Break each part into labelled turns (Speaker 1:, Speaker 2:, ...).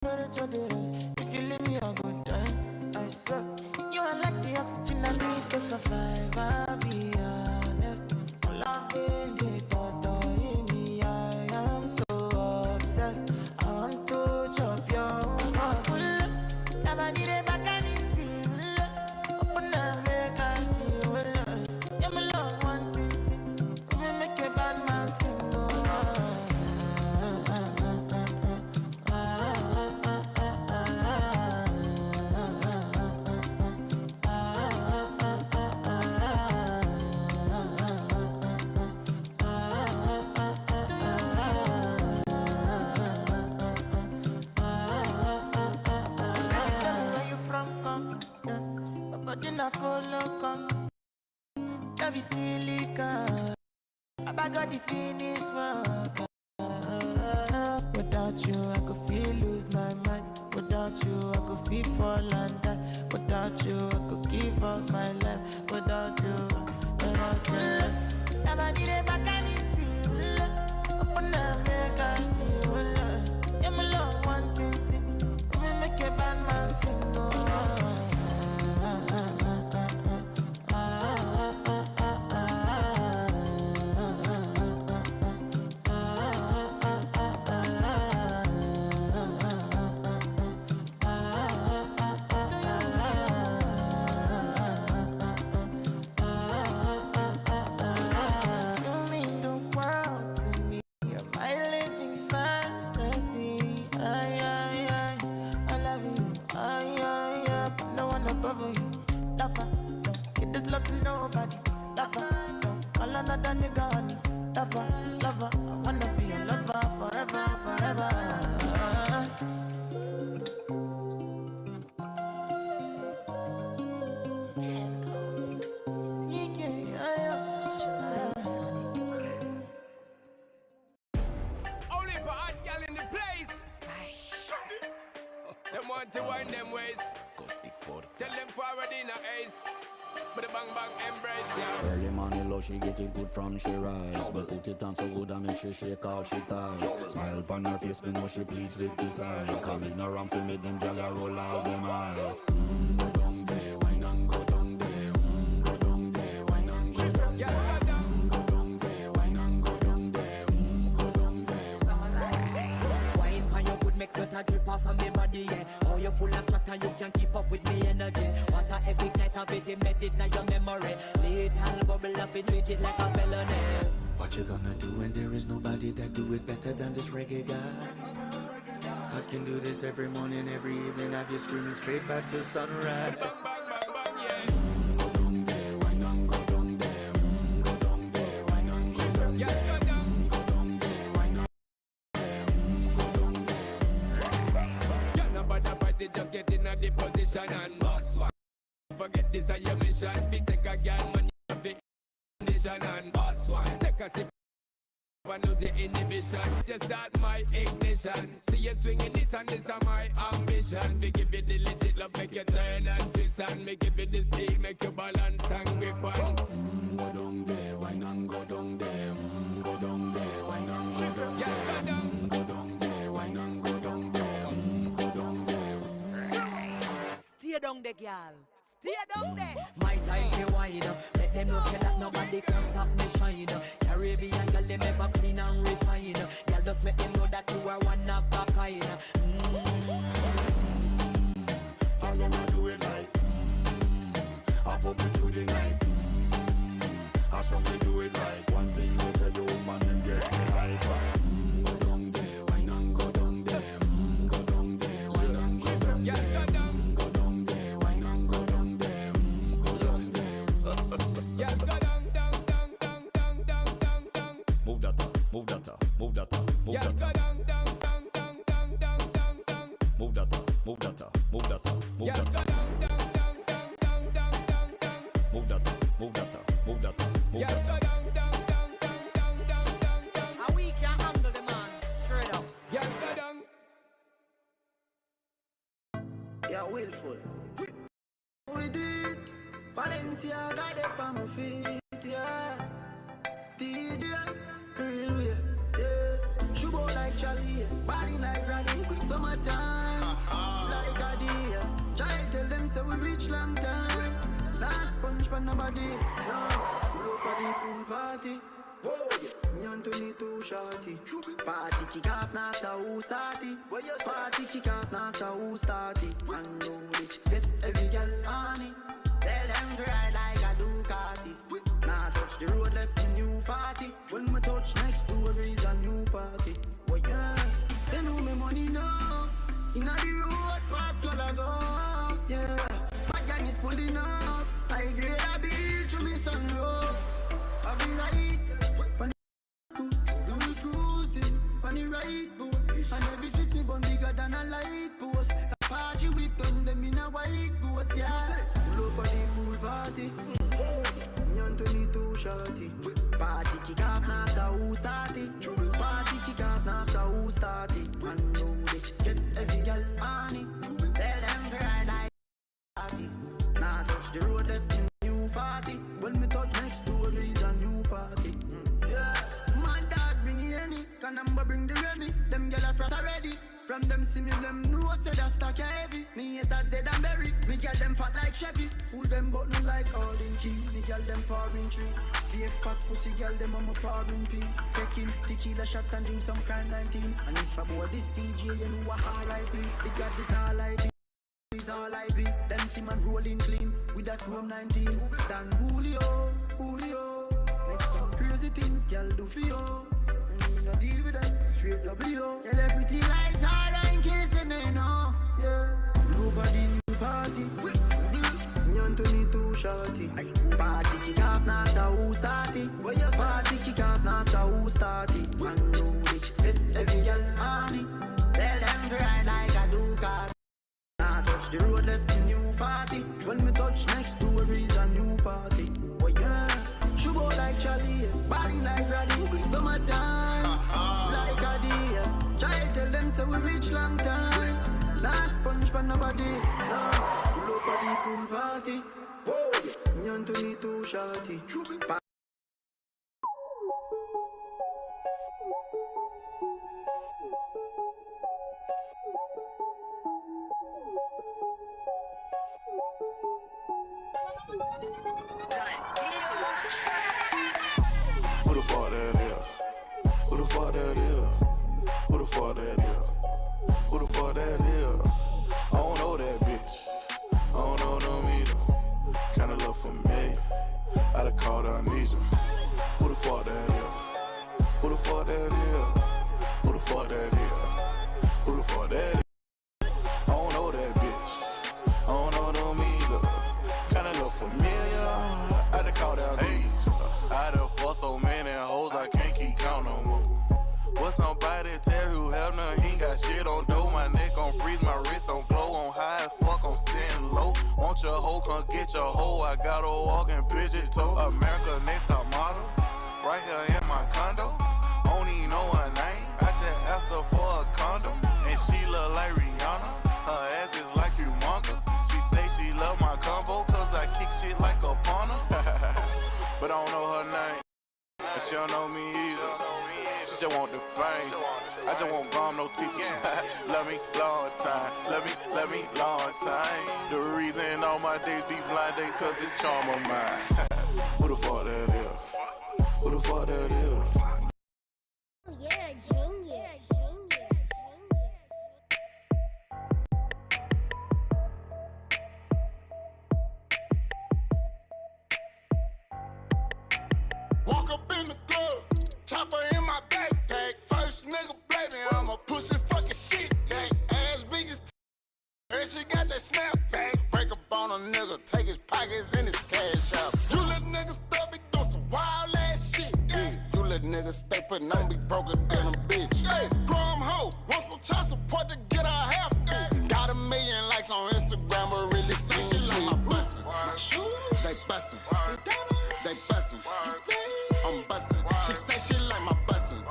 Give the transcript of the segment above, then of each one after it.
Speaker 1: If you leave me a good time, I swear you are like the oxygen I need to survive. I'll be honest, loving the thought of me. I am so obsessed. I want to chop your heart. Never did it back and it's real. Open up, make us feel. You me love one thing, me make a bad man sing. I follow come, love is silicon. I got the finish work. Without you, I could feel lose my mind. Without you, I could feel fall and die. Without you, I could give up my life. Without you, never did it back and it's real. Open up, make us feel. You me love one thing, me make a bad man sing. Nobody, lover, don't call another nigga honey. Lover, I wanna be a lover forever, forever.
Speaker 2: Only for hot gal in the place. Them want to wind them ways. Tell them forward in a ace. But the bang bang embrace, yeah.
Speaker 3: Early money low, she get it good from she rise. But put it on so good I make she shake all she ties. Smile upon her face, me know she pleased with this eye. Come ignorant to make them gyal roll out them eyes. Go down there, wine and go down there. Go down there, wine and go down there. Go down there, wine and go down there. Go down there.
Speaker 4: Wine for your good make sweat a drip off of me body, yeah. Oh, you're full of crack and you can keep up with me energy. What a epic night of it, embedded in your memory. Little bubble up, it treat it like a felony.
Speaker 3: What you gonna do when there is nobody that do it better than this reggae guy? I can do this every morning, every evening. Have you screaming straight back to sunrise.
Speaker 2: Bang bang bang bang, yeah.
Speaker 3: Go down there, wine and go down there. Go down there, wine and go down there.
Speaker 2: Yeah, go down.
Speaker 3: Go down there, wine and go down there.
Speaker 2: Yeah, nobody fight it, just get in a the position and boss one. Forget this is your mission. Fi take a girl, man, you have the condition and boss one. Take a sip. One lose the inhibition, just start my ignition. See you swinging it and this is my ambition. We give you the legit love, make you turn and twist and me give you the speed, make you balance and grip on.
Speaker 3: Go down there, wine and go down there. Go down there, wine and go down there.
Speaker 2: Yeah, go down.
Speaker 3: Go down there, wine and go down there. Go down there.
Speaker 4: Stay down there, girl. Stay down there. My time to wine up. Let them know say that nobody can stop me shine. Caribbean girl, they never clean and refine. Girl, just make them know that you are one of a kind.
Speaker 3: All them a do it like I pop it through the night. I saw me do it like one thing you tell the woman and get me hyper. Go down there, wine and go down there. Go down there, wine and go down
Speaker 2: Yeah,
Speaker 3: there.
Speaker 2: go down.
Speaker 3: Go down there, wine and go down there. Go down there.
Speaker 2: Yeah, go down, down, down, down, down, down, down, down.
Speaker 3: Move that up, move that up, move that up, move
Speaker 2: Yeah,
Speaker 3: that
Speaker 2: go
Speaker 3: up.
Speaker 2: down, down, down, down, down, down, down, down.
Speaker 3: Move that up, move that up, move that up, move
Speaker 2: Yeah,
Speaker 3: that
Speaker 2: go
Speaker 3: up.
Speaker 2: down, down, down, down, down, down, down.
Speaker 3: Move that up, move that up, move that up, move
Speaker 2: Yeah,
Speaker 3: that
Speaker 2: go
Speaker 3: up.
Speaker 2: down, down, down, down, down, down, down, down.
Speaker 4: And we can handle the man. Straight up.
Speaker 2: Yeah, go down.
Speaker 1: Yeah, willful. We do it. Valencia got up on my feet, yeah. DJ, real way, yeah. Sugar like Charlie, body like Randy. Summertime.
Speaker 5: reach long time. Last punch for nobody. No, low party pool party. Whoa, me and Tony too shorty. Party kick off, not a who starty. Party kick off, not a who starty. And know it, get every girl on it. Tell them to ride like a Ducati. Now touch the road left in new 40. When me touch next door is a new party. Oh yeah, they know me money now. Inna the road past color go. Yeah, my gang is pulling up. I grade a beach to me sunroof. I be right, pan the cruising, pan the right boat. And every slip me bun bigger than a light post. A party with them in a white ghost, yeah. Pull up at the pool party. Me and Tony too shorty. Party kick off, not a who starty. Party kick off, not a who starty. And know they get every girl on it. Tell them to ride like party. Now touch the road left in new 40. When me touch next door is a new party. Yeah, my dog bring the any. Can number bring the Remy. Them girl are frost already. From them see me, them know say that stack heavy. Me haters dead and buried. Me girl them fat like Chevy. Pull them button like all in key. Me girl them pouring tree. Fake fat pussy girl them on my pouring pee. Taking tequila shot and drink some kind 19. And if I board this DJ, you know what R.I.P. The God is all I be. Is all I be. Them see man rolling clean with that Chrome 19. Dan Julio, Julio. Make some crazy things, girl do for you. I deal with them straight W. Tell everything like Zara in case they know. Yeah, nobody new party. Me and Tony too shorty. Party kick off, not a who starty. Party kick off, not a who starty. And know it, get every girl on it. Tell them to ride like a Ducati. Now touch the road left in new 40. When me touch next door is a new party. Oh yeah, sugar like Charlie, body like Roddy. Summertime, like a deer. Child tell them so we reach long time. Last punch for nobody. No, pull up at the pool party. Whoa, me and Tony too shorty.
Speaker 6: Who the fuck that is? Who the fuck that is? Who the fuck that is? Who the fuck that is? I don't know that bitch. I don't know them either. Kinda look familiar. I done called amnesia. Who the fuck that is? Who the fuck that is? Who the fuck that is? Who the fuck that is? I don't know that bitch. I don't know them either. Kinda look familiar. I done called amnesia. I done fucked so many hoes I can't keep count no more. What somebody tell who hell no, he ain't got shit on dough. My neck on freeze, my wrist on glow. On high as fuck, I'm sitting low. Want your hoe, come get your hoe. I got a walking pigeon toe. America next top model, right here in my condo. Don't even know her name, I just asked her for a condom. And she look like Rihanna, her ass is like humongous. She say she love my combo, cause I kick shit like a punter. But I don't know her name, and she don't know me either. She just want the fame, I just want bomb, no teeth. Love me long time, love me long time. The reason all my days be blind days, cause this charm of mine. Who the fuck that is? Who the fuck that is?
Speaker 7: You're a genius.
Speaker 6: Walk up in the club, chopper in my backpack. First nigga play me, I'ma push it fucking shit back. Ass big as and she got that snapback. Break up on a nigga, take his pockets and his cash out. You little niggas stop it, doing some wild ass shit. Yeah. You little niggas stay putting on, be broker than a bitch. Hey, crumb hoe, want some child support to get her half. Got 1 million likes on Instagram, but really say she like my bussin'. They bussin', they bussin'. I'm bussin'. She say she like my bussin'.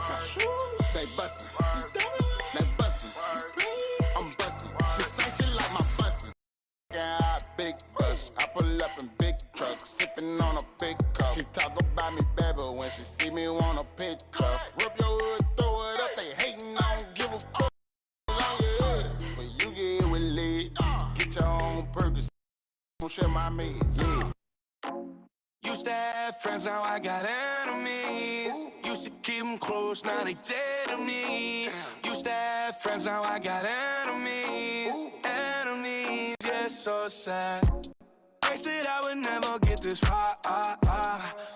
Speaker 6: They bussin', they bussin'. I'm bussin'. She say she like my bussin'. Yeah, big bus. I pull up in big truck, sippin' on a big cup. She talk about me, baby, when she see me want a picture. Rip your hood, throw it up. They hatin', I don't give a fuck. On your head.
Speaker 8: share my meds. Yeah.
Speaker 9: Used to have friends, now I got enemies. Used to keep them close, now they dead to me. Used to have friends, now I got enemies. Enemies, yeah, so sad. They said I would never get this far.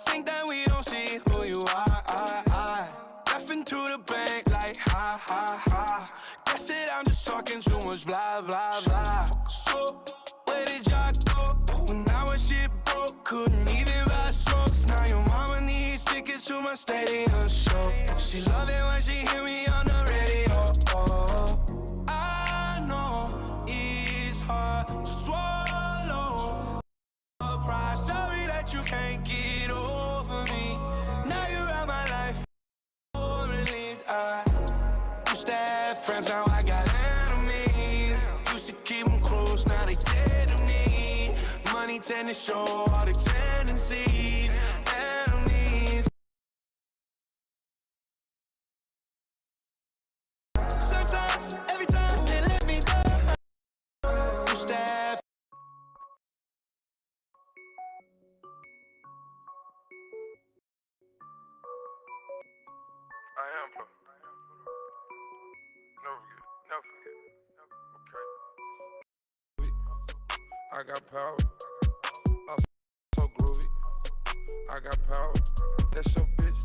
Speaker 9: Think that we don't see who you are. Left into the bank like ha ha ha. Guess that I'm just talking too much blah blah blah. So where did y'all go when I was shit broke? Couldn't even buy smokes. Now your mama needs tickets to my stadium show. She love it when she hear me on the radio. I know it's hard to swallow. Pride, sorry that you can't get over me. Now you're out my life. Relieved. I used to have friends, now I got enemies. Used to keep them close, now they dead to me. Money tend to show all the tendencies. Enemies. Sometimes, every time they let me down. Used to have.
Speaker 10: I am, bro. Never forget. Okay. I got power. I'm so groovy. I got power. That's your bitch.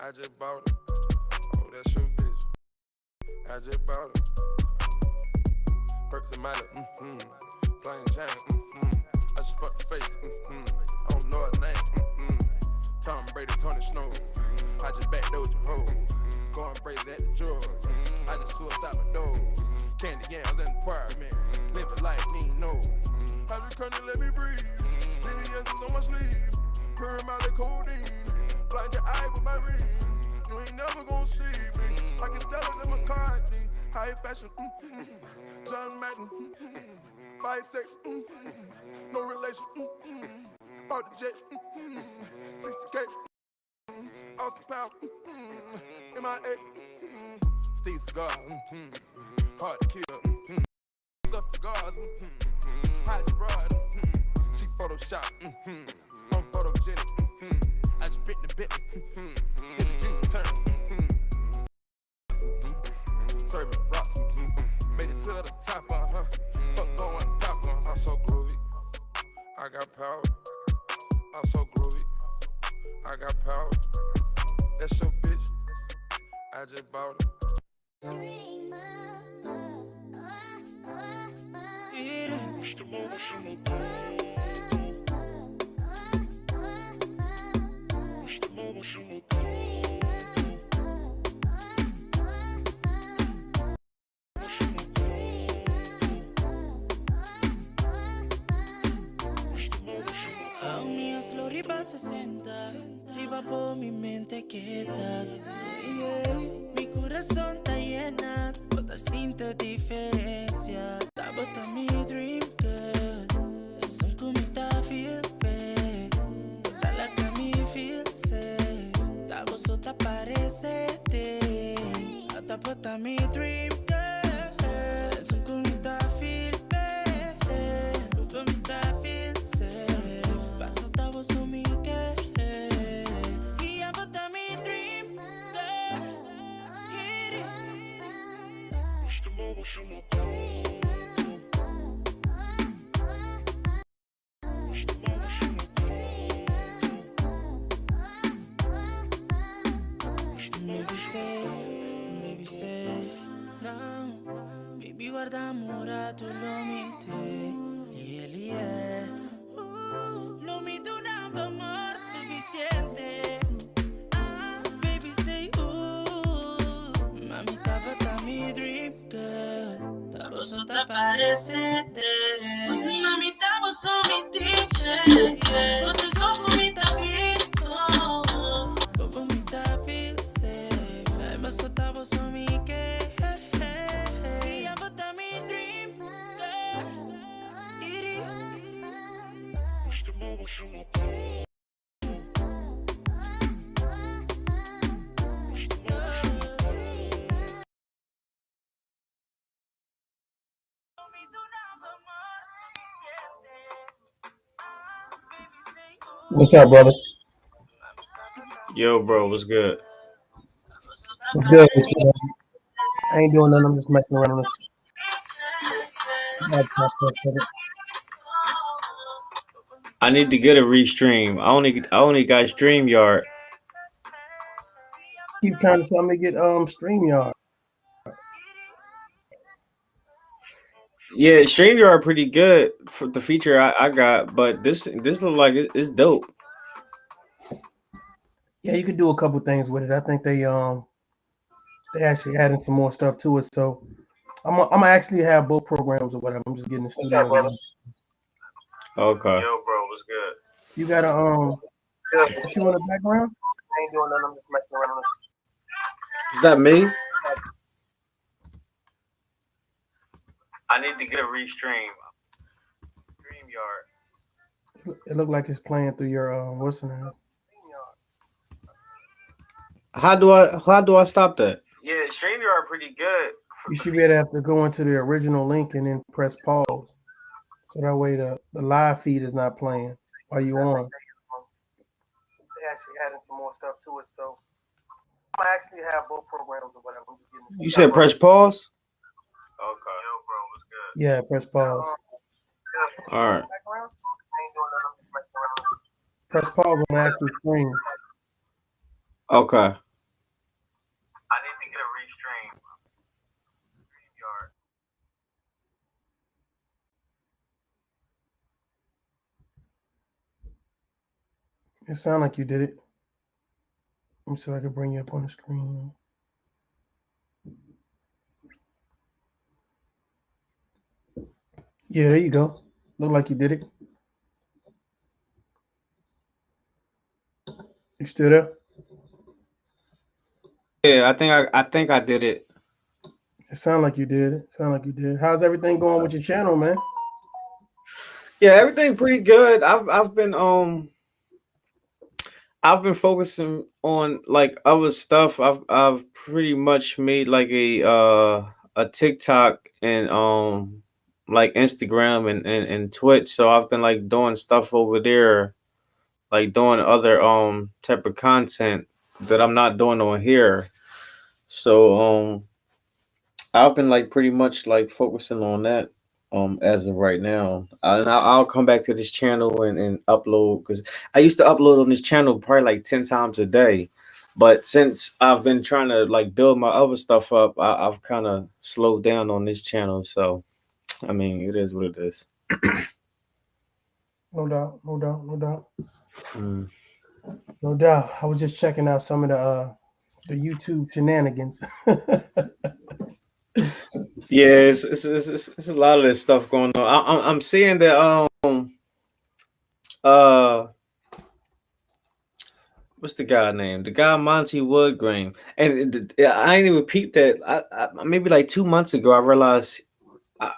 Speaker 10: I just bought her. Oh, that's your bitch. I just bought her. Perks in my lip. Plain Jane. I just fucked the face. I don't know her name. Tom Brady, Tony Snow. I just backdoored your hoe. Going crazy at the drug. I just suicide my door. Candy yams in the apartment. Living life, need no. I just couldn't let me breathe. BBS is on my sleeve. Purr my codeine. Blind your eye with my ring. You ain't never gonna see me. I can Stella than McCartney. High fashion. John Madden. Bisex. No relation. Bought the jet. 60K. Austin Powell. MIA. Steve Cigar. Hard to kill. Stuff cigars. Hide your broad. She Photoshop. I'm photogenic. I just bit the bit. Hit the U-turn. Serving rocks. Made it to the top, Fuck going pop, I'm so groovy. I got power. I'm so groovy. I got power. That's your bitch. I just bought her.
Speaker 11: Lo riba 60, riba por mi mente queda. Mi corazón está llena, bota sinta diferencia. Ta bota mi dream girl, es un comita feel bad. Bota la que me feel safe, ta vosotras parece te. Ta bota mi dream girl, es un comita feel bad. Un comita feel safe. So me get y ya bota mi dream girl. Baby say, no, baby guarda amore tu lo mite, yeah. No me do nada amor suficiente. Baby say mami ta bota mi dream girl. Ta vosotras parece mami ta voso mi dream girl. No te soco mi ta feel como mi ta feel safe. Ay vosotras voso mi que ya bota mi dream girl.
Speaker 8: What's up, brother?
Speaker 12: Yo, bro, what's good?
Speaker 8: What's good with you? I ain't doing nothing. I'm just messing around on this. Laptop for a second.
Speaker 12: I need to get a restream. I only got StreamYard.
Speaker 8: Keep trying to tell me to get StreamYard.
Speaker 12: Yeah, StreamYard pretty good for the feature I got, but this look like it's dope.
Speaker 8: Yeah, you could do a couple things with it. I think they actually adding some more stuff to it. So I'm actually have both programs or whatever. I'm just getting the
Speaker 12: What's
Speaker 8: studio.
Speaker 12: up, brother?
Speaker 8: going.
Speaker 12: Okay. Yo, bro, what's good?
Speaker 8: You got a what you in the background? I ain't doing nothing. I'm just messing around on this.
Speaker 12: Is that me? I need to get a restream. StreamYard.
Speaker 8: It looked like it's playing through your what's the name?
Speaker 12: How do I stop that? Yeah, StreamYard pretty good.
Speaker 8: You should be able to have to go into the original link and then press pause. So that way the live feed is not playing while you on. They actually adding some more stuff to it, so I actually have both programs or whatever. I'm just getting
Speaker 12: You said press pause? Okay. Yo, bro, what's good?
Speaker 8: Yeah, press pause.
Speaker 12: All right.
Speaker 8: Press pause on the actual screen.
Speaker 12: Okay. I need to get a restream. StreamYard.
Speaker 8: It sounded like you did it. Let me see if I can bring you up on the screen. Yeah, there you go. Look like you did it. You still there?
Speaker 12: Yeah, I think I did it.
Speaker 8: It sounded like you did it. Sound like you did. How's everything going with your channel, man?
Speaker 12: Yeah, everything pretty good. I've been focusing on like other stuff. I've pretty much made like a TikTok and like Instagram and Twitch. So I've been like doing stuff over there, like doing other type of content that I'm not doing on here. So I've been like pretty much like focusing on that as of right now. And I'll come back to this channel and upload, because I used to upload on this channel probably like 10 times a day. But since I've been trying to like build my other stuff up, I've kind of slowed down on this channel. So I mean, it is what it is.
Speaker 8: No doubt, no doubt, no doubt. No doubt. I was just checking out some of the YouTube shenanigans.
Speaker 12: Yeah, it's a lot of this stuff going on. I'm seeing that what's the guy name? The guy Monty Woodgrain, and I ain't even peeped that. I maybe like 2 months ago I realized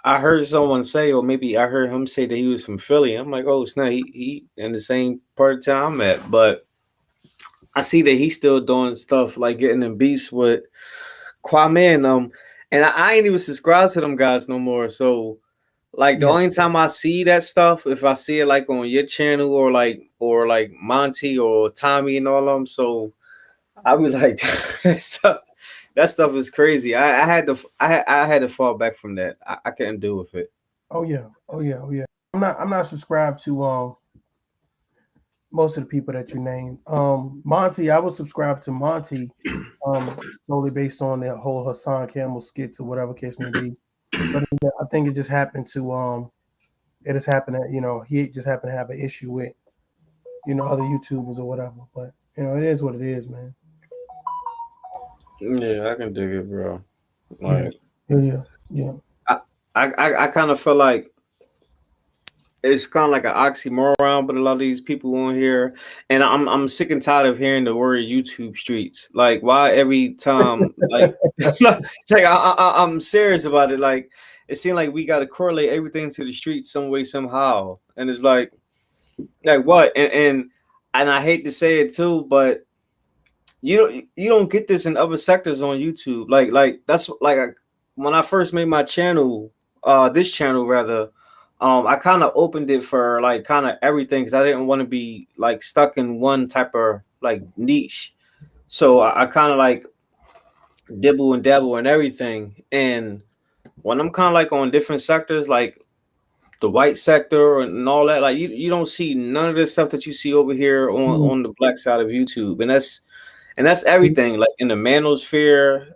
Speaker 12: I heard someone say, or maybe I heard him say that he was from Philly. I'm like, oh snap, he in the same part of town I'm at, but I see that he's still doing stuff like getting in beefs with Kwame and I ain't even subscribed to them guys no more. So like the only time I see that stuff, if I see it like on your channel or like Monty or Tommy and all of them, so I be like that stuff is crazy. I had to fall back from that. I couldn't deal with it.
Speaker 8: Oh yeah. I'm not subscribed to most of the people that you named. Monty, I was subscribed to Monty solely based on the whole Hassan Campbell skits or whatever case may be. But I think it just happened to he just happened to have an issue with other YouTubers or whatever. But it is what it is, man.
Speaker 12: Yeah, I can dig it, bro. Like
Speaker 8: yeah.
Speaker 12: I kind of feel like it's kind of like an oxymoron, but a lot of these people on here, and I'm sick and tired of hearing the word YouTube streets. Like, why every time, like, I'm serious about it. Like, it seems like we got to correlate everything to the streets some way, somehow, and it's like what? And I hate to say it too, but you don't get this in other sectors on YouTube. Like that's like when I first made my channel, this channel rather. I kind of opened it for like kind of everything because I didn't want to be like stuck in one type of like niche. So I kind of like dibble and dabble and everything. And when I'm kind of like on different sectors, like the white sector and all that, like you don't see none of this stuff that you see over here on the black side of YouTube. And that's everything, like in the manosphere,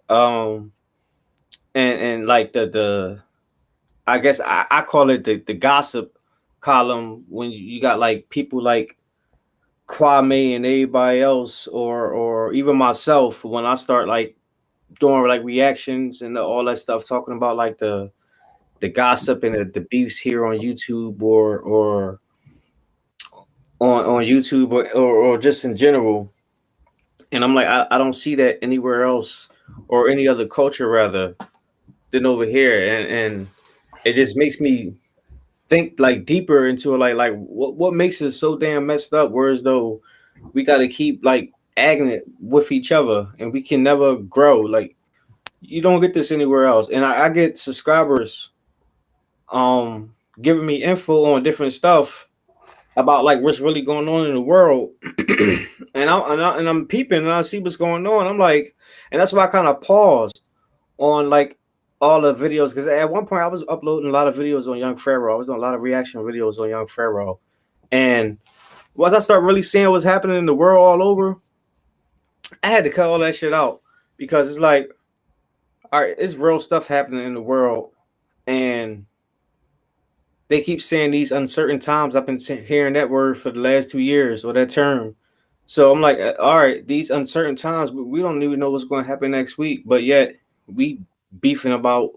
Speaker 12: and like the I guess I call it the gossip column when you got like people like Kwame and everybody else, or even myself when I start like doing like reactions and all that stuff, talking about like the gossip and the beefs here on YouTube or on YouTube or just in general. And I'm like, I don't see that anywhere else or any other culture rather than over here. And it just makes me think like deeper into like what makes it so damn messed up, whereas though we got to keep like agging it with each other and we can never grow. Like you don't get this anywhere else. And I get subscribers giving me info on different stuff about like what's really going on in the world. and I'm peeping and I see what's going on. I'm like, and that's why I kind of paused on like all the videos, because at one point I was uploading a lot of videos on Young Pharaoh. I was doing a lot of reaction videos on Young Pharaoh. And once I start really seeing what's happening in the world all over, I had to cut all that shit out, because it's like, all right, it's real stuff happening in the world, and they keep saying these uncertain times. I've been hearing that word for the last 2 years, or that term. So I'm like, all right, these uncertain times, we don't even know what's going to happen next week, but yet we beefing about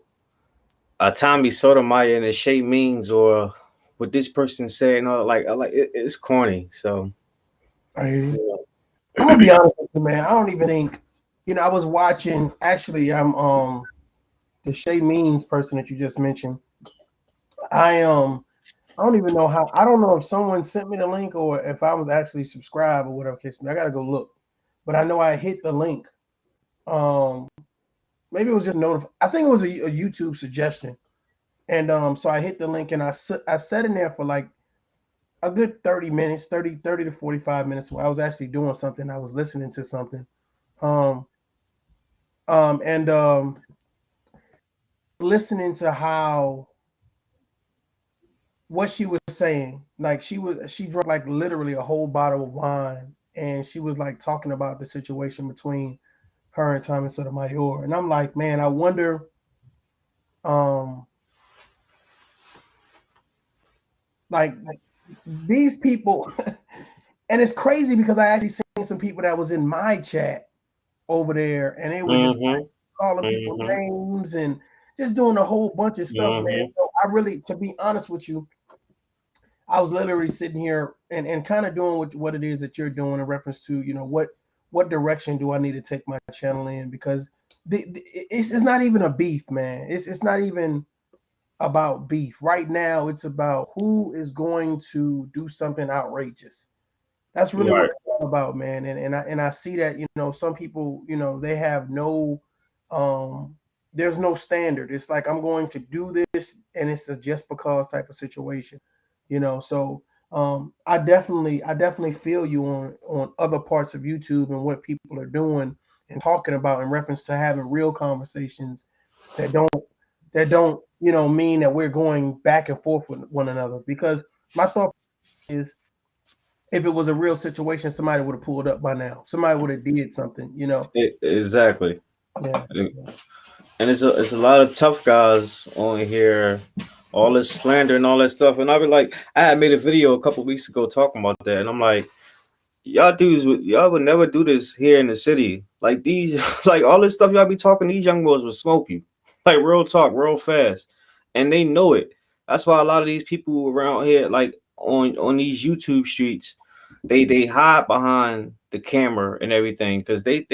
Speaker 12: Tommy Sotomayor and the Shay Means or what this person said and all. Like it's corny. So
Speaker 8: I'm gonna be honest with you, man. I don't even think, I was watching. Actually, I'm the Shay Means person that you just mentioned. I don't even know how. I don't know if someone sent me the link or if I was actually subscribed or whatever case. I gotta go look, but I know I hit the link. Maybe it was just notified. I think it was a YouTube suggestion, and so I hit the link and I sat in there for like a good 30 minutes, 30 to 45 minutes. While I was actually doing something. I was listening to something, and listening to what she was saying. Like she drank like literally a whole bottle of wine, and she was like talking about the situation between her and Tommy Sotomayor. And I'm like, man, I wonder, like these people, and it's crazy because I actually seen some people that was in my chat over there, and they were just like, calling people names and just doing a whole bunch of stuff, man. So I really, to be honest with you, I was literally sitting here and kind of doing what it is that you're doing in reference to, what direction do I need to take my channel in? Because it's not even a beef, man. It's not even about beef. Right now, it's about who is going to do something outrageous. That's really what it's all about, man. And I see that, some people, they have no, there's no standard. It's like, I'm going to do this, and it's a just because type of situation, So I definitely feel you on other parts of YouTube and what people are doing and talking about in reference to having real conversations that don't mean that we're going back and forth with one another. Because my thought is, if it was a real situation, somebody would have pulled up by now. Somebody would have did something,
Speaker 12: Exactly.
Speaker 8: Yeah.
Speaker 12: And it's a lot of tough guys on here, all this slander and all that stuff. And I'll be like, I had made a video a couple weeks ago talking about that, and I'm like, y'all would never do this here in the city. Like these, like all this stuff y'all be talking, these young boys would smoke you. Like real talk, real fast. And they know it. That's why a lot of these people around here, like on these YouTube streets, they hide behind the camera and everything, because they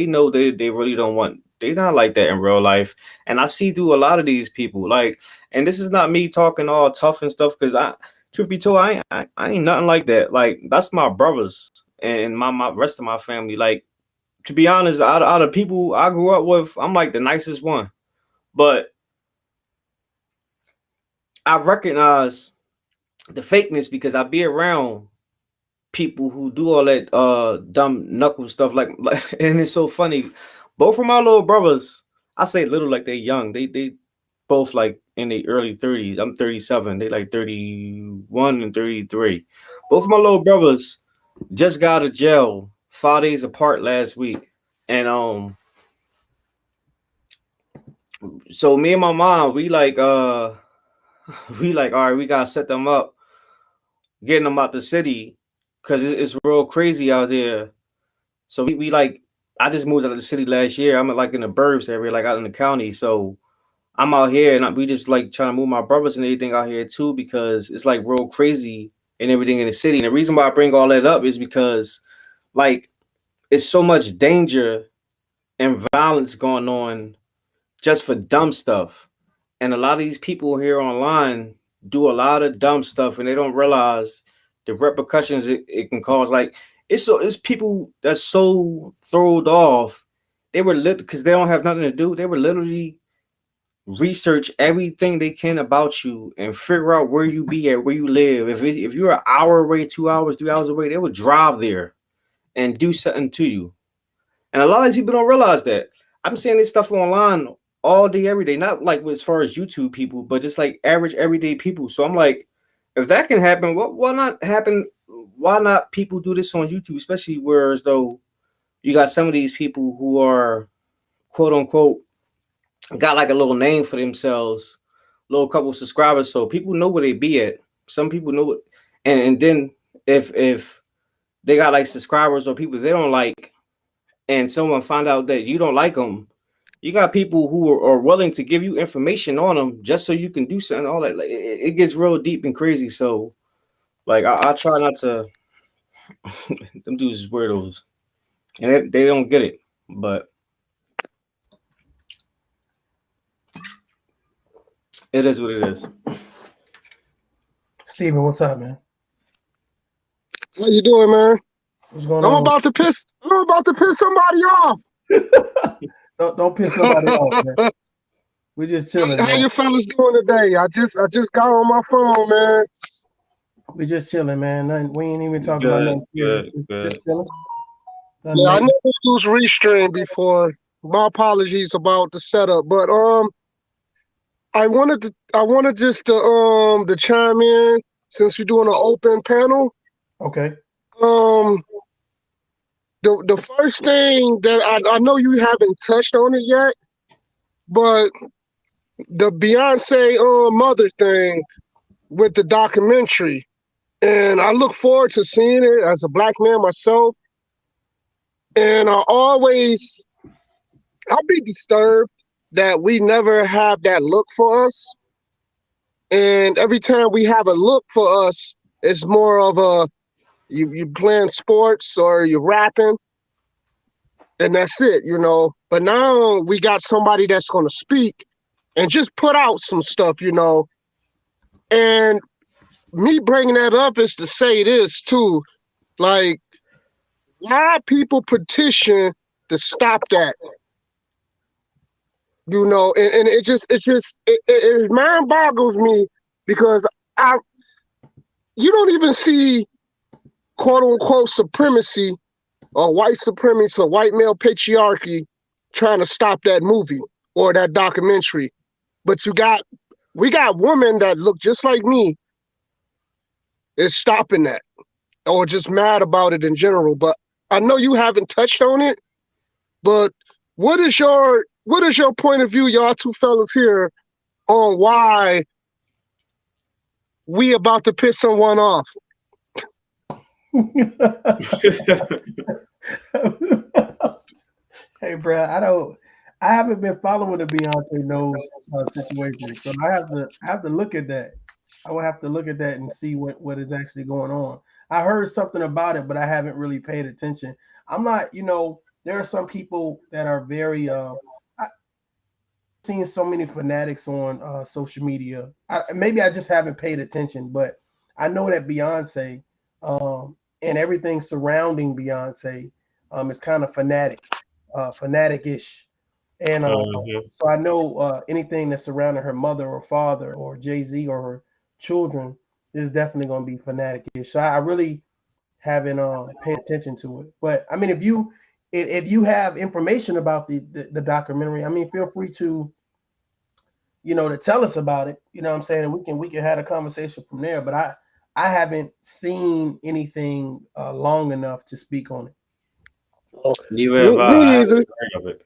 Speaker 12: know they really don't want, they're not like that in real life. And I see through a lot of these people, like, and this is not me talking all tough and stuff, because truth be told, I ain't nothing like that. Like, that's my brothers and my rest of my family. Like, to be honest, out of people I grew up with, I'm like the nicest one. But I recognize the fakeness because I be around people who do all that dumb knuckle stuff like and it's so funny. Both of my little brothers, I say little like they're young. They both like in the early 30s. I'm 37. They like 31 and 33. Both of my little brothers just got out of jail 5 days apart last week. And so me and my mom, we like all right, we gotta set them up, getting them out the city because it's real crazy out there. So we like, I just moved out of the city last year. I'm like in the burbs area, like out in the county. So I'm out here and we just like trying to move my brothers and everything out here too because it's like real crazy and everything in the city. And the reason why I bring all that up is because like it's so much danger and violence going on just for dumb stuff. And a lot of these people here online do a lot of dumb stuff and they don't realize the repercussions it can cause. Like it's people that's so thrown off. They were because they don't have nothing to do. They were literally research everything they can about you and figure out where you be at, where you live. If you're an hour away, 2 hours, 3 hours away, they would drive there and do something to you. And a lot of these people don't realize that. I'm seeing this stuff online all day, every day. Not like as far as YouTube people, but just like average everyday people. So I'm like, if that can happen, why not happen? Why not people do this on YouTube, especially whereas though you got some of these people who are quote unquote got like a little name for themselves, little couple subscribers, so people know where they be at. Some people know it, and then if they got like subscribers or people they don't like, and someone find out that you don't like them, you got people who are willing to give you information on them just so you can do something. All that, like, it gets real deep and crazy. So, like, I try not to. Them dudes is weirdos, and they don't get it, but it is what it is.
Speaker 8: Steven, what's up, man?
Speaker 13: How you doing, man?
Speaker 8: What's going
Speaker 13: I'm
Speaker 8: on?
Speaker 13: about to piss somebody off.
Speaker 8: Don't piss nobody off, man. We just chilling.
Speaker 13: How you fellas doing today? I just got on my phone, man.
Speaker 8: We just chilling, man. We ain't even talking about nothing. Just chilling.
Speaker 13: Yeah, I never used Restream before. My apologies about the setup, but I wanted just to chime in since you're doing an open panel.
Speaker 8: Okay.
Speaker 13: The first thing that I know you haven't touched on it yet, but the Beyonce mother thing with the documentary, and I look forward to seeing it as a black man myself. And I'll be disturbed that we never have that look for us. And every time we have a look for us, it's more of a you playing sports or you rapping, and that's it, you know. But now we got somebody that's gonna speak and just put out some stuff, you know. And me bringing that up is to say this too, like, why people petition to stop that, you know? And it mind boggles me because you don't even see quote unquote supremacy or white supremacy or white male patriarchy trying to stop that movie or that documentary. But we got women that look just like me is stopping that or just mad about it in general. But I know you haven't touched on it, but what is your point of view, y'all two fellas here, on why we about to piss someone off?
Speaker 8: Hey, bro, I haven't been following the Beyonce Knowles situation, so I have to look at that. I will have to look at that and see what is actually going on. I heard something about it, but I haven't really paid attention. I'm not, there are some people that are very. I've seen so many fanatics on social media. Maybe I just haven't paid attention, but I know that Beyonce and everything surrounding Beyonce is kind of fanatic-ish. And
Speaker 12: Mhm.
Speaker 8: so I know anything that's surrounding her mother or father or Jay-Z or her children is definitely going to be fanatic-ish. So I really haven't paid attention to it. But I mean, if you have information about the documentary, I mean, feel free to to tell us about it. You know what I'm saying? And we can have a conversation from there. But I haven't seen anything long enough to speak on it.
Speaker 13: Oh,
Speaker 12: Neither have I. I
Speaker 13: me
Speaker 12: haven't
Speaker 13: either.
Speaker 12: heard of it.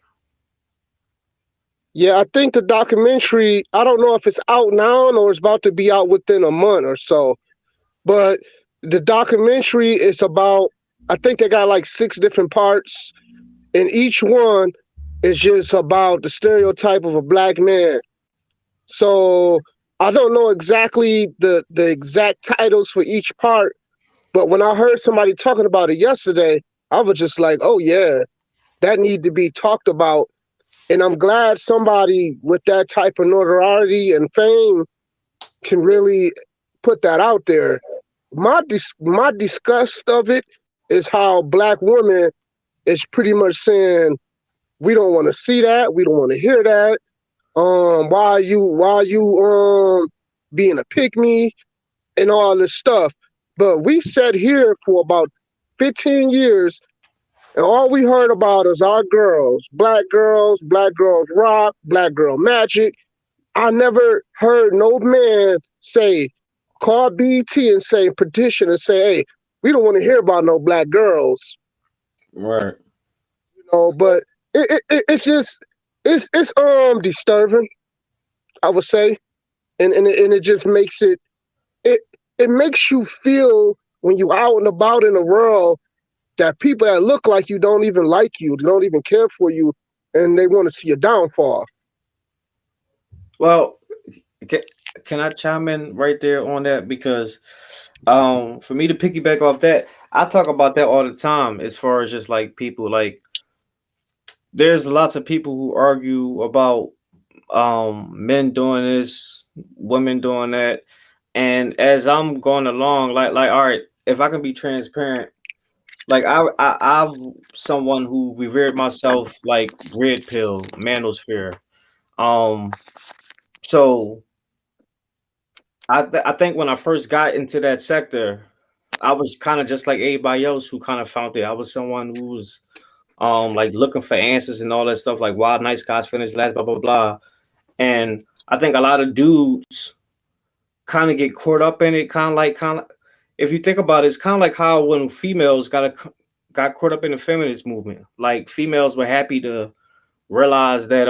Speaker 13: Yeah, I think the documentary, I don't know if it's out now or it's about to be out within a month or so. But the documentary is about, I think they got like 6 different parts, and each one is just about the stereotype of a black man. So I don't know exactly the exact titles for each part, but when I heard somebody talking about it yesterday, I was just like, oh yeah, that need to be talked about. And I'm glad somebody with that type of notoriety and fame can really put that out there. My disgust of it is how black women is pretty much saying we don't want to see that, we don't want to hear that. Why you being a pick me and all this stuff. But we sat here for about 15 years and all we heard about is our girls, black girls rock, black girl magic. I never heard no man say, call BT and say, petition and say, hey, we don't want to hear about no black girls.
Speaker 12: Right.
Speaker 13: But it's just it's disturbing, I would say. And it just makes it makes you feel when you out and about in the world that people that look like you don't even like you, they don't even care for you, and they want to see your downfall.
Speaker 12: Well, can I chime in right there on that? Because for me to piggyback off that, I talk about that all the time as far as just like people like there's lots of people who argue about men doing this, women doing that. And as I'm going along, like all right, if I can be transparent, like I've someone who revered myself like red pill, manosphere. So I think when I first got into that sector, I was kind of just like everybody else who kind of found it. I was someone who was like looking for answers and all that stuff, like Wild Night Scots finished last, blah blah blah. And I think a lot of dudes kind of get caught up in it, kind of. If you think about it, it's kind of like how when females got caught up in the feminist movement. Like females were happy to realize that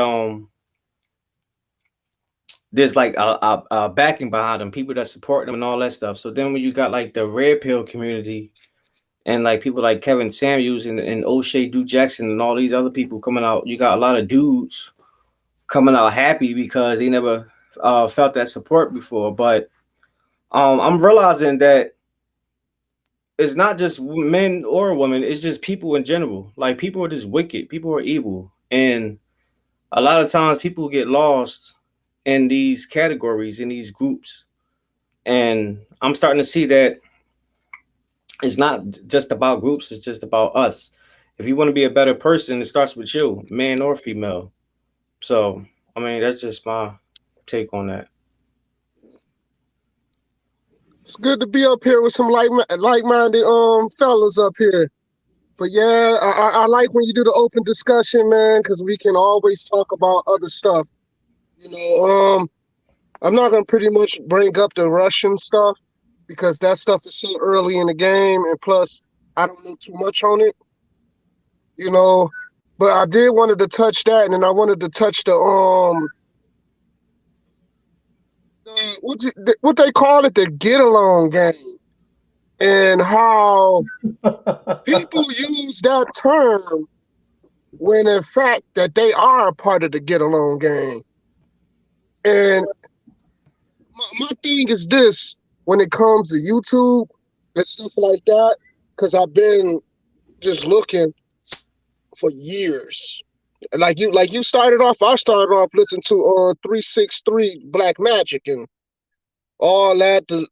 Speaker 12: there's like a backing behind them, people that support them and all that stuff. So then when you got like the red pill community and like people like Kevin Samuels and O'Shea Du Jackson and all these other people coming out, you got a lot of dudes coming out happy because they never felt that support before. But I'm realizing that it's not just men or women, it's just people in general. Like people are just wicked, people are evil. And a lot of times people get lost in these categories, in these groups. And I'm starting to see that it's not just about groups, it's just about us. If you want to be a better person, it starts with you, man or female. So, I mean, that's just my take on that.
Speaker 13: It's good to be up here with some like-minded fellas up here. But yeah, I like when you do the open discussion, man, because we can always talk about other stuff. I'm not gonna pretty much bring up the Russian stuff because that stuff is so early in the game, and plus I don't know too much on it. But I did wanted to touch that, and then I wanted to touch the what they call it, the get along game, and how people use that term when in fact that they are a part of the get along game. And my thing is this: when it comes to YouTube and stuff like that, because I've been just looking for years. Like you started off, I started off listening to 363 Black Magic and all that, the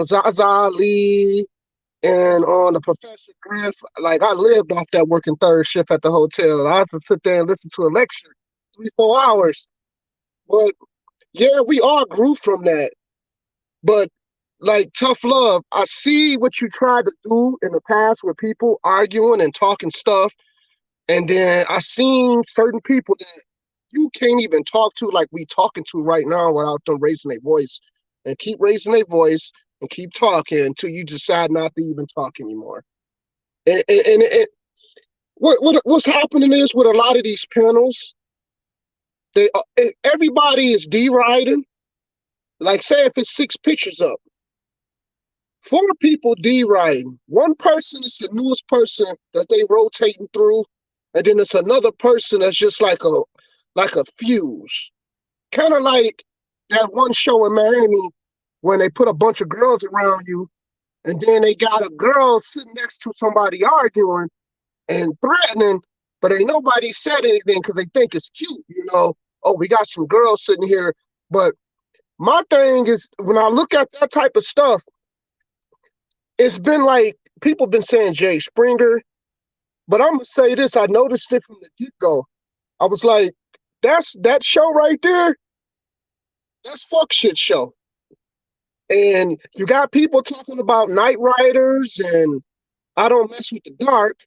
Speaker 13: Zaza Ali and on the Professor Griff. Like I lived off that working third shift at the hotel. I used to sit there and listen to a lecture 3-4 hours. But yeah, we all grew from that. But like tough love, I see what you tried to do in the past with people arguing and talking stuff. And then I seen certain people that you can't even talk to like we talking to right now without them raising their voice. And keep raising their voice and keep talking until you decide not to even talk anymore. And what's happening is with a lot of these panels, everybody is deriding. Like say if it's 6 pictures up, 4 people deriding. One person is the newest person that they rotating through, and then it's another person that's just like a fuse. Kind of like that one show in Miami when they put a bunch of girls around you, and then they got a girl sitting next to somebody arguing and threatening, but ain't nobody said anything because they think it's cute, you know. Oh, we got some girls sitting here. But my thing is, when I look at that type of stuff, it's been like people been saying Jay Springer, but I'm gonna say this: I noticed it from the get-go. I was like, that show right there. That's fuck shit show. And you got people talking about Night Riders and I Don't Mess with the Dark.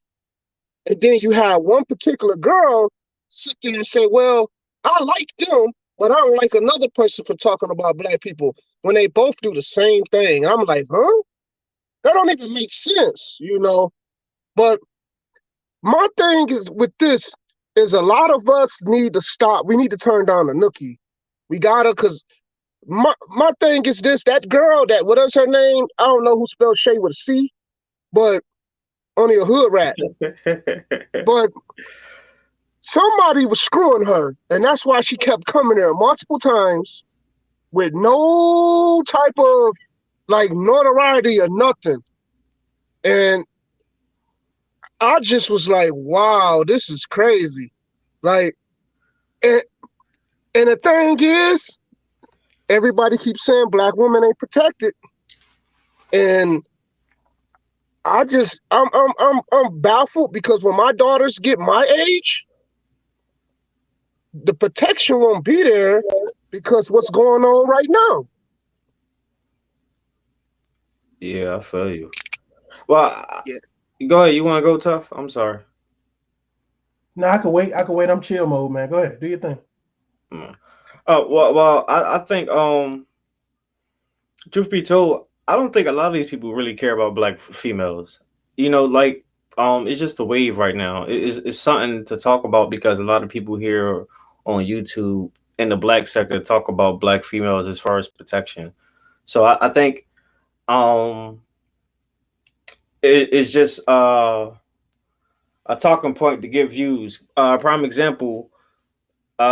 Speaker 13: And then you have one particular girl sit there and say, well, I like them, but I don't like another person for talking about black people when they both do the same thing. I'm like, huh? That don't even make sense, you know? But my thing is with this is a lot of us need to stop. We need to turn down the nookie. We gotta, because my thing is this, that girl that, what is her name? I don't know who spelled Shay with a C, but only a hood rat. But somebody was screwing her, and that's why she kept coming there multiple times with no type of like notoriety or nothing. And I just was like, wow, this is crazy. Like, and the thing is, everybody keeps saying black women ain't protected. And I'm baffled because when my daughters get my age, the protection won't be there because what's going on right now.
Speaker 12: Yeah, I feel you. Well,
Speaker 13: yeah.
Speaker 12: Go ahead. You want to go tough? I'm sorry.
Speaker 8: No, I can wait. I'm chill mode, man. Go ahead. Do your thing.
Speaker 12: Oh, well, I think, truth be told, I don't think a lot of these people really care about black females. You know, like, it's just a wave right now. It's something to talk about because a lot of people here on YouTube in the black sector talk about black females as far as protection. So I think, it's just a talking point to get views. Prime example,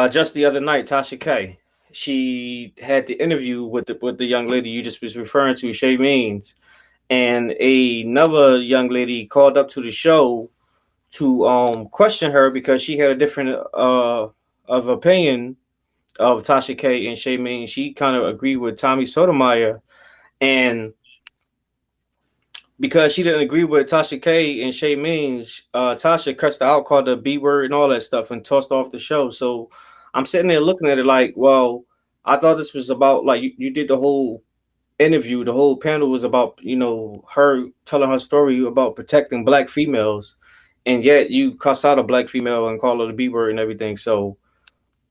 Speaker 12: just the other night, Tasha K, she had the interview with the young lady you just was referring to, Shay Means, and another young lady called up to the show to question her because she had a different of opinion of Tasha K and Shay Means. She kind of agreed with Tommy Sotomayor, and because she didn't agree with Tasha K and Shay Means, Tasha cussed her out, called her B word and all that stuff, and tossed off the show. So I'm sitting there looking at it like, well, I thought this was about, like, you did the whole interview, the whole panel was about, you know, her telling her story about protecting black females, and yet you cuss out a black female and call her the B word and everything. So,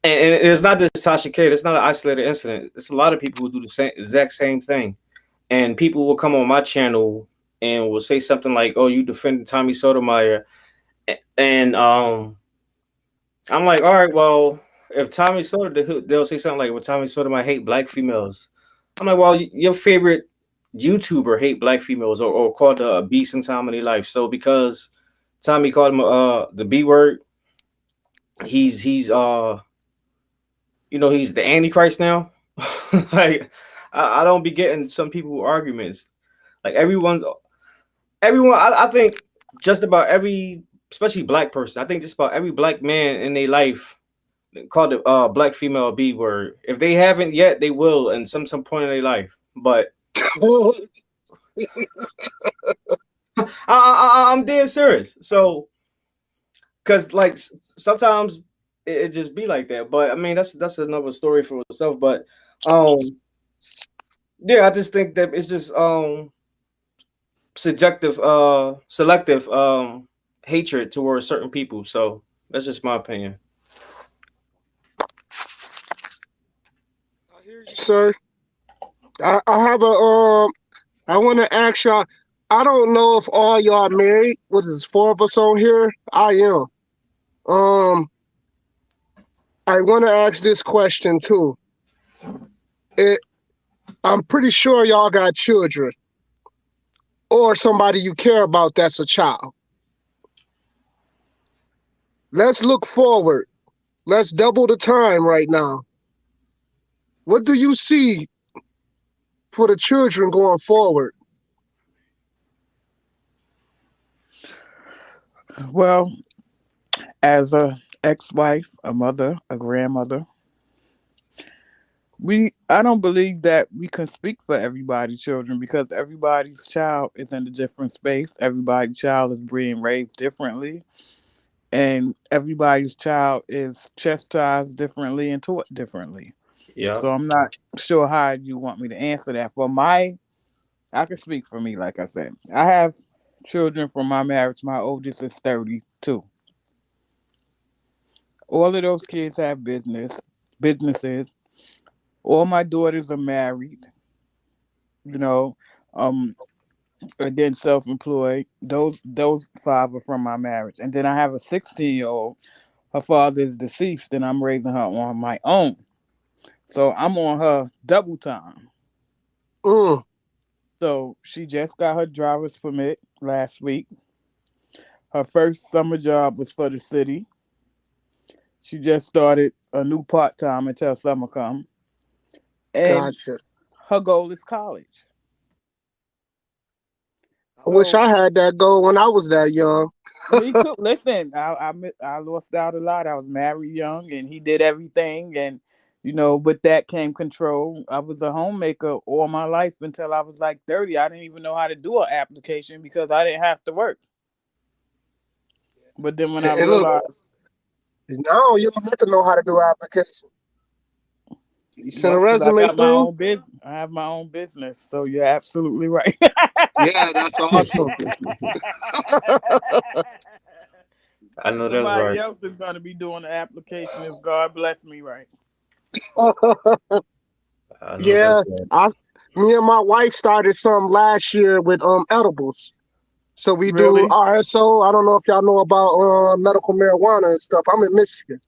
Speaker 12: and it's not just Tasha K. It's not an isolated incident. It's a lot of people who do the exact same thing, and people will come on my channel and will say something like, "Oh, you defended Tommy Sotomayor," and I'm like, all right, well, if Tommy Sotomayor, they'll say something like, "Well, Tommy Sotomayor hate black females." I'm like, well, your favorite YouTuber hate black females or called her a B sometime in their life. So because Tommy called him the B word, he's you know, he's the Antichrist now. Like, I don't be getting some people arguments. Like everyone, I think just about every, especially black person, I think just about every black man in their life called the black female a B word. If they haven't yet, they will in some point in their life. But I'm dead serious. So, because like sometimes it just be like that. But I mean, that's another story for itself. But um, yeah, I just think that it's just subjective, selective hatred towards certain people. So that's just my opinion.
Speaker 13: Sir, I have I want to ask y'all. I don't know if all y'all married. What is 4 of us on here? I am. I want to ask this question too. I'm pretty sure y'all got children or somebody you care about that's a child. Let's look forward. Let's double the time right now. What do you see for the children going forward?
Speaker 14: Well, as a ex-wife, a mother, a grandmother, I don't believe that we can speak for everybody's children because everybody's child is in a different space. Everybody's child is being raised differently, and everybody's child is chastised differently and taught differently.
Speaker 12: Yeah.
Speaker 14: So I'm not sure how you want me to answer that. I can speak for me, like I said. I have children from my marriage. My oldest is 32. All of those kids have businesses. All my daughters are married, you know, again, self-employed. Those 5 are from my marriage. And then I have a 16-year-old. Her father is deceased, and I'm raising her on my own. So I'm on her double time. So she just got her driver's permit last week. Her first summer job was for the city. She just started a new part-time until summer comes. And
Speaker 13: Gotcha.
Speaker 14: her goal is college.
Speaker 13: I wish I had that goal when I was that young.
Speaker 14: Me too. Listen, I lost out a lot. I was married young, and he did everything. And with that came control. I was a homemaker all my life until I was like 30. I didn't even know how to do an application because I didn't have to work. But then when I realized,
Speaker 13: no, you don't have to know how to do an application. You send a resume through.
Speaker 14: I have my own business, so you're absolutely right.
Speaker 13: Yeah, that's awesome.
Speaker 12: I know that's
Speaker 14: Somebody
Speaker 12: right.
Speaker 14: else is going to be doing the application if God bless me right.
Speaker 13: Yeah, me and my wife started some last year with edibles. So we do RSO. I don't know if y'all know about medical marijuana and stuff. I'm in Michigan.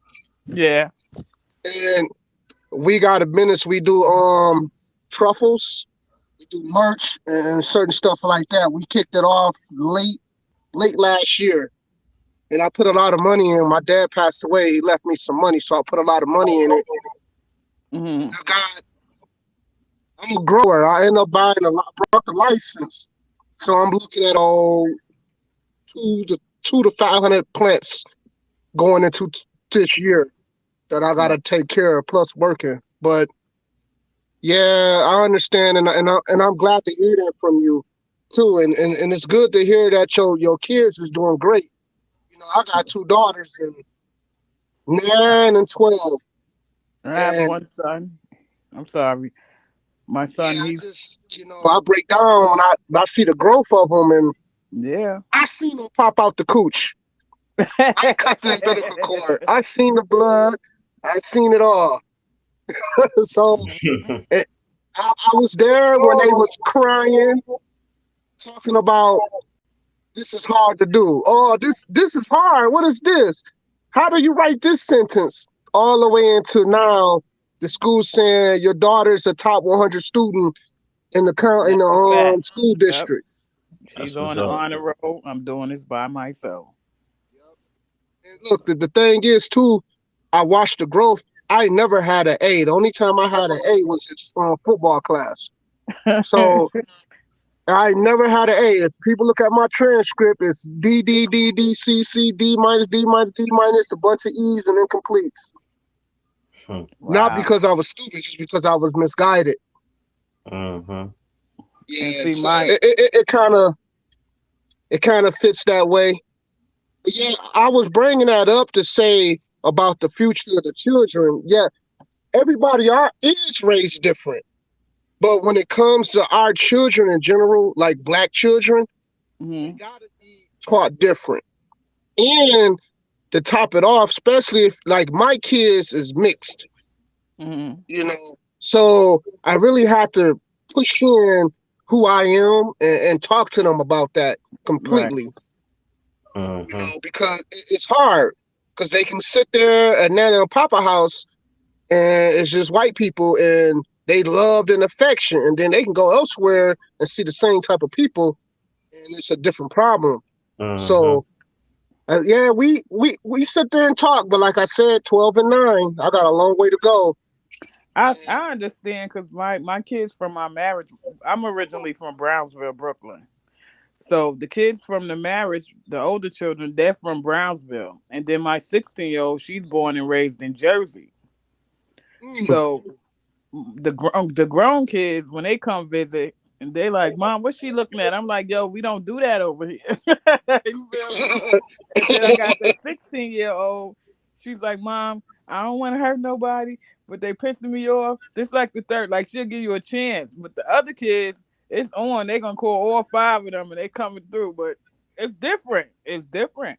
Speaker 14: Yeah.
Speaker 13: And we got a business. We do truffles, we do merch and certain stuff like that. We kicked it off late last year. And I put a lot of money in. My dad passed away. He left me some money, so I put a lot of money in it.
Speaker 14: Mm-hmm.
Speaker 13: I'm a grower. I end up buying brought the license. So I'm looking at 200 to 500 plants going into this year that I gotta take care of, plus working. But yeah, I understand, and I'm glad to hear that from you too. And it's good to hear that your kids is doing great. I got 2 daughters, and 9 and 12.
Speaker 14: I have one son. I'm sorry. My son,
Speaker 13: I break down when I see the growth of them, and
Speaker 14: yeah,
Speaker 13: I seen them pop out the cooch. I cut the umbilical cord. I seen the blood. I seen it all. So I was there when they was crying, talking about this is hard to do. Oh, this is hard. What is this? How do you write this sentence? All the way into now, the school saying your daughter's a top 100 student in the school district.
Speaker 14: She's on the honor roll. I'm doing this by myself.
Speaker 13: And look, the thing is too, I watched the growth. I never had an A. The only time I had an A was in football class. So I never had an A. If people look at my transcript, it's D, D, D, D, C, C, D minus, D minus, D minus, a bunch of E's and incompletes.
Speaker 12: Wow.
Speaker 13: Not because I was stupid, just because I was misguided.
Speaker 12: Mm-hmm.
Speaker 13: Yeah, so it kind of fits that way. But yeah, I was bringing that up to say about the future of the children. Yeah, everybody is raised different. But when it comes to our children in general, like black children,
Speaker 14: Mm-hmm.
Speaker 13: gotta be taught different. And to top it off, especially if like my kids is mixed,
Speaker 14: Mm-hmm.
Speaker 13: you know, so I really have to push in who I am and talk to them about that completely. You know, because it's hard because they can sit there and then in Papa house and it's just white people and they loved and affection, and then they can go elsewhere and see the same type of people and it's a different problem. So yeah, we sit there and talk, but like I said, 12 and 9, I got a long way to go.
Speaker 14: I understand because my kids from my marriage, I'm originally from Brownsville, Brooklyn. So the kids from the marriage, the older children, they're from Brownsville. And then my 16-year-old, she's born and raised in Jersey. So the grown kids, when they come visit, and they like, Mom, what's she looking at? I'm like, yo, we don't do that over here. You feel me? And then I got the 16-year-old. She's like, Mom, I don't want to hurt nobody, but they pissing me off. This like the third, like she'll give you a chance. But the other kids, it's on. They're gonna call all 5 of them and they coming through. But it's different. It's different.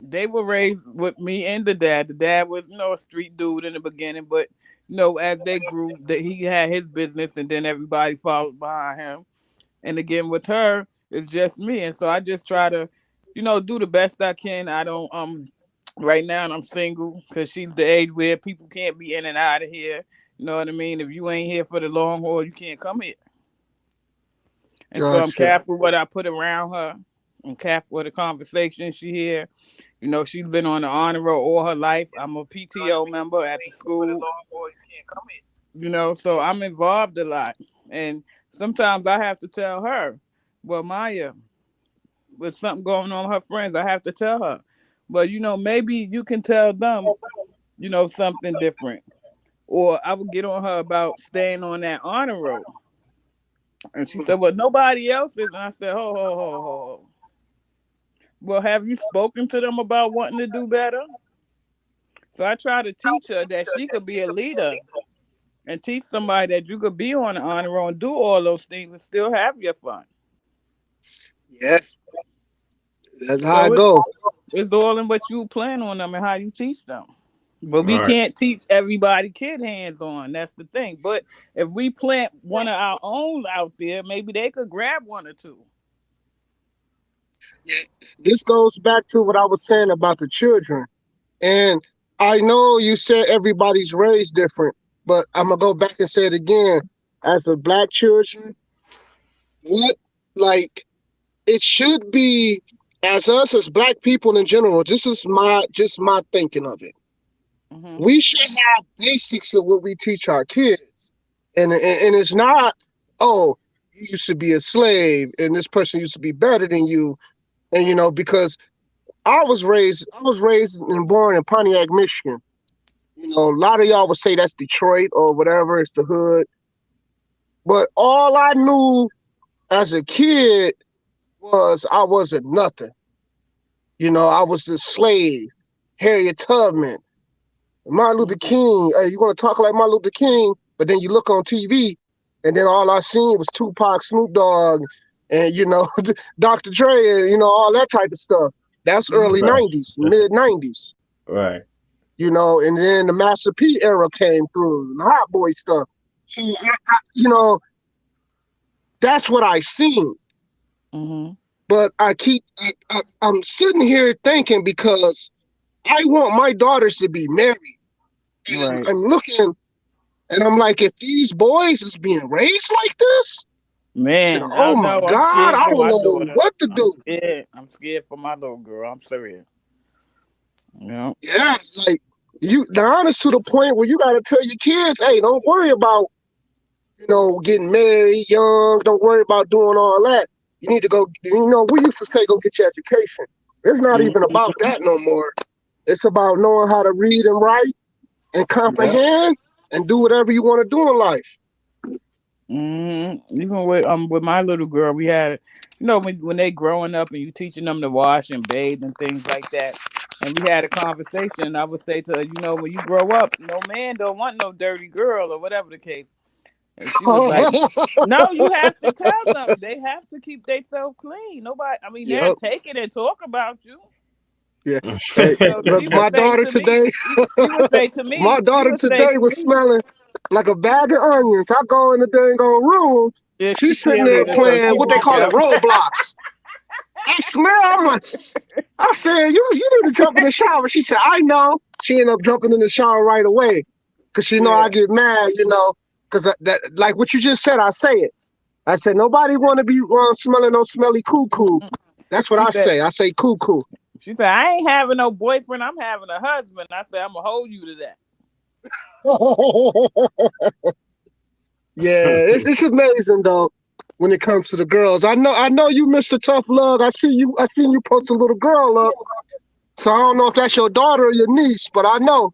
Speaker 14: They were raised with me and the dad. The dad was, a street dude in the beginning, but as they grew, that he had his business, and then everybody followed behind him. And again, with her, it's just me, and so I just try to, do the best I can. I don't right now I'm single because she's the age where people can't be in and out of here. You know what I mean? If you ain't here for the long haul, you can't come here. And so I'm careful what I put around her. I'm careful with the conversation she hear. She's been on the honor roll all her life. I'm a PTO member at the school. So I'm involved a lot. And sometimes I have to tell her, well, Maya, with something going on with her friends, I have to tell her. But, maybe you can tell them, something different. Or I would get on her about staying on that honor roll. And she said, well, nobody else is. And I said, ho. Well, have you spoken to them about wanting to do better? So I try to teach her that she could be a leader and teach somebody that you could be on the honor roll and do all those things and still have your fun.
Speaker 13: Yeah. That's how I go.
Speaker 14: It's all in what you plan on them and how you teach them. But we can't teach everybody kid hands on. That's the thing. But if we plant one of our own out there, maybe they could grab one or two.
Speaker 13: Yeah, this goes back to what I was saying about the children. And I know you said everybody's raised different, but I'm going to go back and say it again. As a black children, it should be, as us as black people in general, this is my thinking of it. Mm-hmm. We should have basics of what we teach our kids. And it's not, you used to be a slave and this person used to be better than you. And because I was raised and born in Pontiac, Michigan. A lot of y'all would say that's Detroit or whatever, it's the hood. But all I knew as a kid was I wasn't nothing. I was a slave, Harriet Tubman, Martin Luther King. Hey, you want to talk like Martin Luther King, but then you look on TV and then all I seen was Tupac, Snoop Dogg, and Dr. Dre, and all that type of stuff. That's early 90s, mid 90s.
Speaker 12: Right.
Speaker 13: And then the Master P era came through, the Hot Boy stuff. So that's what I seen.
Speaker 14: Mm-hmm.
Speaker 13: But I'm sitting here thinking because I want my daughters to be married. And I'm looking and I'm like, if these boys is being raised like this,
Speaker 14: man,
Speaker 13: oh my God, I don't know what to do.
Speaker 14: I'm scared for my little girl. I'm serious.
Speaker 13: Yeah, like they're honest to the point where you gotta tell your kids, hey, don't worry about getting married young. Don't worry about doing all that. You need to go. We used to say go get your education. It's not even about that no more. It's about knowing how to read and write and comprehend and do whatever you want to do in life.
Speaker 14: Mm-hmm. Even with my little girl, we had, when they growing up and you teaching them to wash and bathe and things like that. And we had a conversation, and I would say to her, you know, when you grow up, no man don't want no dirty girl or whatever the case. And she was like, no, you have to tell them. They have to keep themselves clean. Nobody, I mean, they'll
Speaker 13: Yep.
Speaker 14: take it and talk about you.
Speaker 13: Yeah. Hey,
Speaker 14: So
Speaker 13: look,
Speaker 14: she
Speaker 13: my
Speaker 14: would say
Speaker 13: daughter
Speaker 14: to me,
Speaker 13: today,
Speaker 14: she would say to me,
Speaker 13: my
Speaker 14: she
Speaker 13: daughter
Speaker 14: would say
Speaker 13: today
Speaker 14: to
Speaker 13: was
Speaker 14: me,
Speaker 13: smelling like a bag of onions. I go in the dang old room.
Speaker 14: yeah,
Speaker 13: She's
Speaker 14: she's
Speaker 13: sitting there
Speaker 14: serious. So
Speaker 13: playing
Speaker 14: she
Speaker 13: what they
Speaker 14: would,
Speaker 13: call it,
Speaker 14: yep.
Speaker 13: Roblox. I smell. I'm like, I said, you need to jump in the shower. She said, I know. She ended up jumping in the shower right away because she know
Speaker 14: Yeah.
Speaker 13: I get mad, you know, because that like what you just said, I say it. I said, nobody want to be smelling no smelly cuckoo. That's what
Speaker 14: She
Speaker 13: I
Speaker 14: said,
Speaker 13: say. I say cuckoo.
Speaker 14: she said, I ain't having no boyfriend. I'm having a husband. I said, I'm going to hold you to that.
Speaker 13: Yeah, it's amazing though when it comes to the girls. I know you, Mr. Tough Love. I seen you post a little girl up. So I don't know if that's your daughter or your niece, but I know.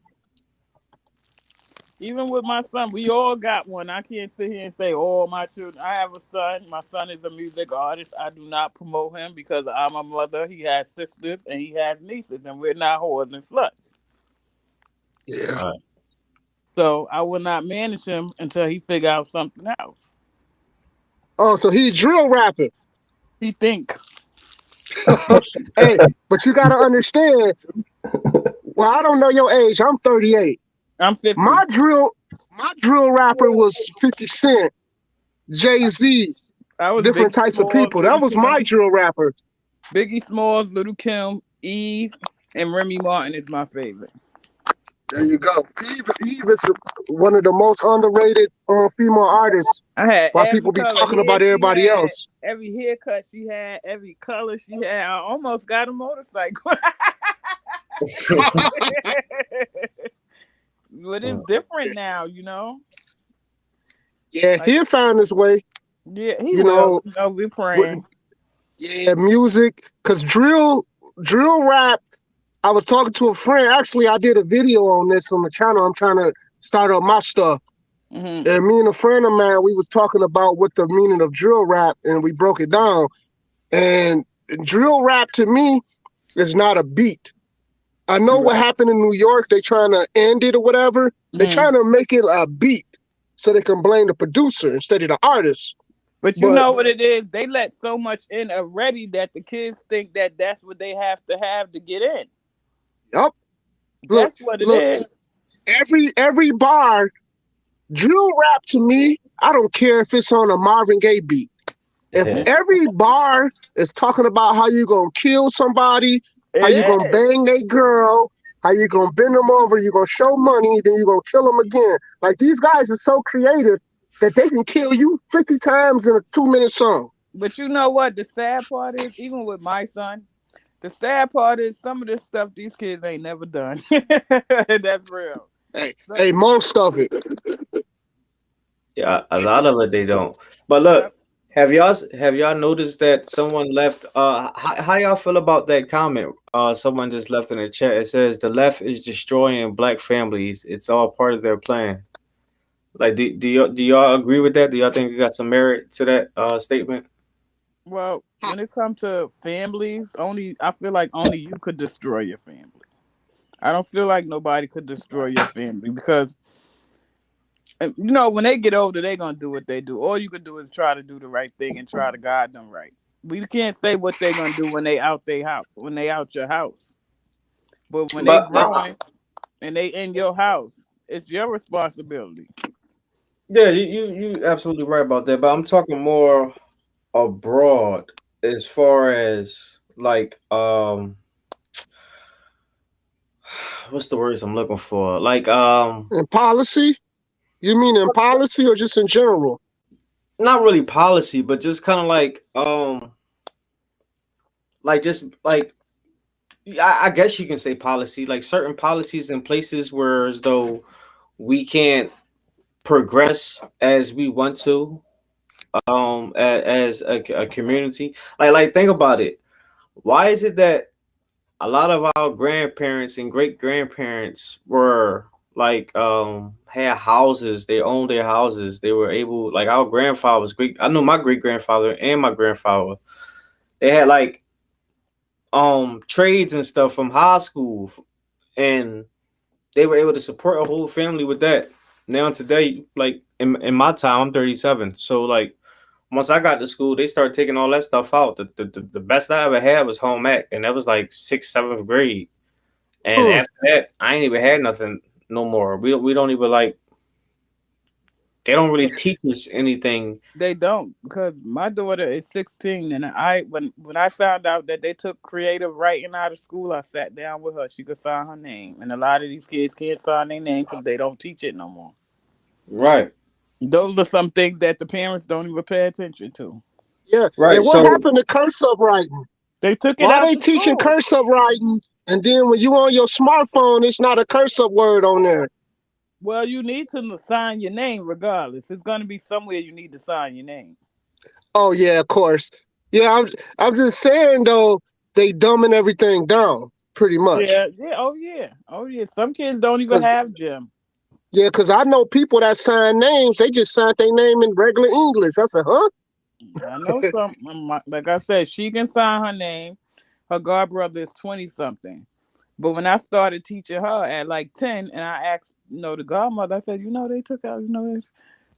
Speaker 14: Even with my son, we all got one. I can't sit here and say all my children. I have a son. My son is a music artist. I do not promote him because I'm a mother. He has sisters and he has nieces, and we're not whores and sluts.
Speaker 13: Yeah.
Speaker 14: So I will not manage him until he figure out something else.
Speaker 13: Oh, so he drill rapping.
Speaker 14: He think.
Speaker 13: Hey, but you gotta understand. Well, I don't know your age. I'm 38.
Speaker 14: I'm 50.
Speaker 13: My drill rapper was 50 Cent, Jay-Z,
Speaker 14: I was
Speaker 13: different
Speaker 14: Biggie
Speaker 13: types of
Speaker 14: Smalls,
Speaker 13: people. That
Speaker 14: Little
Speaker 13: was my
Speaker 14: Kim.
Speaker 13: drill rapper.
Speaker 14: Biggie Smalls, Little Kim, Eve, and Remy Martin is my favorite.
Speaker 13: There you go. Eve is one of the most underrated female artists.
Speaker 14: I had
Speaker 13: While
Speaker 14: every
Speaker 13: people be
Speaker 14: color
Speaker 13: talking
Speaker 14: hair
Speaker 13: about
Speaker 14: she
Speaker 13: everybody
Speaker 14: had,
Speaker 13: else.
Speaker 14: every haircut she had, every color she had. I almost got a motorcycle. But it's different now, you know.
Speaker 13: Yeah,
Speaker 14: Like,
Speaker 13: he'll find his way.
Speaker 14: yeah, he
Speaker 13: You
Speaker 14: will.
Speaker 13: know,
Speaker 14: You know, we're praying.
Speaker 13: yeah, music. Cause drill rap. I was talking to a friend. Actually, I did a video on this on the channel. I'm trying to start up my stuff.
Speaker 14: Mm-hmm.
Speaker 13: And me and a friend of mine, we was talking about what the meaning of drill rap, and we broke it down. And drill rap to me is not a beat. I know what happened in New York. They trying to end it or whatever. They trying to make it a beat so they can blame the producer instead of the artist.
Speaker 14: But you know what it is? They let so much in already that the kids think that that's what they have to get in.
Speaker 13: Yep.
Speaker 14: That's what it is.
Speaker 13: Every bar, drill rap to me, I don't care if it's on a Marvin Gaye beat. If every bar is talking about how you gonna kill somebody, how you gonna bang that girl, how you gonna bend them over, you gonna show money, then you gonna kill them again. Like these guys are so creative that they can kill you 50 times in a 2-minute song.
Speaker 14: But you know what? The sad part is, even with my son, the sad part is some of this stuff these kids ain't never done. That's real.
Speaker 13: Hey, most of it.
Speaker 12: Yeah, a lot of it they don't. But look, have y'all noticed that someone left? How y'all feel about that comment? Someone just left in the chat. It says the left is destroying black families. It's all part of their plan. Like, do y'all agree with that? Do y'all think you got some merit to that statement?
Speaker 14: Well, when it comes to families, I feel like only you could destroy your family. I don't feel like nobody could destroy your family because, you know, when they get older, they're going to do what they do. All you can do is try to do the right thing and try to guide them right. We can't say what they're going to do when they out their house, when they out your house. But when they growing and they in your house, it's your responsibility.
Speaker 12: Yeah, you absolutely right about that. But I'm talking more abroad as far as like what's the words I'm looking for? Like
Speaker 13: in policy? You mean in policy or just in general?
Speaker 12: Not really policy, but just kind of like just like I guess you can say policy, like certain policies in places where as though we can't progress as we want to as a community. Like think about it. Why is it that a lot of our grandparents and great grandparents were like had houses, they owned their houses, they were able, like our grandfather was great. I know my great grandfather and my grandfather, they had like trades and stuff from high school, and they were able to support a whole family with that. Now today, like in my time, I'm 37, so like once I got to school, they started taking all that stuff out. The best I ever had was home ec, and that was like 6th, 7th grade. And after that, I ain't even had nothing no more. We don't even like. They don't really teach us anything.
Speaker 14: They don't, because my daughter is 16, and when I found out that they took creative writing out of school, I sat down with her. She could sign her name, and a lot of these kids can't sign their name because they don't teach it no more.
Speaker 12: Right.
Speaker 14: Those are some things that the parents don't even pay attention to.
Speaker 13: Yeah.
Speaker 12: Right.
Speaker 13: And what happened to cursive writing?
Speaker 14: They took it
Speaker 13: Why
Speaker 14: out.
Speaker 13: they teaching cursive writing, and then when you on your smartphone, it's not a cursive word on there?
Speaker 14: Well, you need to sign your name regardless. It's going to be somewhere you need to sign your name.
Speaker 13: Oh yeah, of course. Yeah, I'm just saying though, they dumbing everything down pretty much.
Speaker 14: Yeah. Oh yeah. Some kids don't even have gym.
Speaker 13: Yeah, because I know people that sign names, they just sign their name in regular English. I said, huh?
Speaker 14: I know some. Like I said, she can sign her name. Her godbrother is 20-something. But when I started teaching her at like 10, and I asked, the godmother, I said, they took out,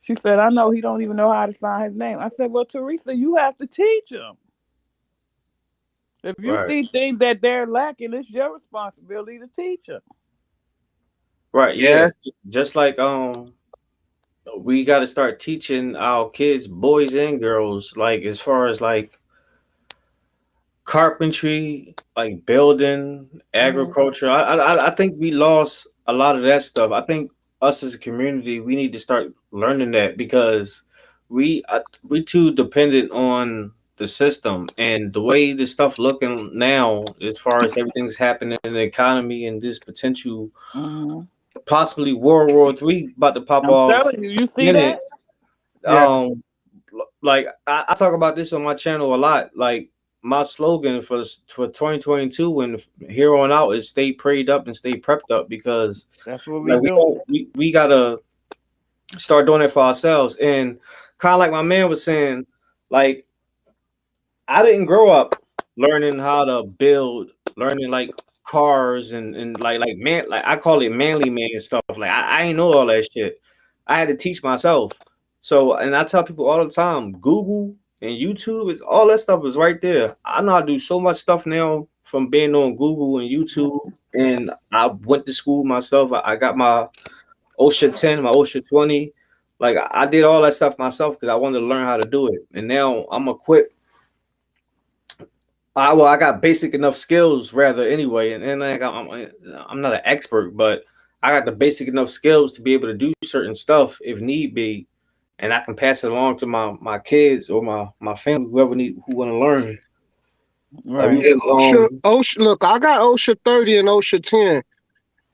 Speaker 14: she said, I know he don't even know how to sign his name. I said, well, Teresa, you have to teach him. If you see things that they're lacking, it's your responsibility to teach them.
Speaker 12: Right. Yeah. Just like we got to start teaching our kids, boys and girls, like as far as like carpentry, like building, agriculture. I think we lost a lot of that stuff. I think us as a community, we need to start learning that, because we too dependent on the system and the way the stuff looking now, as far as everything's happening in the economy and this potential possibly World War III about to pop off.
Speaker 14: I'm telling you, you see that?
Speaker 12: Like I talk about this on my channel a lot. Like my slogan for 2022 and here on out is stay prayed up and stay prepped up, because
Speaker 14: that's what we do.
Speaker 12: We gotta start doing it for ourselves. And kind of like my man was saying, like I didn't grow up learning how to build, learning like cars and like man, like I call it manly man stuff. Like I ain't know all that shit. I had to teach myself. So, and I tell people all the time, Google and YouTube is all that stuff is right there. I know how to do so much stuff now from being on Google and YouTube. And I went to school myself. I got my OSHA 10, my OSHA 20. Like I did all that stuff myself because I wanted to learn how to do it. And now I'm equipped. I got basic enough skills rather anyway. And like I'm not an expert, but I got the basic enough skills to be able to do certain stuff if need be. And I can pass it along to my kids or my family, who want to learn.
Speaker 13: Right. OSHA, look, I got OSHA 30 and OSHA 10.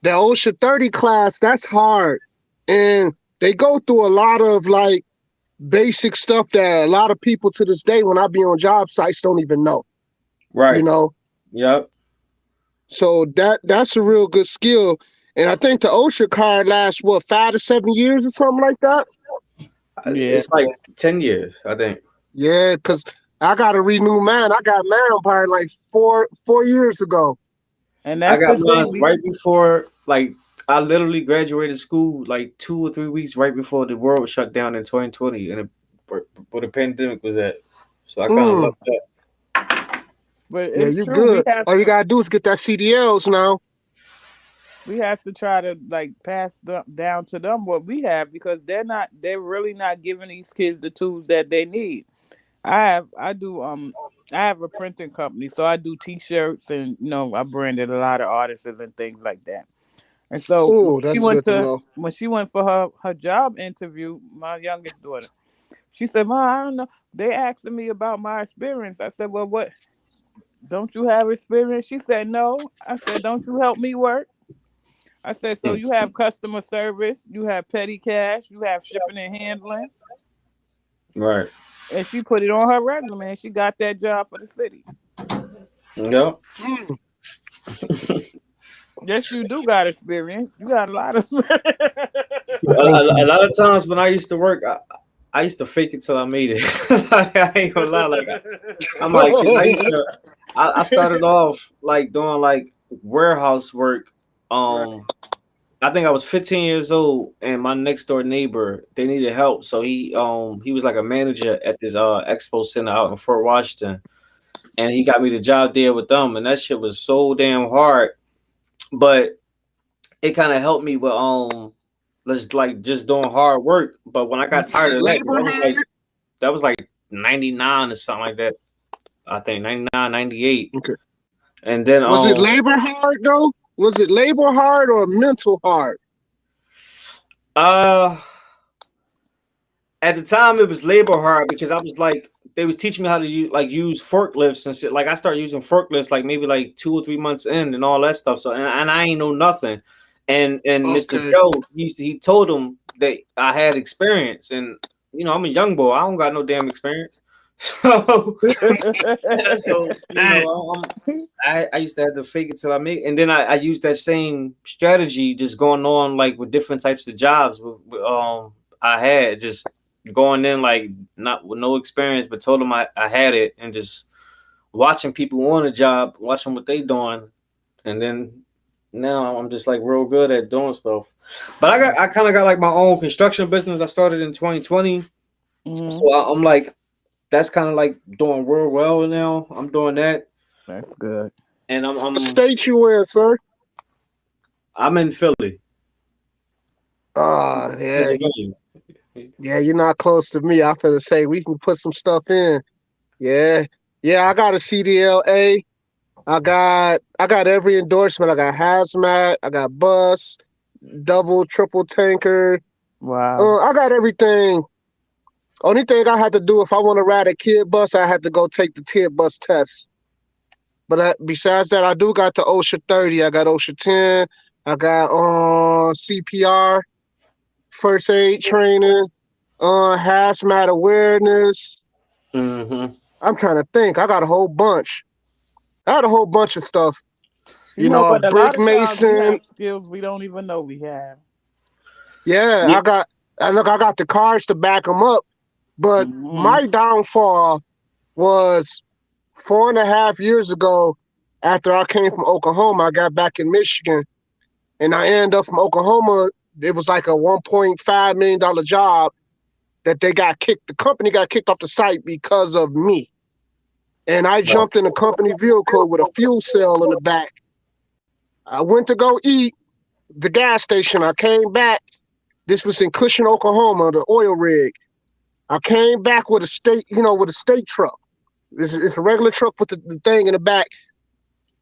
Speaker 13: The OSHA 30 class, that's hard. And they go through a lot of like basic stuff that a lot of people to this day, when I be on job sites, don't even know.
Speaker 12: Right.
Speaker 13: Yep. So that's a real good skill. And I think the OSHA card lasts, 5 to 7 years or something like that?
Speaker 12: Yeah, it's like 10 years, I think.
Speaker 13: Yeah, because I got to renew mine. I got mine probably like four years ago.
Speaker 14: And that's
Speaker 12: I got mine right before, like, I literally graduated school like 2 or 3 weeks right before the world shut down in 2020 and where the pandemic was at. So I kind of loved that.
Speaker 14: But
Speaker 13: yeah, you good. All you gotta do is get that CDLs now.
Speaker 14: We have to try to like pass down to them what we have, because they're really not giving these kids the tools that they need. I have a printing company, so I do t-shirts and I branded a lot of artists and things like that. And so when she went for her job interview, my youngest daughter, she said, "Mom, I don't know. They asking me about my experience." I said, "Well, what? Don't you have experience?" She said, "No." I said, "Don't you help me work?" I said, "So you have customer service, you have petty cash, you have shipping and handling."
Speaker 12: Right.
Speaker 14: And she put it on her resume and she got that job for the city.
Speaker 12: Yep.
Speaker 14: Yes, you do got experience. You got a lot of
Speaker 12: a lot of times when I used to work, I used to fake it till I made it. I ain't gonna lie, like I'm like I started off like doing like warehouse work. I think I was 15 years old, and my next door neighbor, they needed help, so he was like a manager at this expo center out in Fort Washington, and he got me the job there with them, and that shit was so damn hard, but it kind of helped me with let's like just doing hard work. But when I got tired of that, 'cause that was like 99 or something like that. I think 99, 98.
Speaker 13: Okay.
Speaker 12: And then
Speaker 13: Was it labor hard though? Was it labor hard or mental hard?
Speaker 12: At the time it was labor hard because I was like they was teaching me how to use forklifts and shit. Like I started using forklifts like maybe like 2 or 3 months in and all that stuff. So and I ain't know nothing. And Mr. Joe, he told him that I had experience, and you know I'm a young boy. I don't got no damn experience. So, I used to have to fake it till I make it. And then I used that same strategy just going on like with different types of jobs I had, just going in like not with no experience, but told them I had it, and just watching people on the job, watching what they doing, and then now I'm just like real good at doing stuff. But I kind of got like my own construction business. I started in 2020, so I'm like, that's kind of like doing real well now. I'm doing that.
Speaker 14: That's good.
Speaker 12: And I'm
Speaker 13: what state you in, sir?
Speaker 12: I'm in Philly.
Speaker 13: Yeah. Yeah, you're not close to me. I'm finna say we can put some stuff in. Yeah. Yeah, I got a CDLA. I got every endorsement. I got hazmat, I got bus, double, triple tanker.
Speaker 14: Wow.
Speaker 13: I got everything. Only thing I had to do if I want to ride a kid bus, I had to go take the kid bus test. But besides that, I do got the OSHA 30. I got OSHA 10. I got CPR, first aid training, hazmat awareness. I'm trying to think. I got a whole bunch. I had a whole bunch of stuff. You know,
Speaker 14: but a
Speaker 13: brick
Speaker 14: lot of times we
Speaker 13: mason.
Speaker 14: have skills we don't even know we have.
Speaker 13: Yeah, I got the cars to back them up. But my downfall was 4.5 years ago. After I came from Oklahoma, I got back in Michigan, and I ended up from Oklahoma. It was like a $1.5 million job that they got kicked. The company got kicked off the site because of me. And I jumped in a company vehicle with a fuel cell in the back. I went to go eat the gas station. I came back. This was in Cushing, Oklahoma, the oil rig. I came back with a state truck. It's a regular truck with the thing in the back.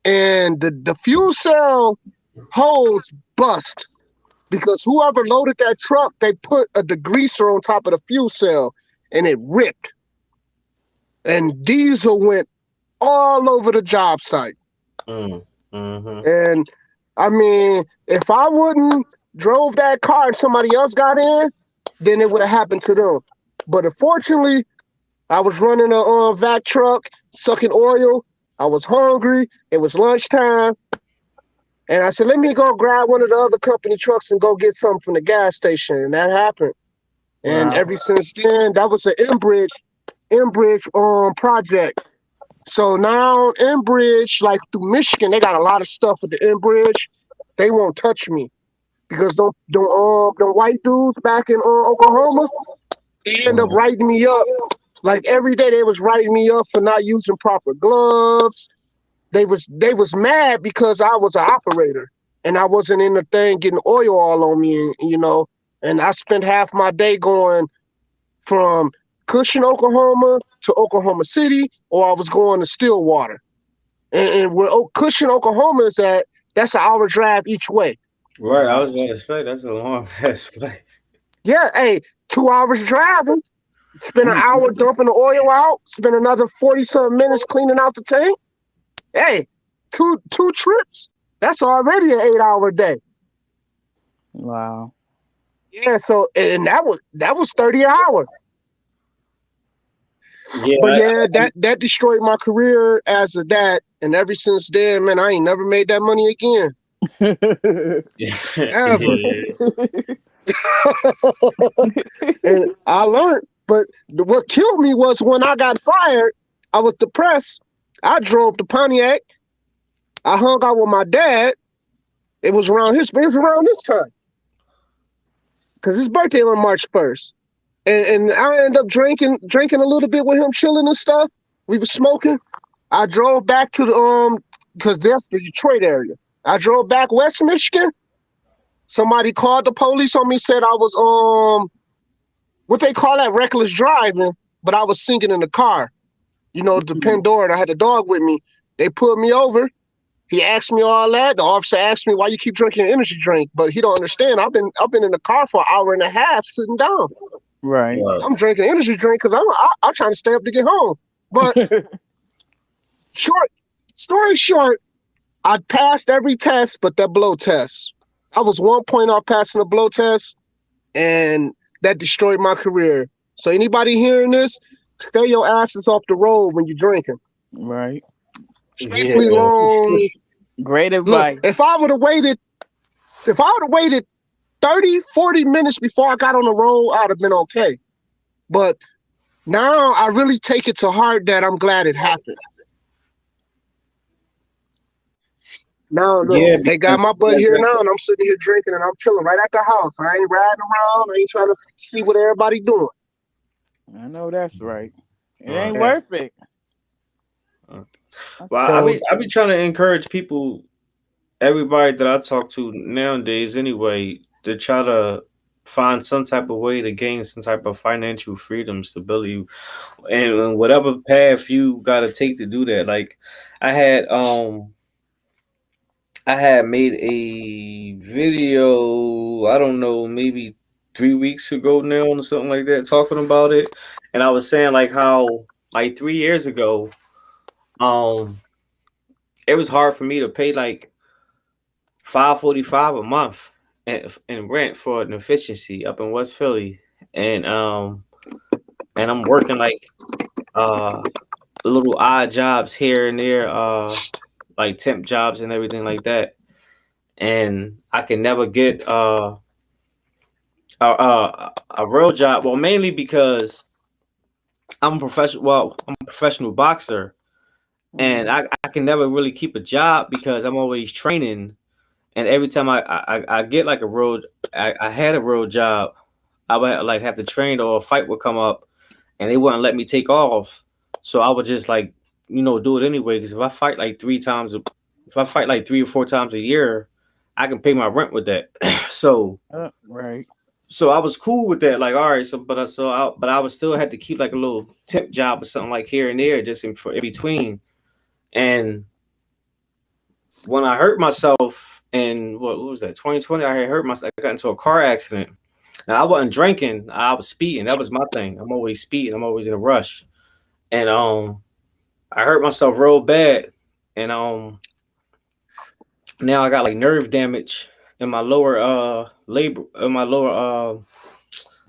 Speaker 13: And the fuel cell hose bust because whoever loaded that truck, they put a degreaser on top of the fuel cell and it ripped. And diesel went all over the job site. And I mean, if I wouldn't drove that car and somebody else got in, then it would have happened to them. But unfortunately, I was running a vac truck, sucking oil. I was hungry. It was lunchtime. And I said, let me go grab one of the other company trucks and go get something from the gas station. And that happened. And ever since then, that was an Enbridge project. So now Enbridge, like through Michigan, they got a lot of stuff with the Enbridge. They won't touch me because them white dudes back in Oklahoma, they end up writing me up. Like every day they was writing me up for not using proper gloves. They was mad because I was an operator and I wasn't in the thing getting oil all on me, and I spent half my day going from Cushing, Oklahoma to Oklahoma City, or I was going to Stillwater. And where Cushing, Oklahoma is at, that's an hour drive each way.
Speaker 12: Right, I was going to say that's a long ass flight.
Speaker 13: Yeah, hey, 2 hours driving, spend an hour dumping the oil out, spend another 40-something minutes cleaning out the tank. Hey, two trips. That's already an 8-hour day.
Speaker 14: Wow.
Speaker 13: Yeah, so and that was 30 an hour.
Speaker 12: Yeah,
Speaker 13: but that destroyed my career as a dad, and ever since then, man, I ain't never made that money again. Ever. And I learned, but what killed me was when I got fired, I was depressed. I drove to Pontiac. I hung out with my dad. It was around this time. Because his birthday on March 1st. And I ended up drinking a little bit with him, chilling and stuff. We were smoking. I drove back to the because that's the Detroit area. I drove back West Michigan. Somebody called the police on me, said I was what they call that, reckless driving, but I was singing in the car. You know, the Pandora, and I had the dog with me. They pulled me over. He asked me all that. The officer asked me why you keep drinking an energy drink, but he don't understand. I've been in the car for an hour and a half sitting down.
Speaker 14: Right.
Speaker 13: I'm drinking an energy drink because I'm trying to stay up to get home. But story short, I passed every test but that blow test. I was 1 point off passing the blow test, and that destroyed my career. So anybody hearing this, stay your asses off the road when you're drinking.
Speaker 14: Right.
Speaker 13: Especially long.
Speaker 14: Great advice.
Speaker 13: Look, if I would have waited 30, 40 minutes before I got on the road, I'd have been okay. But now I really take it to heart that I'm glad it happened. Now, look, they got my butt here now, and I'm sitting here drinking, and I'm chilling right at the house. I ain't riding around. I ain't trying to see what everybody doing.
Speaker 14: I know that's right. It ain't worth it.
Speaker 12: Well, I be trying to encourage people, everybody that I talk to nowadays anyway, to try to find some type of way to gain some type of financial freedom, stability, and whatever path you got to take to do that. Like I had made a video, I don't know, maybe 3 weeks ago now or something like that, talking about it. And I was saying like how like 3 years ago, it was hard for me to pay like $545 a month in rent for an efficiency up in West Philly. And I'm working like little odd jobs here and there, like temp jobs and everything like that. And I can never get a real job. Well, mainly because I'm a professional boxer, and I can never really keep a job because I'm always training. And every time I get like I had a real job, I would like have to train, or a fight would come up and they wouldn't let me take off. So I would just like, do it anyway. Because if I fight like 3 or 4 times a year, I can pay my rent with that. So
Speaker 14: right.
Speaker 12: So I was cool with that. Like, all right. But I would still have to keep like a little temp job or something like here and there, just in between. And when I hurt myself in what was that, 2020, I had hurt myself. I got into a car accident. Now I wasn't drinking, I was speeding. That was my thing. I'm always speeding, I'm always in a rush. And I hurt myself real bad. And now I got like nerve damage in my lower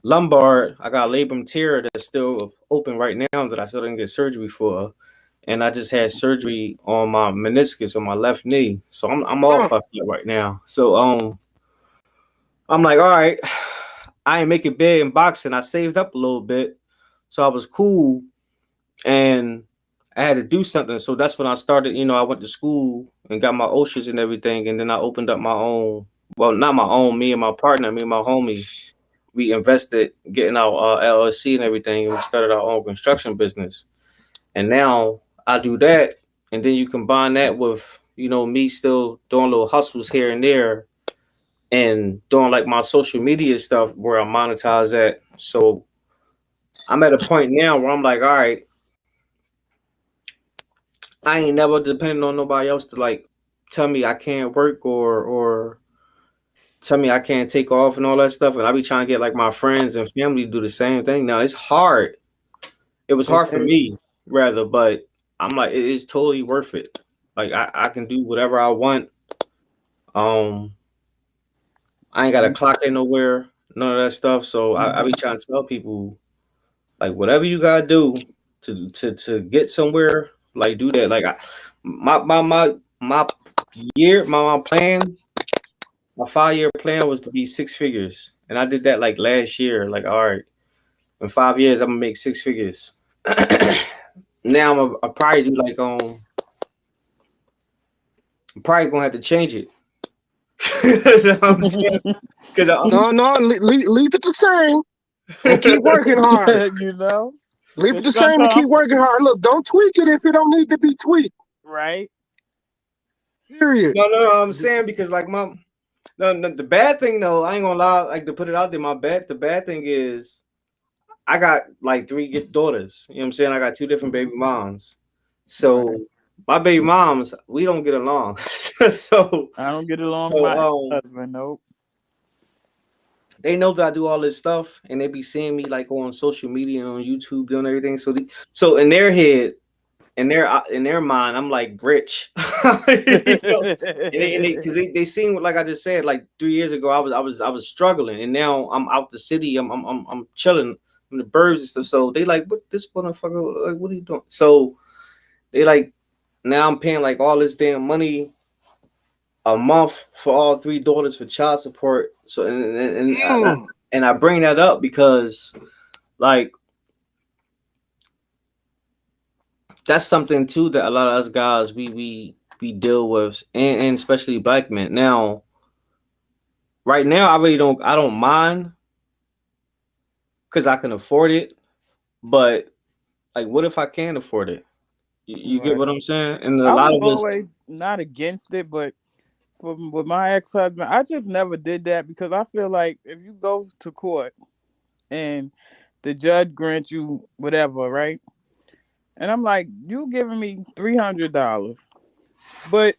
Speaker 12: lumbar. I got a labrum tear that's still open right now that I still didn't get surgery for. And I just had surgery on my meniscus on my left knee. So I'm all fucked up right now. So I'm like, all right, I ain't making big in boxing. I saved up a little bit. So I was cool. And I had to do something. So that's when I started, I went to school and got my OSHAs and everything. And then I opened up my own, well, not my own, me and my partner, me and my homie, we invested getting our LLC and everything. And we started our own construction business. And now I do that. And then you combine that with, me still doing little hustles here and there and doing like my social media stuff where I monetize at. So I'm at a point now where I'm like, all right, I ain't never depending on nobody else to like tell me I can't work or tell me I can't take off and all that stuff. And I be trying to get like my friends and family to do the same thing. Now it's hard. It was hard for me rather, but I'm like, it is totally worth it. Like I can do whatever I want. I ain't got to clock in nowhere, none of that stuff. So I be trying to tell people, like, whatever you gotta do to get somewhere, like do that. Like my plan, my 5-year plan was to be 6 figures, and I did that like last year. Like, all right, in 5 years I'm gonna make 6 figures. Now I'll probably do like I'm probably gonna have to change it. Because
Speaker 13: no, leave it the same and keep working hard.
Speaker 14: You know,
Speaker 13: leave it the same and keep working hard. Look, don't tweak it if it don't need to be tweaked.
Speaker 14: Right.
Speaker 13: Period.
Speaker 12: No, I'm saying because like the bad thing though, I ain't gonna lie, like to put it out there, the bad thing is I got like 3 daughters. You know what I'm saying? I got 2 different baby moms. So my baby moms, we don't get along. So
Speaker 14: I don't get along with my husband, nope.
Speaker 12: They know that I do all this stuff and they be seeing me like on social media, on YouTube, doing everything. So in their head, in their mind, I'm like rich. Because they seen, like I just said, like 3 years ago, I was struggling, and now I'm out the city. I'm chilling in the burbs and stuff. So they like, what this motherfucker? Like, what are you doing? So they like, now I'm paying like all this damn money a month for all 3 daughters for child support. So and I bring that up because like that's something too that a lot of us guys we deal with, and especially black men. Now, right now, I don't mind because I can afford it. But like, what if I can't afford it? You get what I'm saying? And a lot of us
Speaker 14: always not against it, but with my ex-husband, I just never did that because I feel like if you go to court and the judge grants you whatever, right? And I'm like, you giving me $300, but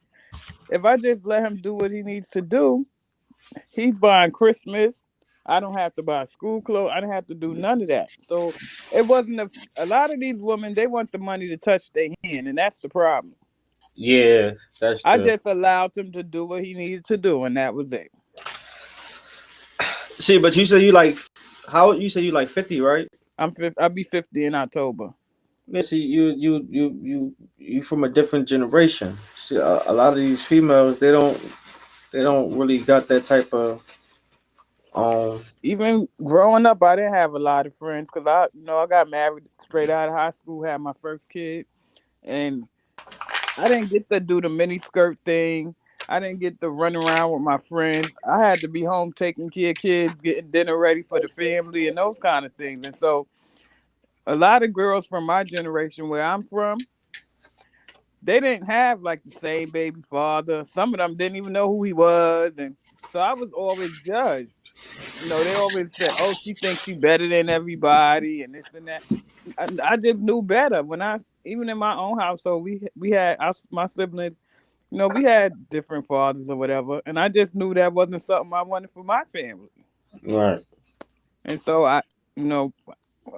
Speaker 14: if I just let him do what he needs to do, he's buying Christmas. I don't have to buy school clothes. I don't have to do none of that. So it wasn't a lot of these women. They want the money to touch their hand, and that's the problem.
Speaker 12: Yeah, that's true.
Speaker 14: I just allowed him to do what he needed to do, and that was it.
Speaker 12: See, but you say you like how you say you like 50, right?
Speaker 14: I'll be 50 in October.
Speaker 12: Listen, you from a different generation. See, a lot of these females, they don't really got that type of
Speaker 14: Even growing up, I didn't have a lot of friends because I got married straight out of high school, had my first kid, and I didn't get to do the mini skirt thing. I didn't get to run around with my friends. I had to be home taking care of kids, getting dinner ready for the family, and those kind of things. And so a lot of girls from my generation, where I'm from, they didn't have like the same baby father. Some of them didn't even know who he was. And so I was always judged. They always said, oh, she thinks she's better than everybody and this and that. I just knew better even in my own household, we had my siblings, we had different fathers or whatever. And I just knew that wasn't something I wanted for my family.
Speaker 12: Right.
Speaker 14: And so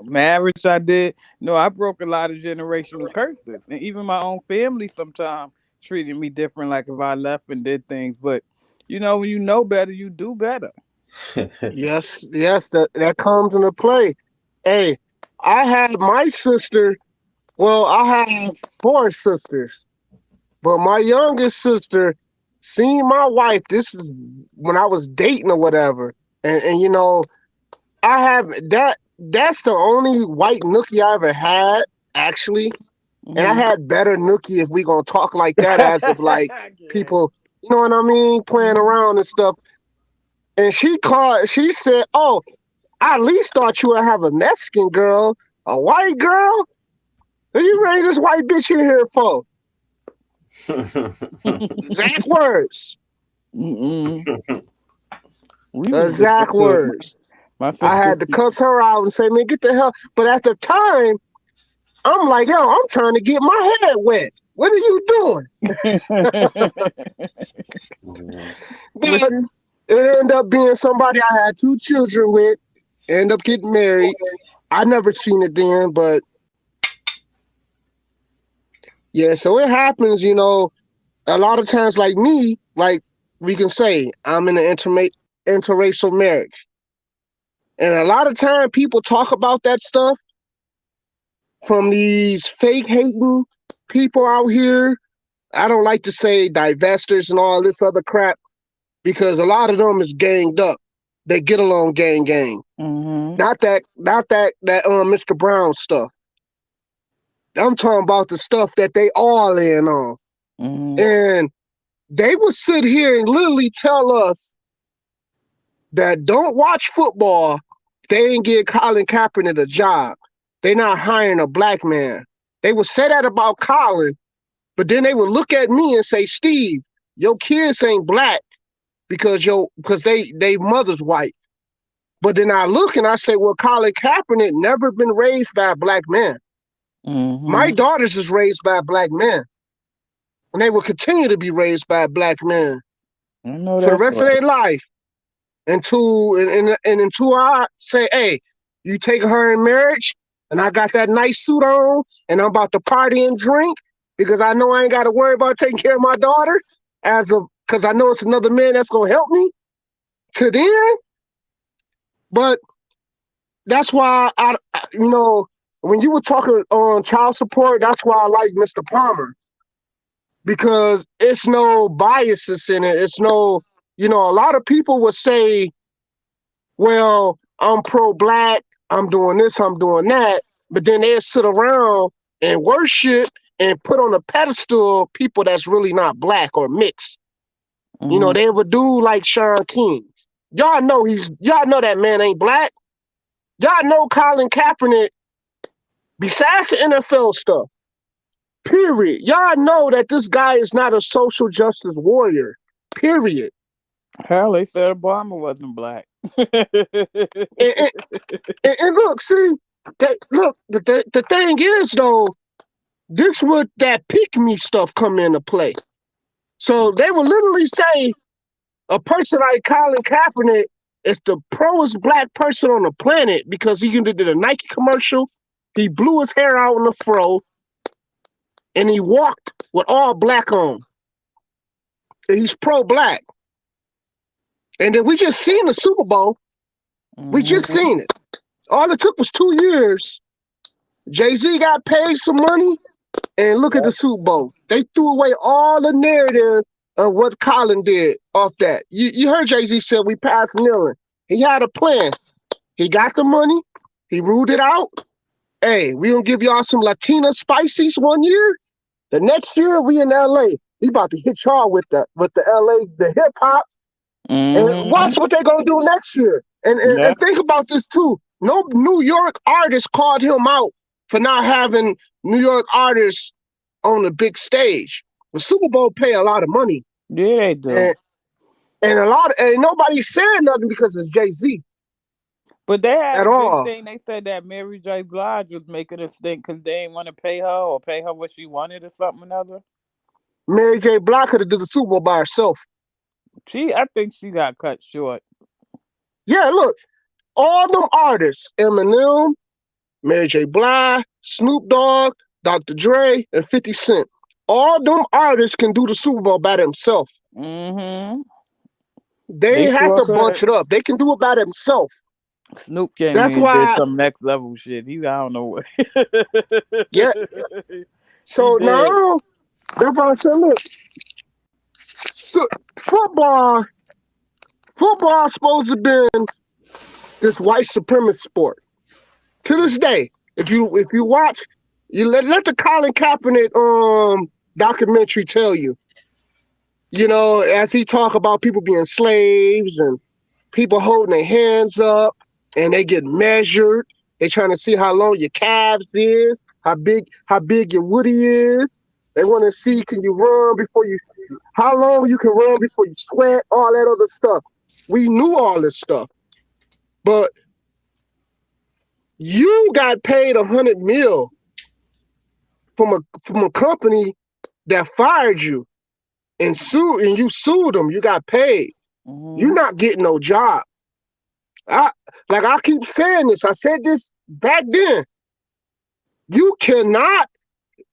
Speaker 14: marriage I did, I broke a lot of generational curses. And even my own family sometimes treated me different, like if I left and did things. But, when you know better, you do better.
Speaker 13: Yes, that comes into play. Hey, I had my sister. Well, I have 4 sisters, but my youngest sister seen my wife. This is when I was dating or whatever, and I have that. That's the only white nookie I ever had, actually. Mm-hmm. And I had better nookie if we gonna talk like that, as of like people, you know what I mean, playing around and stuff. And she said, oh, I at least thought you would have a Mexican girl, a white girl. What you bring this white bitch in here for? Exact words. Exact words. I had to cuss her out and say, man, get the hell. But at the time, I'm like, yo, I'm trying to get my head wet. What are you doing? But it ended up being somebody I had 2 children with, end up getting married. I never seen it then, but yeah, so it happens, a lot of times like me, like we can say I'm in an interracial marriage. And a lot of time people talk about that stuff from these fake hating people out here. I don't like to say divestors and all this other crap, because a lot of them is ganged up. They get along gang. Mm-hmm. Not that Mr. Brown stuff. I'm talking about the stuff that they all in on. Mm-hmm. And they would sit here and literally tell us that don't watch football. They ain't give Colin Kaepernick a job. They not hiring a black man. They would say that about Colin, but then they would look at me and say, Steve, your kids ain't black because they mother's white. But then I look and I say, well, Colin Kaepernick never been raised by a black man. My daughters is raised by a black man. And they will continue to be raised by a black man for the rest of their life. Until I say, hey, you take her in marriage, and I got that nice suit on, and I'm about to party and drink because I know I ain't got to worry about taking care of my daughter because I know it's another man that's gonna help me. To then, but that's why when you were talking on child support, that's why I like Mr. Palmer, because it's no biases in it. It's no, a lot of people would say, well, I'm pro-black, I'm doing this, I'm doing that, but then they'll sit around and worship and put on a pedestal people that's really not black or mixed. They would do like Sean King. Y'all know that man ain't black. Y'all know Colin Kaepernick, besides the NFL stuff, period. Y'all know that this guy is not a social justice warrior, period.
Speaker 14: Hell, they said Obama wasn't black.
Speaker 13: and look, see, the thing is, though, this would that pick me stuff come into play. So they will literally say a person like Colin Kaepernick is the proest black person on the planet because he did a Nike commercial, he blew his hair out in the fro, and he walked with all black on. And he's pro-black. And then we just seen the Super Bowl. We just seen it. All it took was 2 years. Jay-Z got paid some money, and look at the Super Bowl. They threw away all the narrative of what Colin did off that. You heard Jay-Z said we passed kneeling. He had a plan. He got the money. He ruled it out. Hey, we gonna give y'all some Latina spices 1 year. The next year we in LA. He about to hit y'all with the LA, the hip hop. And watch what they're gonna do next year. And think about this too. No New York artist called him out for not having New York artists on the big stage. The Super Bowl pay a lot of money.
Speaker 14: Yeah, they do.
Speaker 13: And nobody said nothing because it's Jay-Z.
Speaker 14: But they had
Speaker 13: at
Speaker 14: a
Speaker 13: all.
Speaker 14: big thing. They said that Mary J. Blige was making a stink because they didn't want to pay her or pay her what she wanted or something or other.
Speaker 13: Mary J. Blige could have did the Super Bowl by herself.
Speaker 14: I think she got cut short.
Speaker 13: Yeah, look, all them artists, Eminem, Mary J. Blige, Snoop Dogg, Dr. Dre, and 50 Cent. All them artists can do the Super Bowl by themselves. They have to bunch it up. They can do it by themselves.
Speaker 14: Snoop came
Speaker 13: That's
Speaker 14: in
Speaker 13: why
Speaker 14: and did some next level shit. I don't know what.
Speaker 13: Yeah. So now, that's why I said, look, so football supposed to be this white supremacist sport. To this day, if you watch, you let the Colin Kaepernick documentary tell you, as he talk about people being slaves and people holding their hands up and they get measured. They trying to see how long your calves is, how big your woody is. They want to see how long you can run before you sweat, all that other stuff. We knew all this stuff, but you got paid $100 million from a company that fired you and you sued them. You got paid. You're not getting no job. I keep saying this. I said this back then.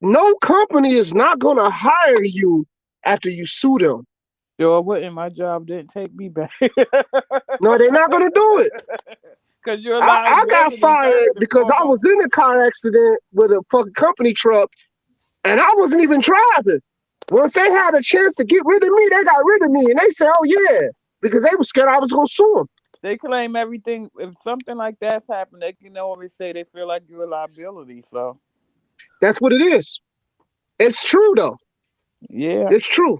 Speaker 13: No company is not going to hire you after you sue them.
Speaker 14: Sure wouldn't. My job didn't take me back.
Speaker 13: No, they're not going to do it.
Speaker 14: Because
Speaker 13: I got fired because I was in a car accident with a fucking company truck and I wasn't even driving. Once they had a chance to get rid of me, they got rid of me. And they said, oh, yeah, because they were scared I was going to sue them.
Speaker 14: They claim everything. If something like that's happened, they can always say they feel like you're a liability. So
Speaker 13: that's what it is. It's true, though.
Speaker 14: Yeah.
Speaker 13: It's true.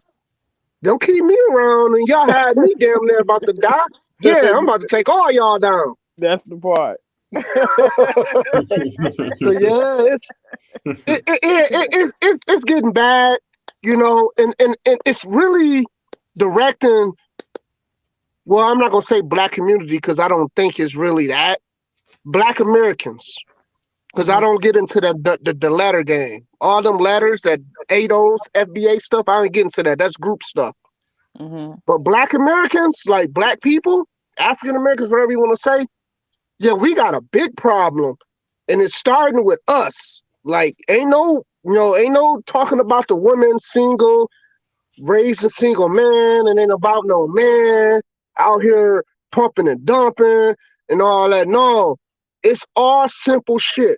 Speaker 13: Don't keep me around, and y'all had me damn near about to die. Yeah, I'm about to take all y'all down.
Speaker 14: That's the part.
Speaker 13: So yeah, it's getting bad, you know, and it's really directing. Well, I'm not gonna say black community because I don't think it's really that. Black Americans, because I don't get into the letter game. All them letters, that ADOS, FBA stuff, I don't get into that. That's group stuff. But Black Americans, like black people, African Americans, whatever you want to say, yeah, we got a big problem, and it's starting with us. Like, ain't no talking about the woman single, raising single man, and ain't about no man out here pumping and dumping and all that. No, it's all simple shit.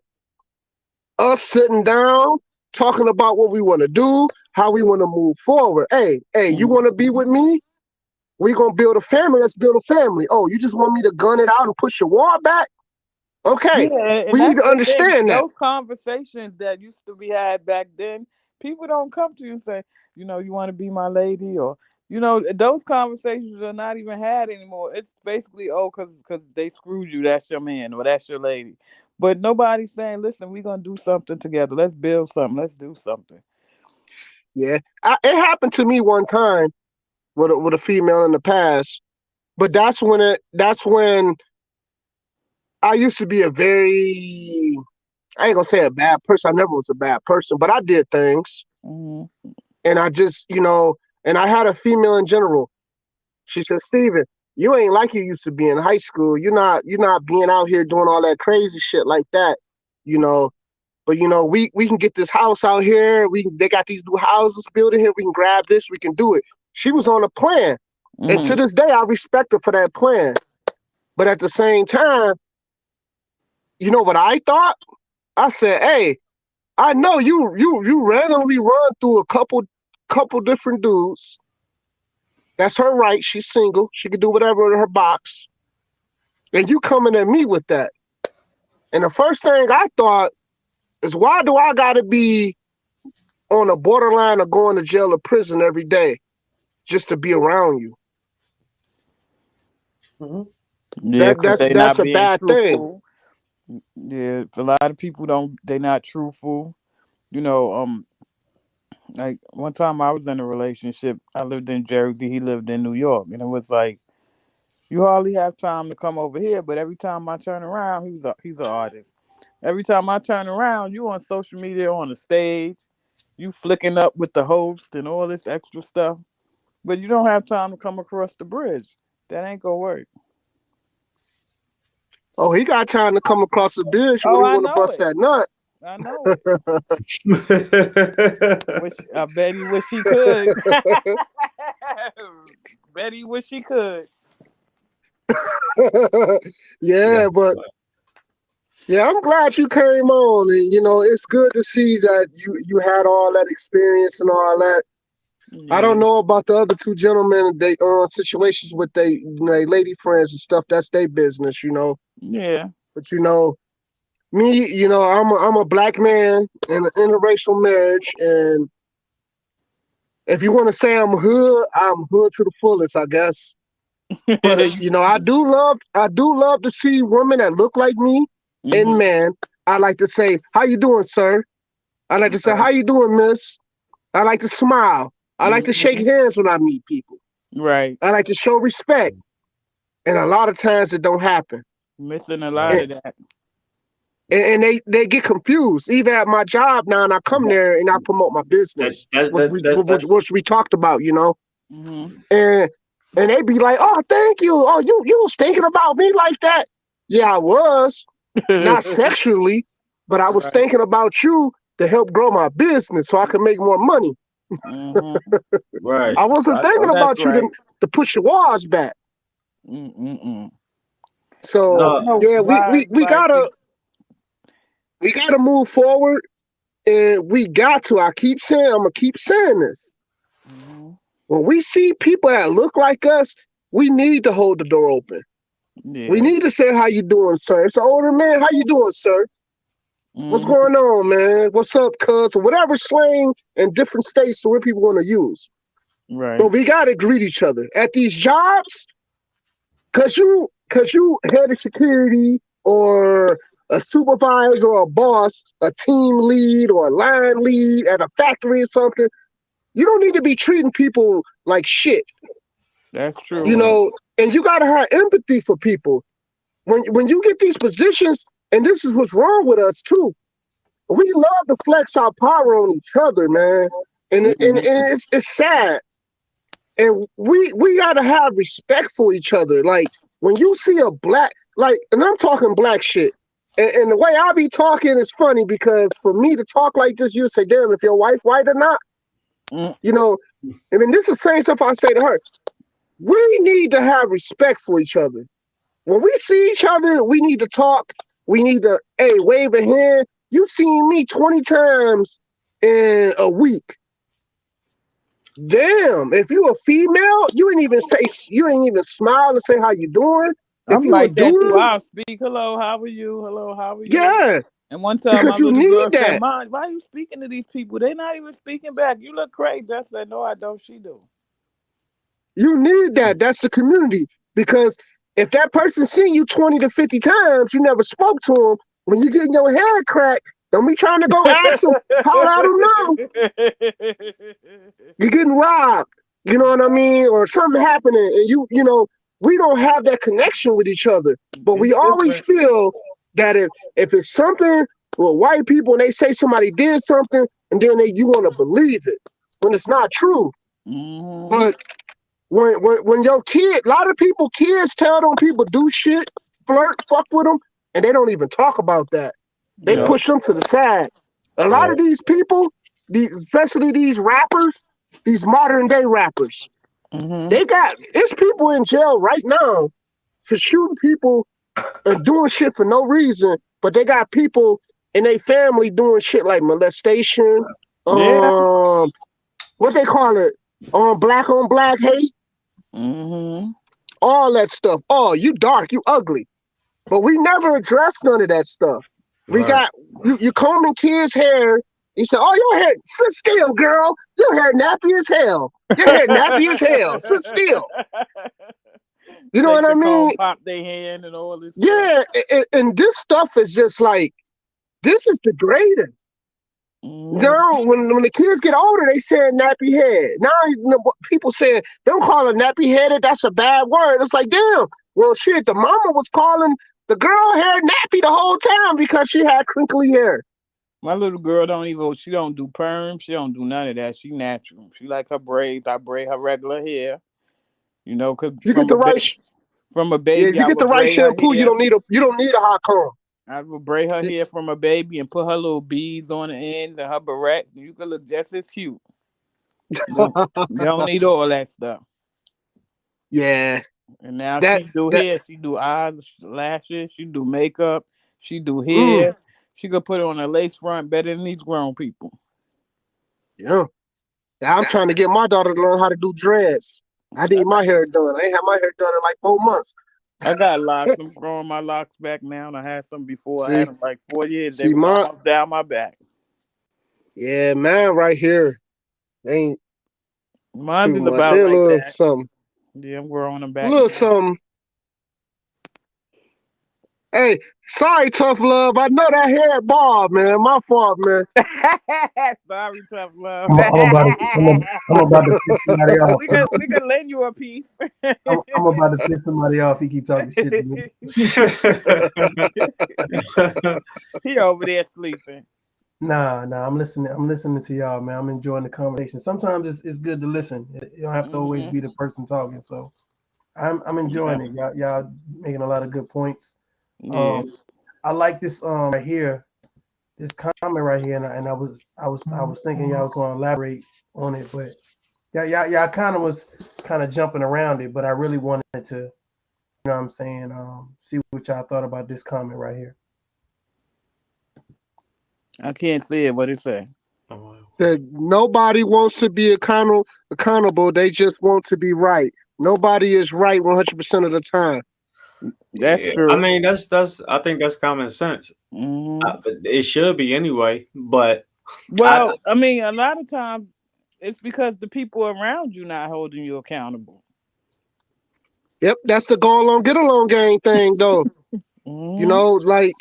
Speaker 13: Us sitting down, talking about what we want to do, how we want to move forward. Hey, you want to be with me? We gonna build a family. Let's build a family. Oh, you just want me to gun it out and push your wall back? Okay,
Speaker 14: Yeah,
Speaker 13: we need to
Speaker 14: that's the thing.
Speaker 13: understand that.
Speaker 14: Those conversations that used to be had back then, people don't come to you and say, you know, you want to be my lady, or you know, those conversations are not even had anymore. It's basically, oh, because they screwed you, that's your man or that's your lady. But nobody's saying, listen, we're gonna do something together. Let's build something. Let's do something.
Speaker 13: Yeah, it happened to me one time with a female in the past, but that's when I used to be a very, I ain't gonna say a bad person. I never was a bad person, but I did things, and I just, you know, and I had a female in general. She said, Steven, you ain't like you used to be in high school. You're not being out here doing all that crazy shit like that, you know. But you know, we can get this house out here. They got these new houses building here. We can grab this. We can do it. She was on a plan, and to this day, I respect her for that plan. But at the same time, you know what I thought? I said, hey, I know you randomly run through a couple different dudes. That's her right. She's single. She can do whatever in her box. And you coming at me with that. And the first thing I thought is, why do I got to be on the borderline of going to jail or prison every day just to be around you?
Speaker 14: Yeah,
Speaker 13: that's a bad thing.
Speaker 14: Yeah, a lot of people they're not truthful. You know, like one time I was in a relationship. I lived in Jersey. He lived in New York, and it was like, you hardly have time to come over here. But every time I turn around, he's an artist. Every time I turn around, you on social media, on the stage, you flicking up with the host and all this extra stuff. But you don't have time to come across the bridge. That ain't gonna work.
Speaker 13: Oh, he got time to come across the bridge when he want to bust that nut.
Speaker 14: I know it. I bet he wish he could. Bet he wish he could.
Speaker 13: Yeah, but yeah, I'm glad you came on, and you know, it's good to see that you had all that experience and all that. Yeah. I don't know about the other two gentlemen. They situations with they lady friends and stuff. That's their business, you know.
Speaker 14: Yeah.
Speaker 13: But you know, me, you know, I'm a black man in an interracial marriage, and if you want to say I'm hood to the fullest, I guess. But you know, I do love to see women that look like me, and men. I like to say, "How you doing, sir?" I like to say, "How you doing, miss?" I like to smile. I like to shake hands when I meet people.
Speaker 14: Right.
Speaker 13: I like to show respect, and a lot of times it don't happen.
Speaker 14: Missing a lot of that.
Speaker 13: And they get confused. Even at my job now, and I come there and I promote my business, which we talked about, you know. And they be like, "Oh, thank you. Oh, you was thinking about me like that." Yeah, I was. Not sexually, but I was thinking about you to help grow my business so I could make more money.
Speaker 12: Right.
Speaker 13: I wasn't thinking about you to push your walls back. So yeah, we gotta move forward, and we got to. I'm gonna keep saying this. When we see people that look like us, we need to hold the door open. Yeah. We need to say, "How you doing, sir?" It's an older man. "How you doing, sir? What's going on, man? What's up, cuz?" Or whatever slang in different states, so what people want to use.
Speaker 14: Right.
Speaker 13: But we gotta greet each other at these jobs, cause you head of security or a supervisor or a boss, a team lead or a line lead at a factory or something. You don't need to be treating people like shit.
Speaker 14: That's true.
Speaker 13: You know, and you gotta have empathy for people. When you get these positions, and this is what's wrong with us too. We love to flex our power on each other, man. And it's sad. And we gotta have respect for each other. Like when you see a black, like, and I'm talking black shit. And the way I be talking is funny because for me to talk like this, you say, damn, if your wife white or not. You know, I mean, this is the same stuff I say to her. We need to have respect for each other. When we see each other, we need to talk. We need to, hey, wave a hand. You've seen me 20 times in a week. Damn, if you a female, you ain't even smile and say how you doing. If
Speaker 14: I'm
Speaker 13: you
Speaker 14: like
Speaker 13: a
Speaker 14: that
Speaker 13: dude,
Speaker 14: too. I'll speak. Hello, how are you? Hello, how are you?
Speaker 13: yeah.
Speaker 14: And one time
Speaker 13: Because
Speaker 14: my
Speaker 13: you
Speaker 14: little
Speaker 13: need
Speaker 14: girl
Speaker 13: that.
Speaker 14: said, Mom, why are you speaking to these people? They're not even speaking back. You look crazy. I said, no, I don't. She do.
Speaker 13: You need that. That's the community. Because if that person seen you 20 to 50 times, you never spoke to them. When you getting your hair cracked, don't be trying to go ask them how I don't know. You're getting robbed. You know what I mean? Or something happening, and you know, we don't have that connection with each other. But we always feel that if it's something with white people and they say somebody did something, and then you want to believe it when it's not true. But when your kid, a lot of kids tell them people do shit, flirt, fuck with them, and they don't even talk about that. They push them to the side. A lot of these people, especially these rappers, these modern day rappers, it's people in jail right now for shooting people and doing shit for no reason, but they got people in their family doing shit like molestation, what they call it, on black hate, all that stuff. Oh, you dark, you ugly. But we never address none of that stuff. We got you combing kids' hair. You say, "Oh, your hair, sit still, girl. Your hair nappy as hell. Your hair nappy as hell. Sit still." You know what I mean?
Speaker 14: Pop their hand and all this.
Speaker 13: Yeah, and this stuff is just like, this is degrading. Now, when the kids get older, they say nappy head. Now people saying, don't call her nappy headed. That's a bad word. It's like, damn. Well, shit, the mama was calling the girl hair nappy the whole time because she had crinkly hair.
Speaker 14: My little girl she don't do perm. She don't do none of that. She natural. She like her braids. I braid her regular hair. You know, because
Speaker 13: you get the right
Speaker 14: from a baby.
Speaker 13: Yeah, you get the right shampoo. You don't need a hot comb.
Speaker 14: I would braid her hair from a baby and put her little beads on the end and her barrettes. And you can look just as cute. You don't need all that stuff.
Speaker 13: Yeah.
Speaker 14: And now she do hair. She do eyes, lashes. She do makeup. She do hair. She could put on a lace front better than these grown people.
Speaker 13: Yeah. I'm trying to get my daughter to learn how to do dreads. I need my hair done. I ain't had my hair done in like 4 months.
Speaker 14: I got locks. I'm growing my locks back now. And I had some before. I had them like 4 years. They were almost down my back.
Speaker 13: Yeah, man, right here. They ain't
Speaker 14: mine's
Speaker 13: too
Speaker 14: is
Speaker 13: much.
Speaker 14: about
Speaker 13: They're
Speaker 14: like
Speaker 13: a little
Speaker 14: that.
Speaker 13: something.
Speaker 14: Yeah, I'm growing them back.
Speaker 13: A little something. Hey, sorry, Tough Love. I know that hair bald, man. My fault, man.
Speaker 14: Sorry, Tough Love.
Speaker 8: I'm about to piss somebody off.
Speaker 14: We can lend you a piece.
Speaker 8: I'm about to piss somebody off. He keep talking shit to me.
Speaker 14: He over there sleeping.
Speaker 8: Nah. I'm listening to y'all, man. I'm enjoying the conversation. Sometimes it's good to listen. You don't have to always be the person talking. So I'm enjoying it. Y'all making a lot of good points.
Speaker 14: Yeah.
Speaker 8: I like this right here, this comment right here, and I was thinking y'all was going to elaborate on it, but y'all kind of jumping around it, but I really wanted to, you know what I'm saying, see what y'all thought about this comment right here.
Speaker 14: I can't see it. What it say?
Speaker 13: That nobody wants to be accountable. They just want to be right. Nobody is right 100% of the time.
Speaker 14: That's true.
Speaker 12: I mean, I think that's common sense. It should be anyway, but
Speaker 14: I mean, a lot of times it's because the people around you not holding you accountable.
Speaker 13: Yep, that's the go along, get along gang thing, though. You know, like.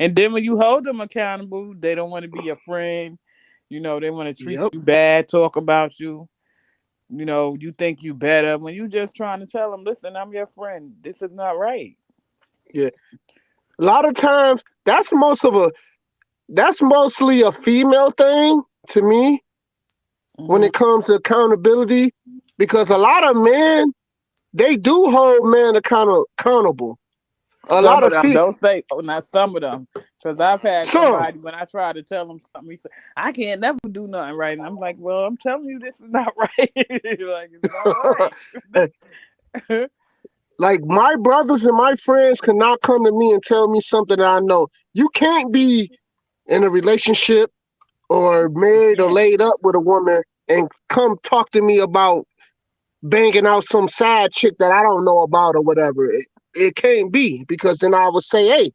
Speaker 14: And then when you hold them accountable, they don't want to be your friend. You know, they want to treat
Speaker 13: Yep.
Speaker 14: you bad, talk about you. You know, you think you better when you just trying to tell them, listen, I'm your friend. This is not right.
Speaker 13: Yeah. A lot of times, that's mostly a female thing to me when it comes to accountability, because a lot of men, they do hold men accountable. A lot of
Speaker 14: them don't say, oh, not some of them, because I've had somebody when I try to tell them something, he said, I can't never do nothing right, and I'm like, well, I'm telling you, this is not right. Like, it's not right.
Speaker 13: Like, my brothers and my friends cannot come to me and tell me something that I know. You can't be in a relationship or married or laid up with a woman and come talk to me about banging out some side chick that I don't know about or whatever. It can't be, because then I would say, hey,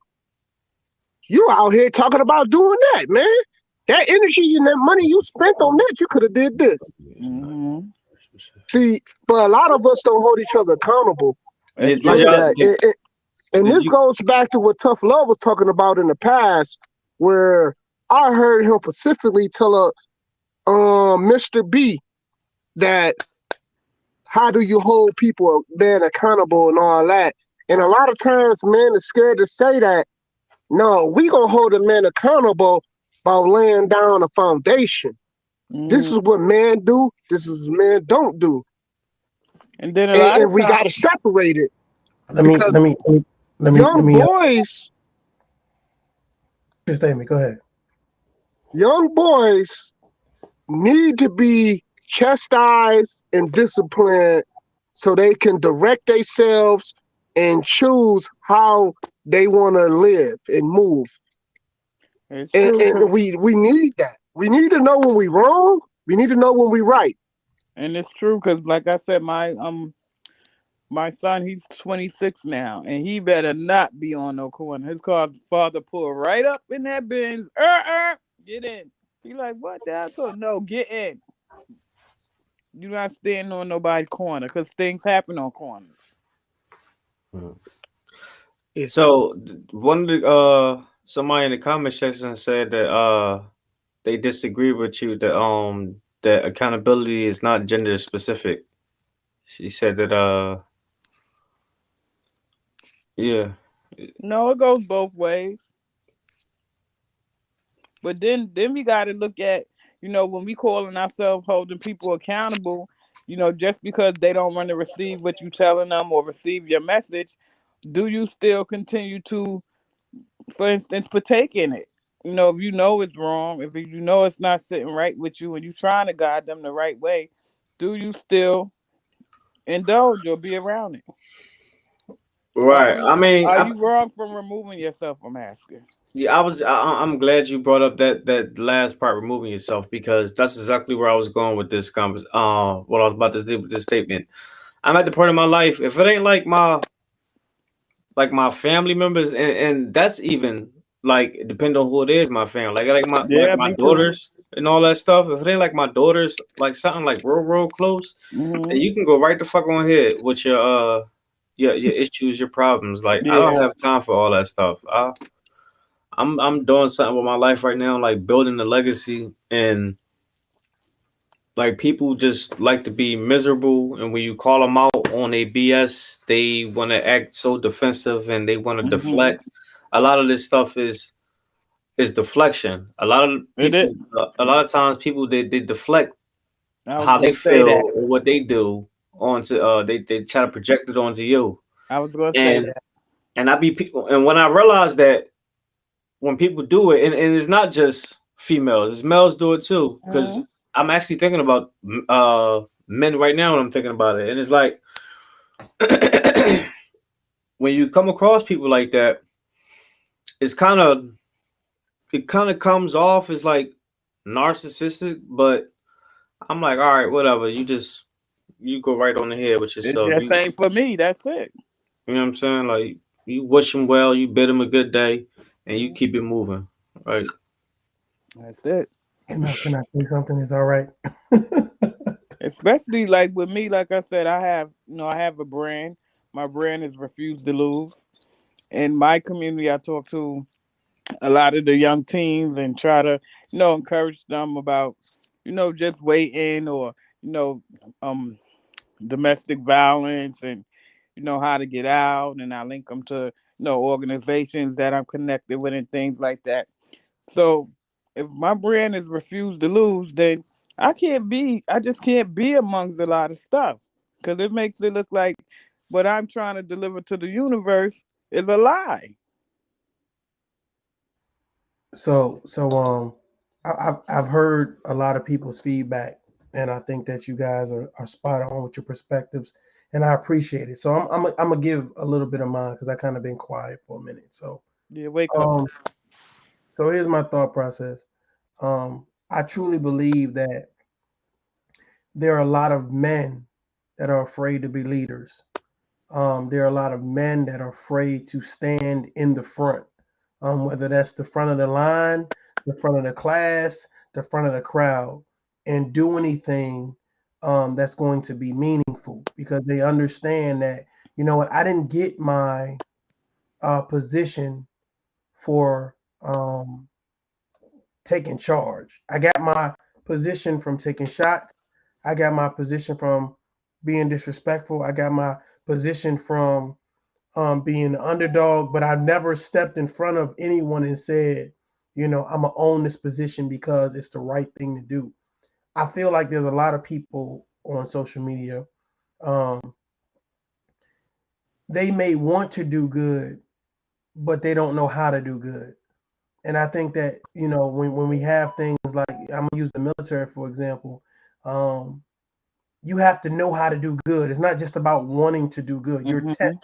Speaker 13: you out here talking about doing that, man. That energy and that money you spent on that, you could have did this. See, but a lot of us don't hold each other accountable. Like that. And this goes back to what Tough Love was talking about in the past, where I heard him specifically tell Mr. B that how do you hold people, man, accountable and all that. And a lot of times, men are scared to say that. No, we gonna hold a man accountable by laying down a foundation. This is what men do. This is what men don't do.
Speaker 14: And then
Speaker 13: we gotta separate it.
Speaker 8: Let me
Speaker 13: young boys.
Speaker 8: Just statement. Go ahead.
Speaker 13: Young boys need to be chastised and disciplined so they can direct themselves and choose how they want to live and move. And we need that. We need to know when we wrong. We need to know when we right.
Speaker 14: And it's true, because like I said, my son, he's 26 now, and he better not be on no corner. His father pulled right up in that Benz. Get in. He like, what the hell? So, no, get in. You're not standing on nobody's corner, because things happen on corners.
Speaker 12: So one of the somebody in the comment section said that they disagree with you that that accountability is not gender specific. She said that yeah.
Speaker 14: No, it goes both ways. But then we got to look at, you know, when we calling ourselves holding people accountable, you know, just because they don't want to receive what you telling them or receive your message, do you still continue to, for instance, partake in it? You know, if you know it's wrong, if you know it's not sitting right with you and you're trying to guide them the right way, do you still indulge or be around it?
Speaker 12: Right. I mean,
Speaker 14: are you wrong from removing yourself? I'm asking.
Speaker 12: Yeah, I'm glad you brought up that last part, removing yourself, because that's exactly where I was going with this conversation. What I was about to do with this statement. I'm at the point in my life, if it ain't like my family members, and that's even like depending on who it is, my family, like my daughters and all that stuff. If it ain't like my daughters, like something like real close, then you can go right the fuck on here with your issues, your problems. Like I don't have time for all that stuff. I'm doing something with my life right now, like building a legacy, and like people just like to be miserable, and when you call them out on a BS, they want to act so defensive and they want to deflect. A lot of this stuff is deflection. A lot of times people they deflect how they feel or what they do onto they try to project it onto you.
Speaker 14: I was going to say that.
Speaker 12: And I be people, and when I realized that when people do it, and it's not just females, it's males do it too. Because I'm actually thinking about men right now when I'm thinking about it. And it's like when you come across people like that, it kind of comes off as like narcissistic, but I'm like, all right, whatever. You go right on the head with yourself.
Speaker 14: That ain't for me. That's it.
Speaker 12: You know what I'm saying? Like you wish them well, you bid them a good day, and you keep it moving, right?
Speaker 14: That's it.
Speaker 8: Can I say something? Is all right?
Speaker 14: especially like with me, like I said, I have a brand. My brand is Refuse to Lose. In my community, I talk to a lot of the young teens and try to, encourage them about, just waiting or, you know, um, domestic violence and, how to get out. And I link them to, organizations that I'm connected with and things like that. So if my brand is Refuse to Lose, then I just can't be amongst a lot of stuff because it makes it look like what I'm trying to deliver to the universe is a lie.
Speaker 8: So I've heard a lot of people's feedback, and I think that you guys are spot on with your perspectives, and I appreciate it. So I'm gonna give a little bit of mine because I kind of been quiet for a minute. So
Speaker 14: Yeah, wake up.
Speaker 8: um so here's my thought process. I truly believe that there are a lot of men that are afraid to be leaders. There are a lot of men that are afraid to stand in the front, whether that's the front of the line, the front of the class, the front of the crowd, and do anything that's going to be meaningful because they understand that, you know what, I didn't get my position for taking charge. I got my position from taking shots. I got my position from being disrespectful. I got my position from being the underdog, but I never stepped in front of anyone and said, I'm gonna own this position because it's the right thing to do. I feel like there's a lot of people on social media. Um, they may want to do good, but they don't know how to do good. And I think that, when we have things like, I'm gonna use the military for example, um, you have to know how to do good. It's not just about wanting to do good. You're tested.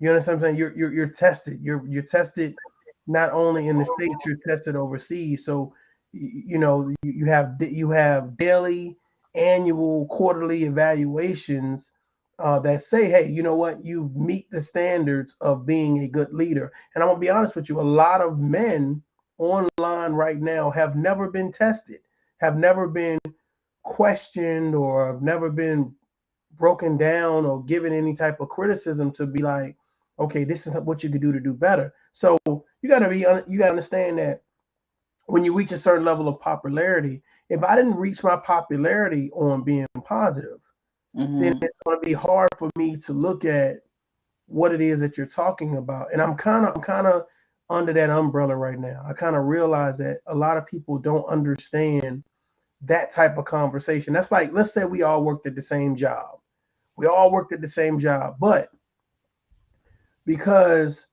Speaker 8: You understand what I'm saying? You're tested. You're tested not only in the states, you're tested overseas. So you have daily, annual, quarterly evaluations that say, hey, you know what? You meet the standards of being a good leader. And I'm gonna be honest with you, a lot of men online right now have never been tested, have never been questioned, or have never been broken down or given any type of criticism to be like, okay, this is what you could do to do better. So you got to understand that when you reach a certain level of popularity, if I didn't reach my popularity on being positive, then it's going to be hard for me to look at what it is that you're talking about. And I'm kind of under that umbrella right now. I kind of realize that a lot of people don't understand that type of conversation. That's like, let's say we all worked at the same job. We all worked at the same job, but because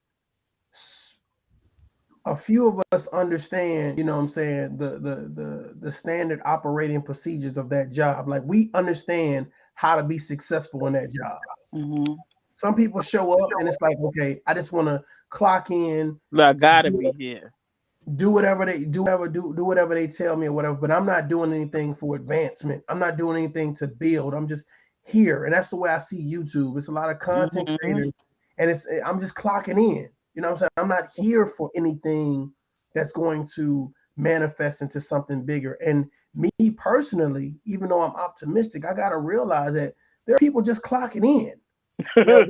Speaker 8: a few of us understand, what I'm saying, the standard operating procedures of that job. Like we understand how to be successful in that job. Some people show up and it's like, okay, I just want to clock in.
Speaker 14: I gotta be here.
Speaker 8: Do whatever they tell me or whatever, but I'm not doing anything for advancement. I'm not doing anything to build. I'm just here. And that's the way I see YouTube. It's a lot of content creators, and I'm just clocking in. You know what I'm saying? I'm not here for anything that's going to manifest into something bigger. And me personally, even though I'm optimistic, I got to realize that there are people just clocking in. There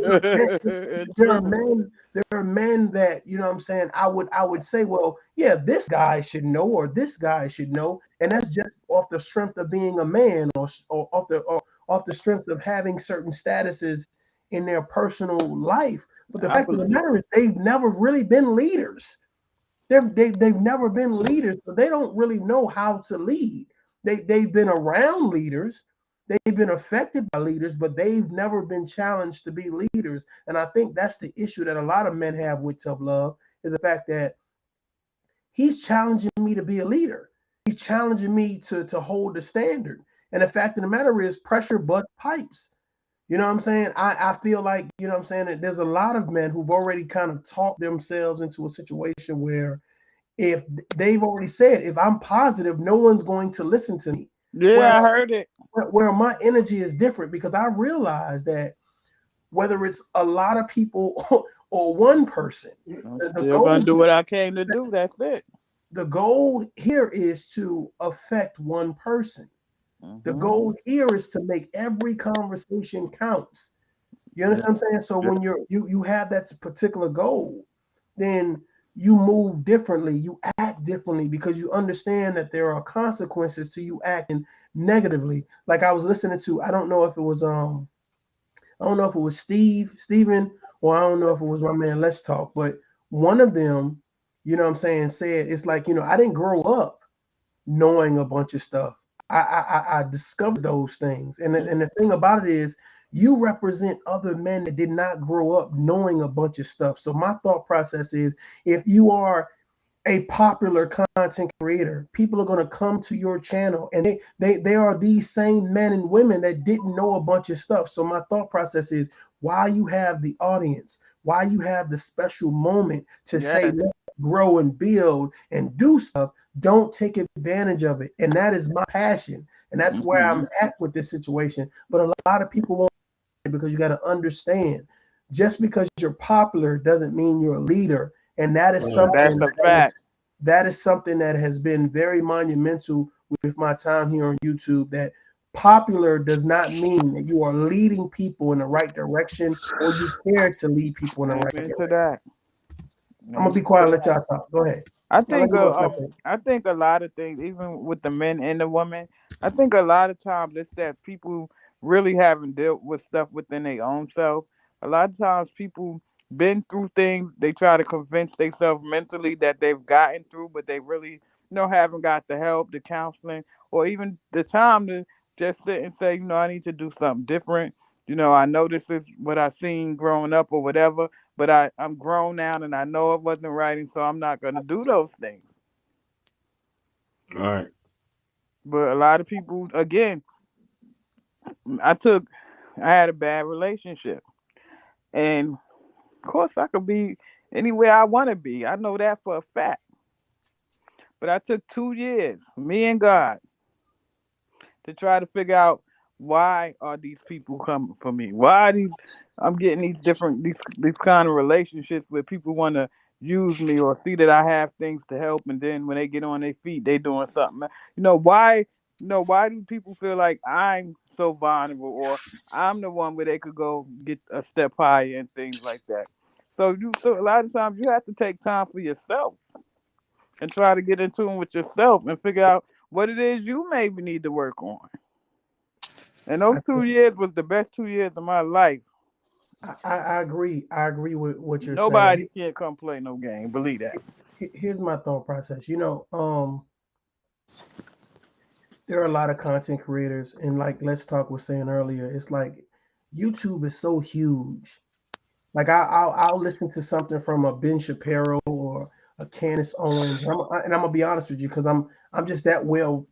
Speaker 8: are men that, you know what I'm saying, I would say, well, yeah, this guy should know, or this guy should know, and that's just off the strength of being a man, or off the strength of having certain statuses in their personal life. But the fact of the matter is, they've never really been leaders. They've never been leaders, so they don't really know how to lead. They've been around leaders. They've been affected by leaders, but they've never been challenged to be leaders. And I think that's the issue that a lot of men have with Tough Love, is the fact that he's challenging me to be a leader. He's challenging me to hold the standard. And the fact of the matter is, pressure butts pipes. You know what I'm saying? I feel like, you know what I'm saying, that there's a lot of men who've already kind of talked themselves into a situation where if they've already said, if I'm positive, no one's going to listen to me.
Speaker 14: Yeah, I heard it.
Speaker 8: Where my energy is different, because I realize that whether it's a lot of people or one person,
Speaker 14: I'm still gonna do what I came to do. That's it.
Speaker 8: The goal here is to affect one person. The goal here is to make every conversation counts. You understand what I'm saying? So when you have that particular goal, then you move differently, you act differently because you understand that there are consequences to you acting negatively. Like I was listening to, I don't know if it was Steven, or I don't know if it was my man Let's Talk, but one of them, you know what I'm saying, said it's like, I didn't grow up knowing a bunch of stuff. I discovered those things. And the thing about it is you represent other men that did not grow up knowing a bunch of stuff. So my thought process is if you are a popular content creator, people are going to come to your channel and they are these same men and women that didn't know a bunch of stuff. So my thought process is while you have the audience, while you have the special moment to say, let's grow and build and do stuff, don't take advantage of it. And that is my passion. And that's where I'm at with this situation. But a lot of people won't, because you got to understand, just because you're popular doesn't mean you're a leader. And that is something
Speaker 14: that's a fact.
Speaker 8: That is something that has been very monumental with my time here on YouTube, that popular does not mean that you are leading people in the right direction or you care to lead people in the right direction. I'm gonna be quiet and let y'all talk. Go ahead.
Speaker 14: I think a lot of things, even with the men and the women, I think a lot of times it's that people really haven't dealt with stuff within their own self. A lot of times people been through things, they try to convince themselves mentally that they've gotten through, but they really haven't got the help, the counseling, or even the time to just sit and say, I need to do something different. I know this is what I seen growing up or whatever, but I'm grown now and I know it wasn't right, and so I'm not going to do those things.
Speaker 12: All right.
Speaker 14: But a lot of people, again, I had a bad relationship. And of course I could be anywhere I want to be. I know that for a fact. But I took 2 years, me and God, to try to figure out why are these people coming for me? Why I'm getting these kind of relationships where people want to use me or see that I have things to help, and then when they get on their feet, they doing something. Why do people feel like I'm so vulnerable, or I'm the one where they could go get a step higher and things like that? So a lot of times you have to take time for yourself and try to get in tune with yourself and figure out what it is you maybe need to work on. And those 2 years was the best 2 years of my life.
Speaker 8: I agree. I agree with what you're saying.
Speaker 14: Nobody can't come play no game. Believe that.
Speaker 8: Here's my thought process. There are a lot of content creators, and like Let's Talk was saying earlier, it's like YouTube is so huge. Like I'll listen to something from a Ben Shapiro or a Candace Owens, and I'm gonna be honest with you, because I'm just that well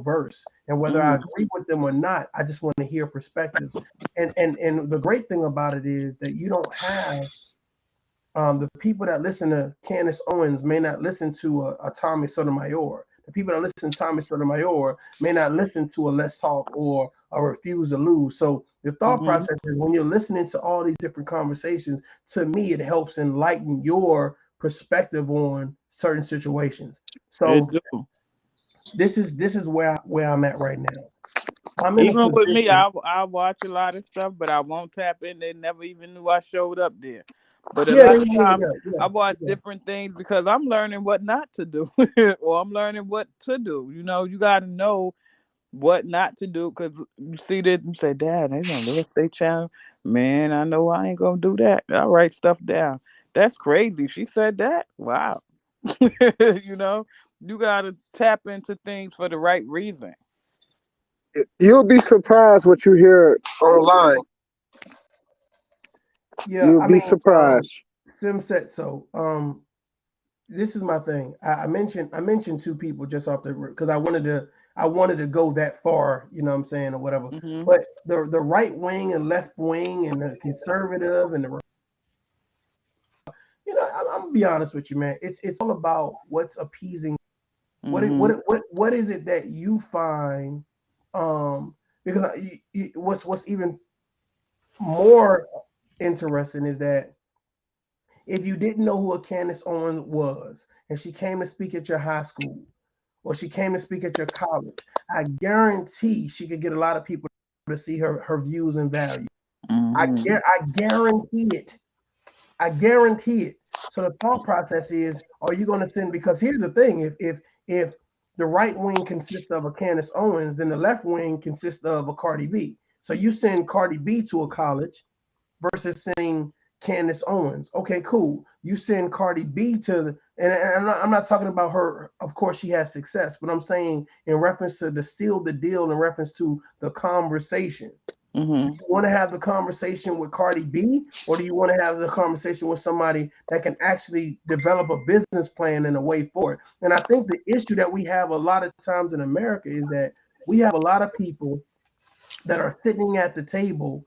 Speaker 8: versed, and whether I agree with them or not, I just want to hear perspectives. And the great thing about it is that you don't have the people that listen to Candace Owens may not listen to a Tommy Sotomayor. The people that listen to Tommy Sotomayor may not listen to a Let's Talk or a Refuse to Lose. So the thought process is, when you're listening to all these different conversations, to me, it helps enlighten your perspective on certain situations. So this is where I'm at right now.
Speaker 14: Even with me, I watch a lot of stuff, but I won't tap in. They never even knew I showed up there. But a lot of times I watch different things because I'm learning what not to do, or I'm learning what to do. You got to know what not to do, because you see this and say, Dad, they gonna list their channel. Man, I know I ain't gonna do that. I write stuff down. That's crazy. She said that. Wow. You gotta tap into things for the right reason.
Speaker 13: You'll be surprised what you hear online.
Speaker 8: Yeah,
Speaker 13: you'll be surprised.
Speaker 8: Sim said so. This is my thing. I mentioned two people just off the, because I wanted to go that far, you know what I'm saying, or whatever. But the right wing and left wing and the conservative and the, I'm gonna be honest with you, man. It's all about what's appeasing. What is it that you find? Because what's even more interesting is that if you didn't know who a Candace Owens was and she came to speak at your high school, or she came to speak at your college, I guarantee she could get a lot of people to see her views and values. I guarantee it. I guarantee it. So the thought process is, are you going to send? Because here's the thing: if the right wing consists of a Candace Owens, then the left wing consists of a Cardi B. So you send Cardi B to a college versus sending Candace Owens. Okay, cool. You send Cardi B to and I'm not talking about her. Of course, she has success, but I'm saying in reference to the seal the deal, in reference to the conversation. Do you want to have the conversation with Cardi B, or do you want to have the conversation with somebody that can actually develop a business plan and a way forward? And I think the issue that we have a lot of times in America is that we have a lot of people that are sitting at the table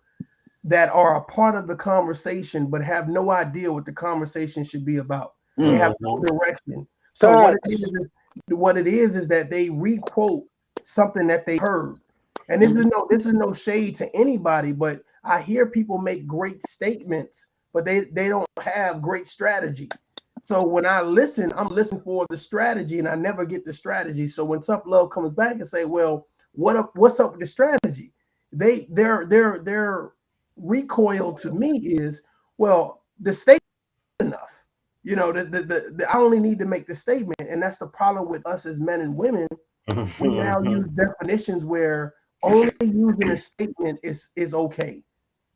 Speaker 8: that are a part of the conversation, but have no idea what the conversation should be about. They have no direction. So what it is that they requote something that they heard. And this is no shade to anybody, but I hear people make great statements, but they don't have great strategy. So when I listen, I'm listening for the strategy, and I never get the strategy. So when Tough Love comes back and say, "Well, what's up with the strategy?" Their recoil to me is, "Well, the statement is enough. You know, I only need to make the statement," and that's the problem with us as men and women. We now use definitions where only using a statement is okay.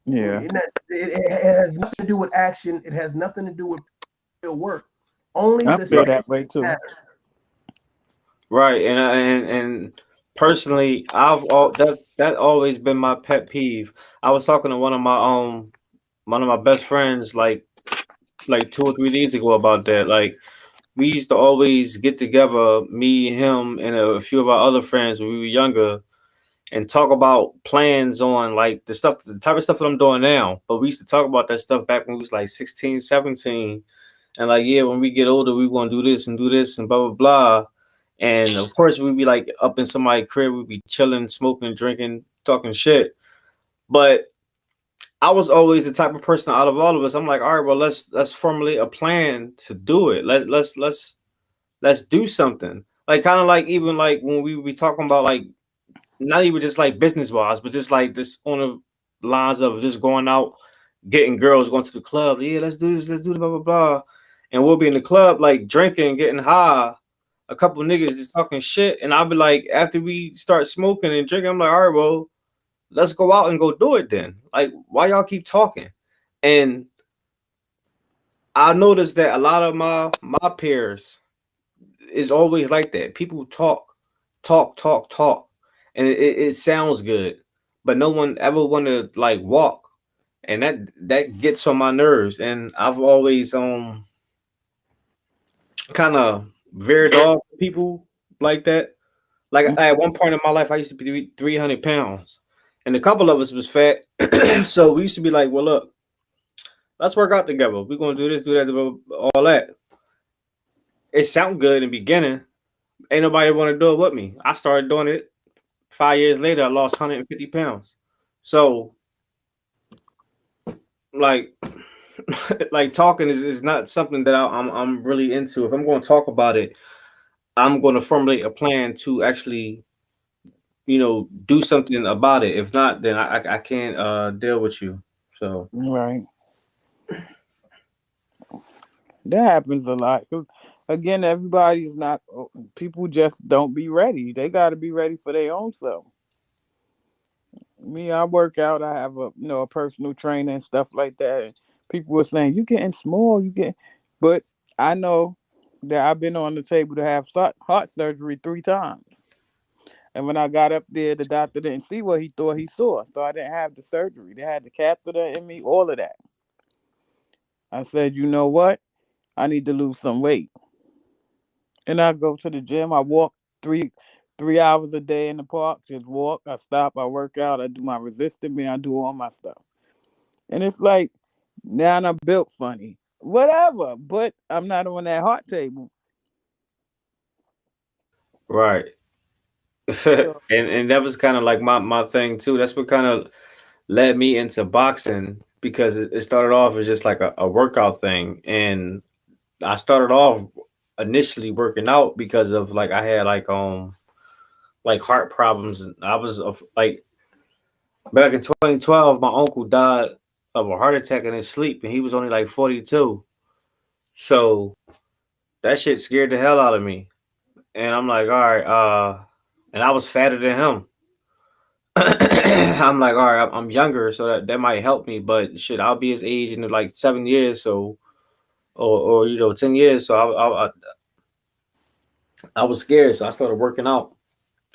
Speaker 14: Yeah.
Speaker 8: It has nothing to do with action. It has nothing to do with real work. Only
Speaker 14: I
Speaker 8: the
Speaker 14: feel that way too.
Speaker 12: Right, and personally, that always been my pet peeve. I was talking to one of my best friends like 2 or 3 days ago about that. Like, we used to always get together, me, him, and a few of our other friends when we were younger, and talk about plans on like the type of stuff that I'm doing now. But we used to talk about that stuff back when we was like 16, 17. And like, yeah, when we get older, we want to do this and blah, blah, blah. And of course, we'd be like up in somebody's crib, we'd be chilling, smoking, drinking, talking shit. But I was always the type of person out of all of us. I'm like, all right, well, let's formulate a plan to do it. Let's do something. Like, kind of like even like when we be talking about like, not even just like business wise, but just like this on the lines of just going out, getting girls, going to the club. Yeah, let's do this, blah, blah, blah. And we'll be in the club, like drinking, getting high. A couple of niggas just talking shit. And I'll be like, after we start smoking and drinking, I'm like, all right, well, let's go out and go do it then. Like, why y'all keep talking? And I noticed that a lot of my peers is always like that. People talk. And it sounds good, but no one ever want to like walk, and that gets on my nerves. And I've always kind of veered off people like that. Like at one point in my life, I used to be 300 pounds, and a couple of us was fat. So we used to be like, well, look, let's work out together. We're gonna do this, do that, all that. It sounded good in the beginning. Ain't nobody want to do it with me. I started doing it. 5 years later, I lost 150 pounds. So, like, like talking is not something that I'm really into. If I'm going to talk about it, I'm going to formulate a plan to actually, do something about it. If not, then I can't deal with you. So
Speaker 14: right, that happens a lot. Again, everybody is not. People just don't be ready. They got to be ready for their own self. Me, I work out. I have a personal trainer and stuff like that. And people were saying you getting small, but I know that I've been on the table to have heart surgery 3 times. And when I got up there, the doctor didn't see what he thought he saw, so I didn't have the surgery. They had the catheter in me, all of that. I said, you know what? I need to lose some weight. And I go to the gym. I walk 3 hours a day in the park. Just walk. I stop. I work out. I do my resistance band. I do all my stuff. And it's like, now I'm built funny. Whatever. But I'm not on that heart table.
Speaker 12: right. and that was kind of like my thing too. That's what kind of led me into boxing, because it started off as just like a workout thing. And I started off initially working out because of like I had like heart problems. And I was like back in 2012, my uncle died of a heart attack in his sleep, and he was only like 42. So that shit scared the hell out of me. And I'm like, all right, and I was fatter than him. I'm like, all right, I'm younger, so that might help me. But shit, I'll be his age in like 7 years, so or 10 years. So I was scared, so I started working out,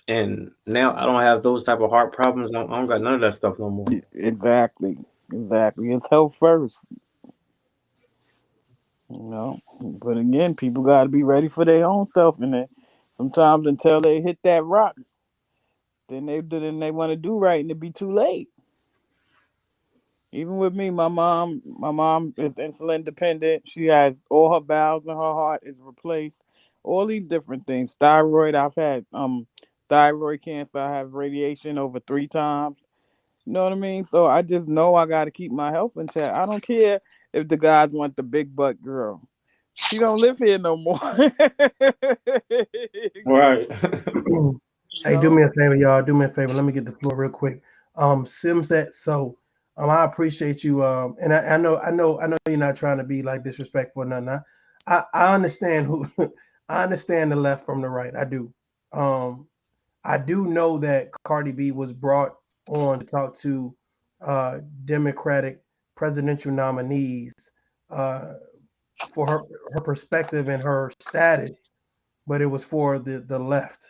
Speaker 12: and now I don't have those type of heart problems. I don't got none of that stuff no more.
Speaker 14: Exactly. It's health first. But again, people got to be ready for their own self, and then sometimes until they hit that rock, then they want to do right, and it be too late. Even with me, my mom is insulin dependent. She has all her valves in her heart is replaced. All these different things. Thyroid. I've had thyroid cancer. I have radiation over 3 times. You know what I mean? So I just know I got to keep my health intact. I don't care if the guys want the big butt girl. She don't live here no more.
Speaker 12: Right.
Speaker 8: Hey, do me a favor, y'all. Do me a favor. Let me get the floor real quick. Simset. So, I appreciate you. And I know you're not trying to be like disrespectful or nothing. I understand who, I understand the left from the right. I do. I do know that Cardi B was brought on to talk to Democratic presidential nominees for her perspective and her status, but it was for the left.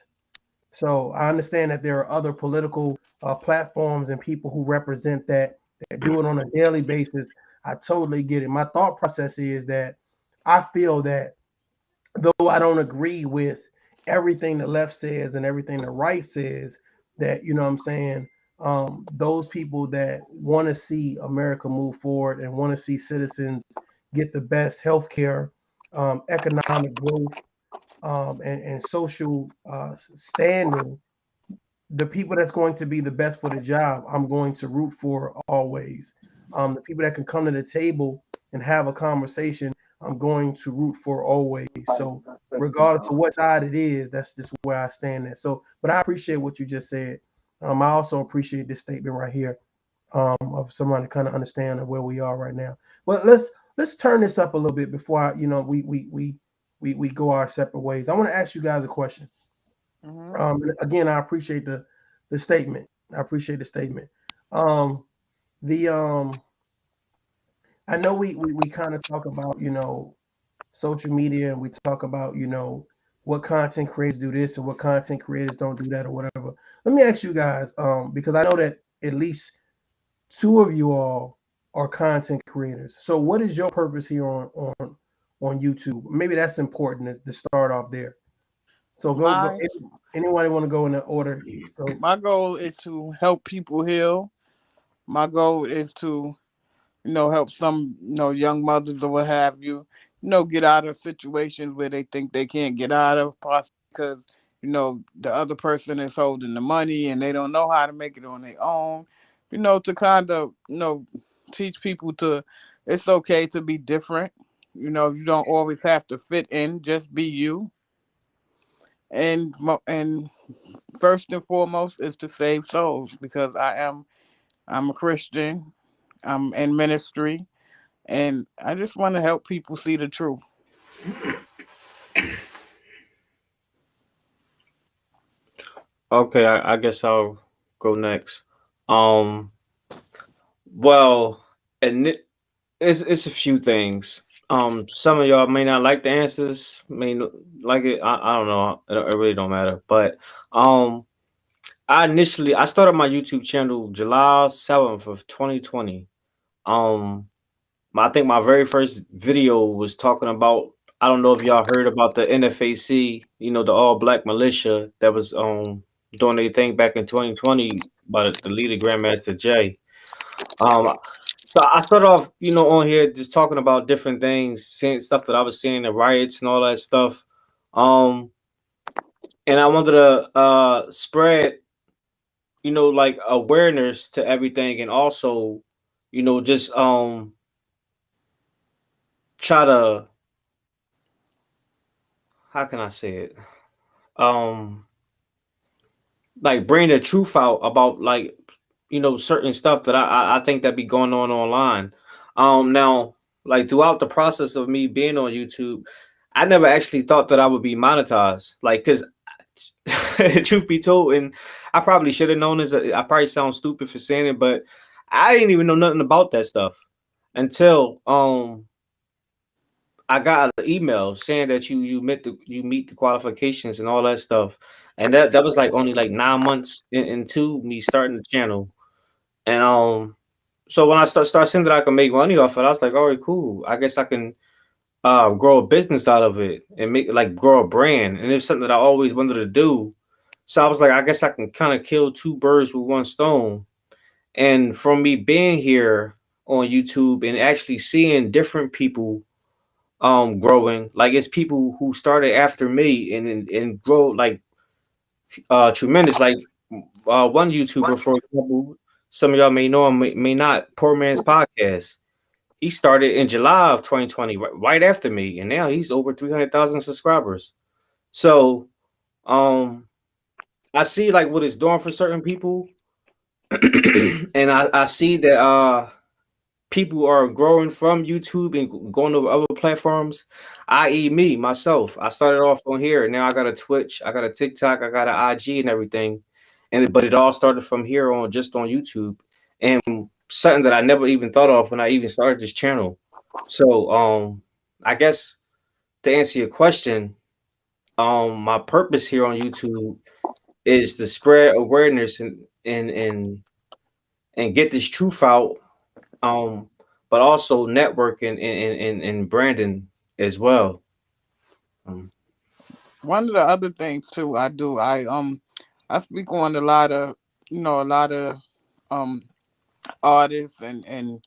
Speaker 8: So I understand that there are other political platforms and people who represent that do it on a daily basis. I totally get it. My thought process is that I feel that though I don't agree with everything the left says and everything the right says, that what I'm saying, those people that want to see America move forward and want to see citizens get the best healthcare, economic growth, and social standing, the people that's going to be the best for the job, I'm going to root for always. The people that can come to the table and have a conversation, I'm going to root for always. So regardless of what side it is, that's just where I stand at. So, but I appreciate what you just said. I also appreciate this statement right here, of someone to kind of understand where we are right now. But let's turn this up a little bit before we go our separate ways. I want to ask you guys a question. Again, I appreciate the statement. I appreciate the statement. I know we kind of talk about social media, and we talk about what content creators do this and what content creators don't do that or whatever. Let me ask you guys, because I know that at least 2 of you all are content creators. So what is your purpose here on YouTube? Maybe that's important to start off there. So go. Anybody want to go in the order? So,
Speaker 14: my goal is to help people heal. My goal is to, help some, young mothers or what have you, get out of situations where they think they can't get out of, possibly because, the other person is holding the money and they don't know how to make it on their own. To kind of, teach people it's okay to be different. You don't always have to fit in, just be you. And first and foremost is to save souls, because I'm a Christian. I'm in ministry, and I just want to help people see the truth.
Speaker 12: Okay, I guess I'll go next. Well, and it's a few things. Some of y'all may not like the answers, may like it. I don't know. It really don't matter. But I started my YouTube channel July 7th of 2020. I think my very first video was talking about, I don't know if y'all heard about the NFAC, the all black militia that was doing their thing back in 2020 by the leader Grandmaster Jay. So I started off, on here just talking about different things, seeing stuff that I was seeing, the riots and all that stuff. And I wanted to spread, like awareness to everything, and also, just try to how can I say it? Um, like bring the truth out about like certain stuff that I think that be going on online. Now like throughout the process of me being on YouTube, I never actually thought that I would be monetized. Like, cause truth be told, and I probably should have known this. I probably sound stupid for saying it, but I didn't even know nothing about that stuff until I got an email saying that you meet the qualifications and all that stuff, and that was like only like 9 months into me starting the channel, and so when I start seeing that I can make money off it, I was like, all right, cool. I guess I can grow a business out of it and make like grow a brand, and it's something that I always wanted to do. So I was like, I guess I can kind of kill two birds with one stone. And from me being here on YouTube and actually seeing different people growing, like it's people who started after me and grow like tremendous. Like one YouTuber, for example, some of y'all may know him, may not. Poor Man's Podcast. He started in July of 2020, right after me, and now he's over 300,000 subscribers. So, I see like what it's doing for certain people, and I see that people are growing from YouTube and going to other platforms, i.e., me myself. I started off on here, and now I got a Twitch, I got a TikTok, I got an IG, and everything. But it all started from here on, just on YouTube, and something that I never even thought of when I even started this channel. So, I guess to answer your question, my purpose here on YouTube is to spread awareness and get this truth out. But also networking and branding as well.
Speaker 14: One of the other things too I do, I speak on a lot of artists and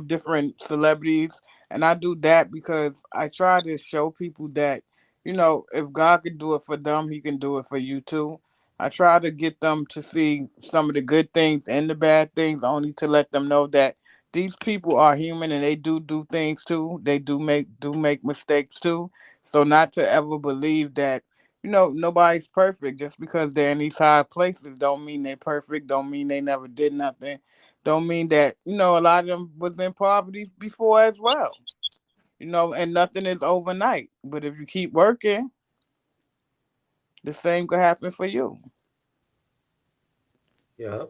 Speaker 14: different celebrities, and I do that because I try to show people that if God could do it for them, He can do it for you too. I try to get them to see some of the good things and the bad things, only to let them know that these people are human and they do things too. They do make mistakes too. So not to ever believe that nobody's perfect. Just because they're in these high places don't mean they're perfect. Don't mean they never did nothing. Don't mean that a lot of them was in poverty before as well. And nothing is overnight. But if you keep working, the same could happen for you.
Speaker 12: Yeah.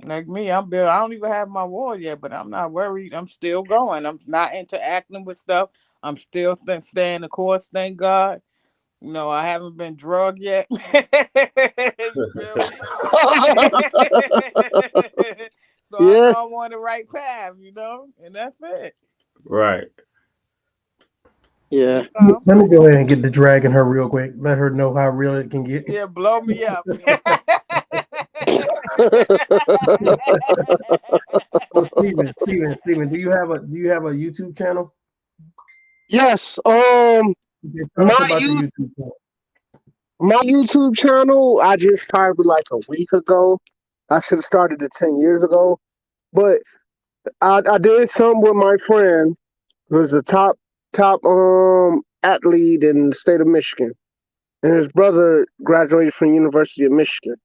Speaker 14: Like me, I don't even have my wall yet, but I'm not worried. I'm still going. I'm not interacting with stuff. I'm still staying the course, thank God. I haven't been drugged yet. You feel me? So I know I'm on the right path, and that's it.
Speaker 12: Right.
Speaker 13: Yeah.
Speaker 8: Let me go ahead and get the dragging her real quick. Let her know how real it can get.
Speaker 14: Yeah, blow me up.
Speaker 8: So Steven, do you have a YouTube channel?
Speaker 13: Yes.
Speaker 8: Okay, tell us about the YouTube channel.
Speaker 13: My YouTube channel, I just started like a week ago. I should have started it 10 years ago. But I did something with my friend who's a top athlete in the state of Michigan. And his brother graduated from University of Michigan.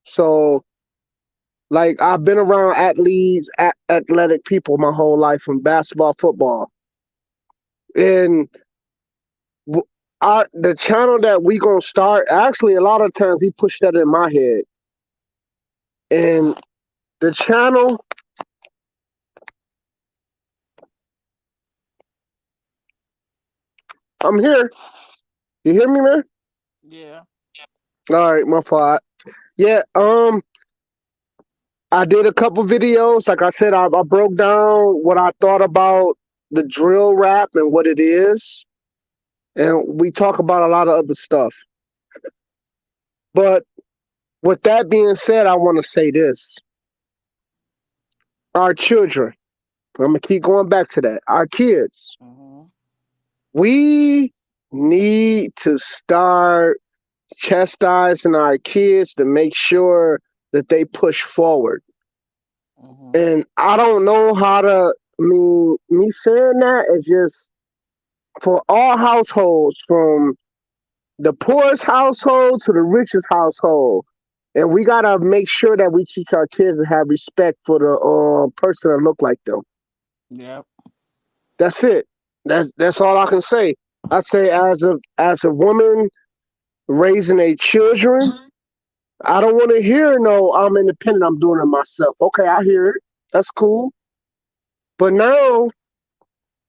Speaker 13: So like I've been around athletes, athletic people my whole life, from basketball, football. And the channel that we gonna start, actually a lot of times he pushed that in my head. And the channel, I'm here. You hear me, man?
Speaker 14: Yeah.
Speaker 13: All right, my fault. Yeah, I did a couple videos. Like I said, I broke down what I thought about the drill rap and what it is. And we talk about a lot of other stuff. But with that being said, I want to say this. Our children, I'm going to keep going back to that. Our kids, we need to start chastising our kids to make sure that they push forward. And I don't know how to, me saying that is just, for all households, from the poorest household to the richest household. And we gotta make sure that we teach our kids to have respect for the person that look like them.
Speaker 14: Yep.
Speaker 13: That's it. That's all I can say. I say as a woman raising a children, I don't want to hear no. I'm independent. I'm doing it myself. Okay, I hear it. That's cool. But now,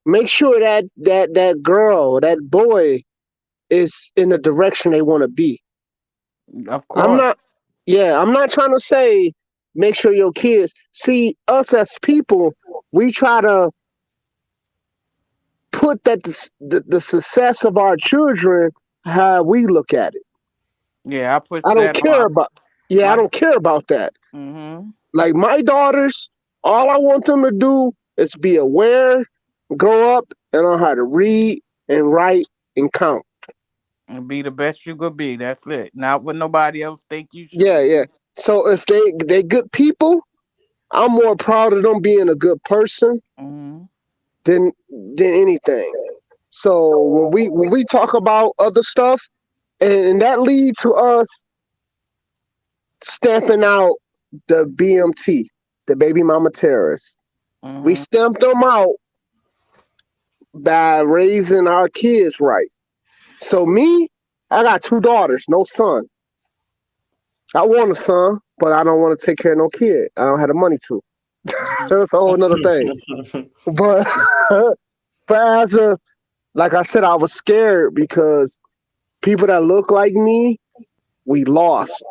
Speaker 13: make sure that girl, that boy, is in the direction they want to be.
Speaker 14: Of course.
Speaker 13: I'm not trying to say make sure your kids see us as people. We try to put that the success of our children how we look at it.
Speaker 14: Yeah, I put
Speaker 13: I don't
Speaker 14: that
Speaker 13: care
Speaker 14: on.
Speaker 13: about. Yeah, I don't care about that.
Speaker 14: Mm-hmm.
Speaker 13: Like my daughters, all I want them to do is be aware, grow up, and know how to read and write and count.
Speaker 14: And be the best you could be. That's it. Not what nobody else think you should.
Speaker 13: Yeah. So if they good people, I'm more proud of them being a good person than anything. So when we talk about other stuff, and that leads to us stamping out the BMT, the baby mama terrorists. We stamped them out by raising our kids right. So me, I got 2 daughters, no son. I want a son, but I don't want to take care of no kid. I don't have the money to. That's a whole nother thing. But as like I said, I was scared because people that look like me, we lost.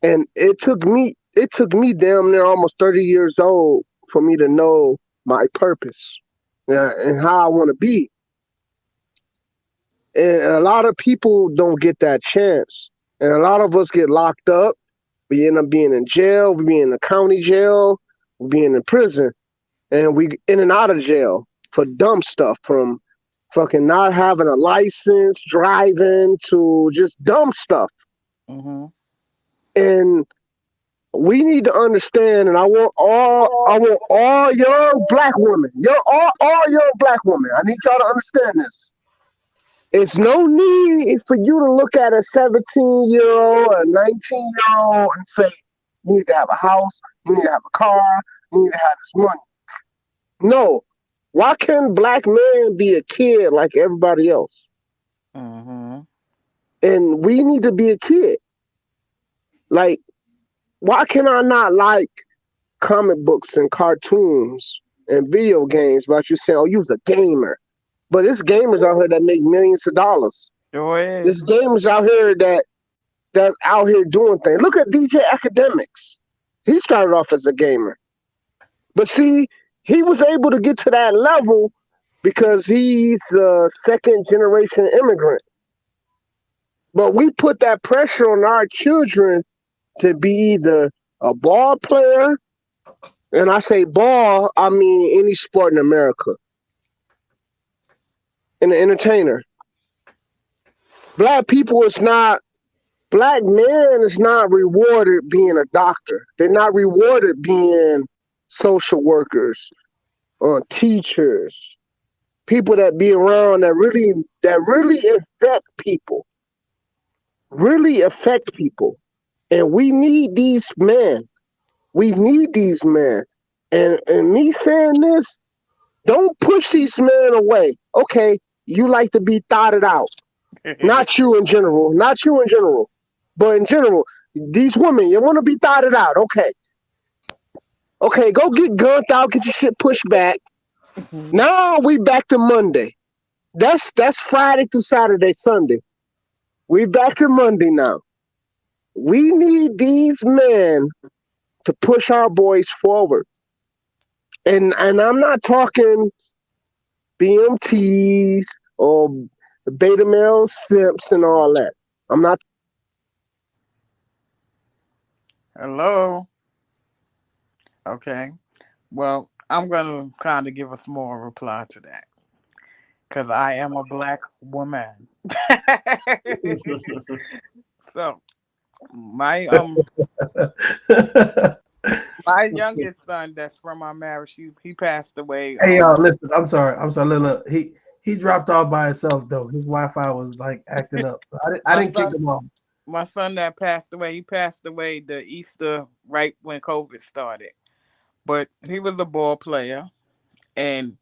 Speaker 13: And it took me damn near almost 30 years old for me to know my purpose and how I want to be. And a lot of people don't get that chance. And a lot of us get locked up. We end up being in jail. We be in the county jail. We be in prison. And we in and out of jail for dumb stuff, from fucking not having a license, driving, to just dumb stuff. And we need to understand, and I want all young black women, all young black women, I need y'all to understand this. It's no need for you to look at a 17-year-old, a 19-year-old, and say, you need to have a house, you need to have a car, you need to have this money. No. Why can't black men be a kid like everybody else? And we need to be a kid. Like, why can I not like comic books and cartoons and video games about you saying, oh, you's a gamer? But there's gamers out here that make millions of dollars.
Speaker 14: Sure is.
Speaker 13: There's gamers out here that out here doing things. Look at DJ Academics. He started off as a gamer. But see, he was able to get to that level because he's a second generation immigrant. But we put that pressure on our children to be either a ball player, and I say ball, I mean any sport in America, and an entertainer. Black men is not rewarded being a doctor. They're not rewarded being social workers or teachers, people that be around that really affect people. And we need these men. We need these men. And me saying this, don't push these men away. Okay, you like to be thotted out. Not you in general. But in general, these women, you want to be thotted out. Okay, go get gunned out, get your shit pushed back. Now we back to Monday. That's Friday through Saturday, Sunday. We back to Monday now. We need these men to push our boys forward. And I'm not talking BMTs or beta male simps and all that. I'm not.
Speaker 14: Hello. Okay. Well, I'm going to kind of give a small reply to that, because I am a black woman. So my my youngest son that's from my marriage, he passed away.
Speaker 8: Hey, y'all, listen. I'm sorry. Look, he he dropped off by himself though. His Wi-Fi was like acting up. So I
Speaker 14: My
Speaker 8: didn't kick
Speaker 14: son,
Speaker 8: him off.
Speaker 14: my son that passed away, he passed away the Easter right when COVID started. But he was a ball player, and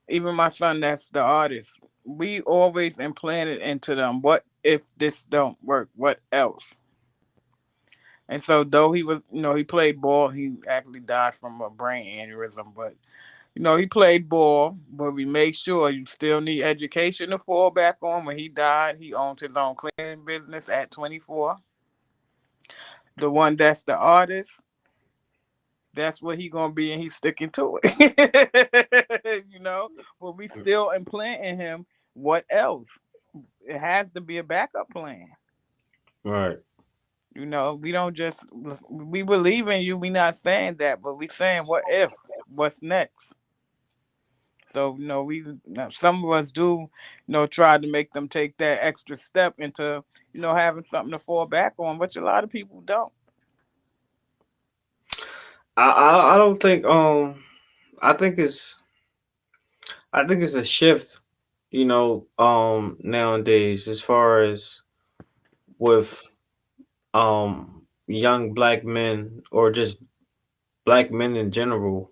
Speaker 14: even my son that's the artist, we always implanted into them, what if this don't work? What else? And so though he was, he played ball, he actually died from a brain aneurysm, but he played ball, but we made sure you still need education to fall back on. When he died, he owned his own cleaning business at 24. The one that's the artist, that's what he gonna be, and he's sticking to it. But we still implanting him. What else? It has to be a backup plan.
Speaker 12: Right.
Speaker 14: We don't just, we believe in you. We not saying that, but we saying what if? What's next? So, some of us do, try to make them take that extra step into, having something to fall back on, which a lot of people don't.
Speaker 12: I don't think I think it's a shift, nowadays as far as with young black men or just black men in general.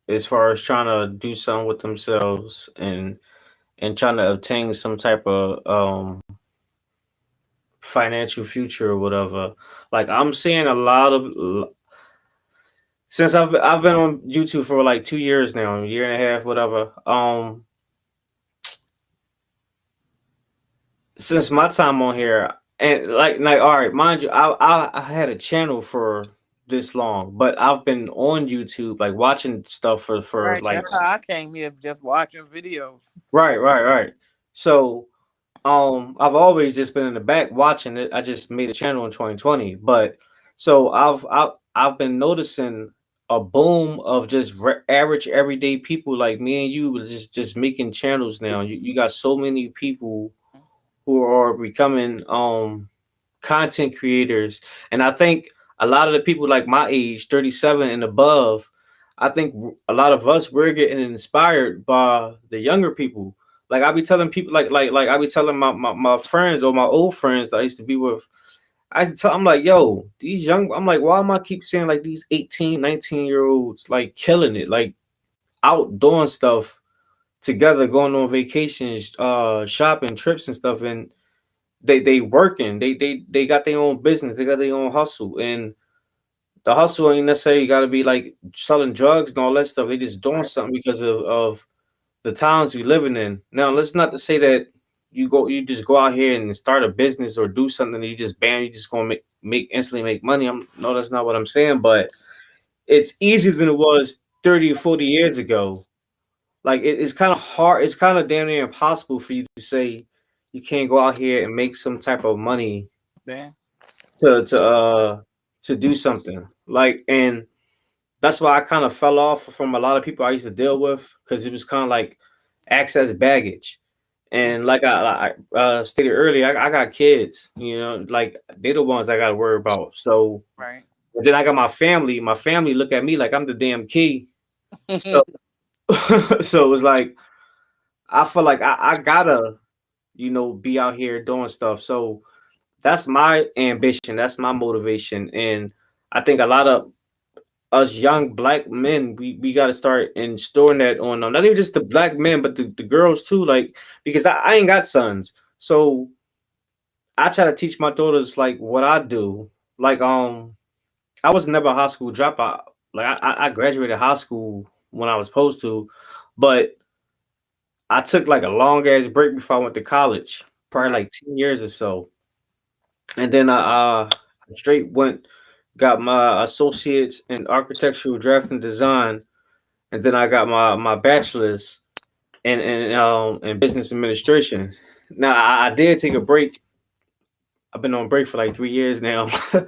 Speaker 12: As far as trying to do something with themselves and trying to obtain some type of financial future or whatever. Like I'm seeing a lot of, since I've been on YouTube for like 2 years now, a year and a half, whatever. Since my time on here, and like all right, mind you, I had a channel for this long, but I've been on YouTube like watching stuff for
Speaker 14: Right,
Speaker 12: like
Speaker 14: that's how I came here, just watching videos.
Speaker 12: right. So I've always just been in the back watching it. I just made a channel in 2020, but so I've been noticing a boom of just average everyday people like me and you just making channels now. You got so many people who are becoming content creators, and I think a lot of the people like my age, 37 and above, I think a lot of us, we're getting inspired by the younger people. Like I be telling people, like I be telling my friends or my old friends that I used to be with, I'm like, yo, these young, I'm like, why am I keep seeing like these 18, 19-year-olds like killing it, like out doing stuff together, going on vacations, shopping trips and stuff, and they working, they got their own business, they got their own hustle, and the hustle ain't necessarily got to be like selling drugs and all that stuff. They just doing something because of the times we living in now. Let's not to say that you just go out here and start a business or do something that you just gonna make instantly make money. No, that's not what I'm saying, but it's easier than it was 30 or 40 years ago. Like it's kind of hard, it's kind of damn near impossible for you to say you can't go out here and make some type of money
Speaker 14: Damn.
Speaker 12: to do something. Like, and that's why I kind of fell off from a lot of people I used to deal with, because it was kind of like access baggage. And like I stated earlier, I got kids, like they're the ones I got to worry about. So
Speaker 14: right.
Speaker 12: Then I got my family. My family look at me like I'm the damn key. So, so it was like, I feel like I gotta, be out here doing stuff. So that's my ambition. That's my motivation. And I think a lot of us young black men, we got to start installing that on them. Not even just the black men, but the girls too. Like, because I ain't got sons. So I try to teach my daughters like what I do. Like, I was never a high school dropout. Like I graduated high school when I was supposed to, but I took like a long ass break before I went to college, probably like 10 years or so. And then I straight got my associates in architectural drafting design, and then I got my bachelor's in business administration. Now I did take a break. I've been on break for like 3 years now because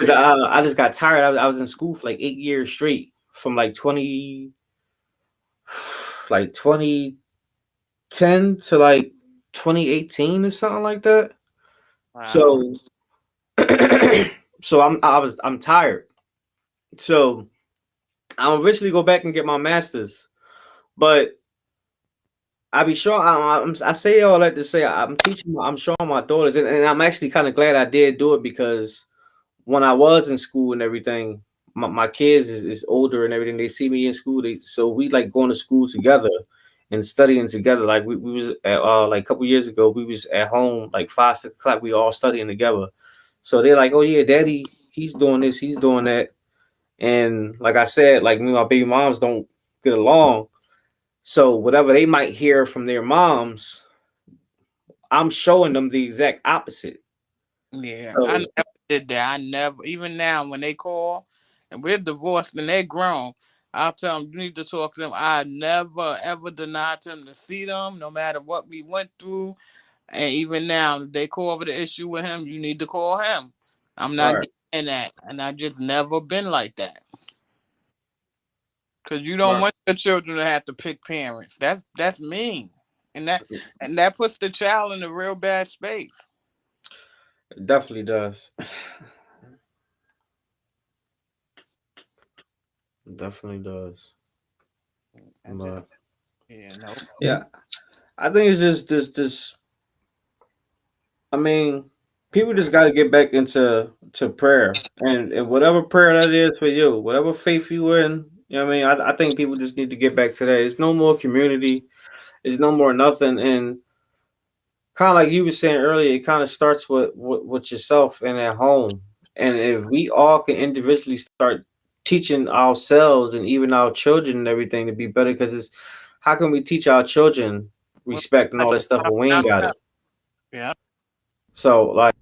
Speaker 12: I just got tired. I was in school for like 8 years straight, from like 2010 to like 2018 or something like that. Wow. So I'm tired. So I'll eventually go back and get my master's, but I be sure I say all that to say I'm teaching. I'm showing my daughters, and I'm actually kind of glad I did do it because when I was in school and everything, my kids is older and everything. They see me in school, so we like going to school together and studying together. Like we was at, like a couple years ago, we was at home like 5, 6 o'clock. We all studying together. So they're like, "Oh yeah, Daddy, he's doing this, he's doing that." And like I said, like me and my baby moms don't get along. So whatever they might hear from their moms, I'm showing them the exact opposite.
Speaker 14: Yeah, I
Speaker 12: So
Speaker 14: never did that. I never, even now when they call and we're divorced and they're grown, I'll tell them you need to talk to them. I never ever denied them to see them, no matter what we went through. And even now, if they call over the issue with him, you need to call him. I'm not
Speaker 12: right,
Speaker 14: doing that, and I just never been like that. Cause you don't
Speaker 12: right,
Speaker 14: want your children to have to pick parents. That's mean, and that puts the child in a real bad space.
Speaker 12: it definitely does. It definitely does.
Speaker 14: And just
Speaker 12: But
Speaker 14: no.
Speaker 12: yeah, I think it's just this. I mean, people just got to get back into prayer and whatever prayer that is for you, whatever faith you in. You know what I mean? I think people just need to get back to that. It's no more community. It's no more nothing. And kind of like you were saying earlier, it kind of starts with yourself and at home. And if we all can individually start teaching ourselves and even our children and everything to be better, because it's how can we teach our children respect and all that stuff when we ain't got it?
Speaker 14: Yeah.
Speaker 12: So like.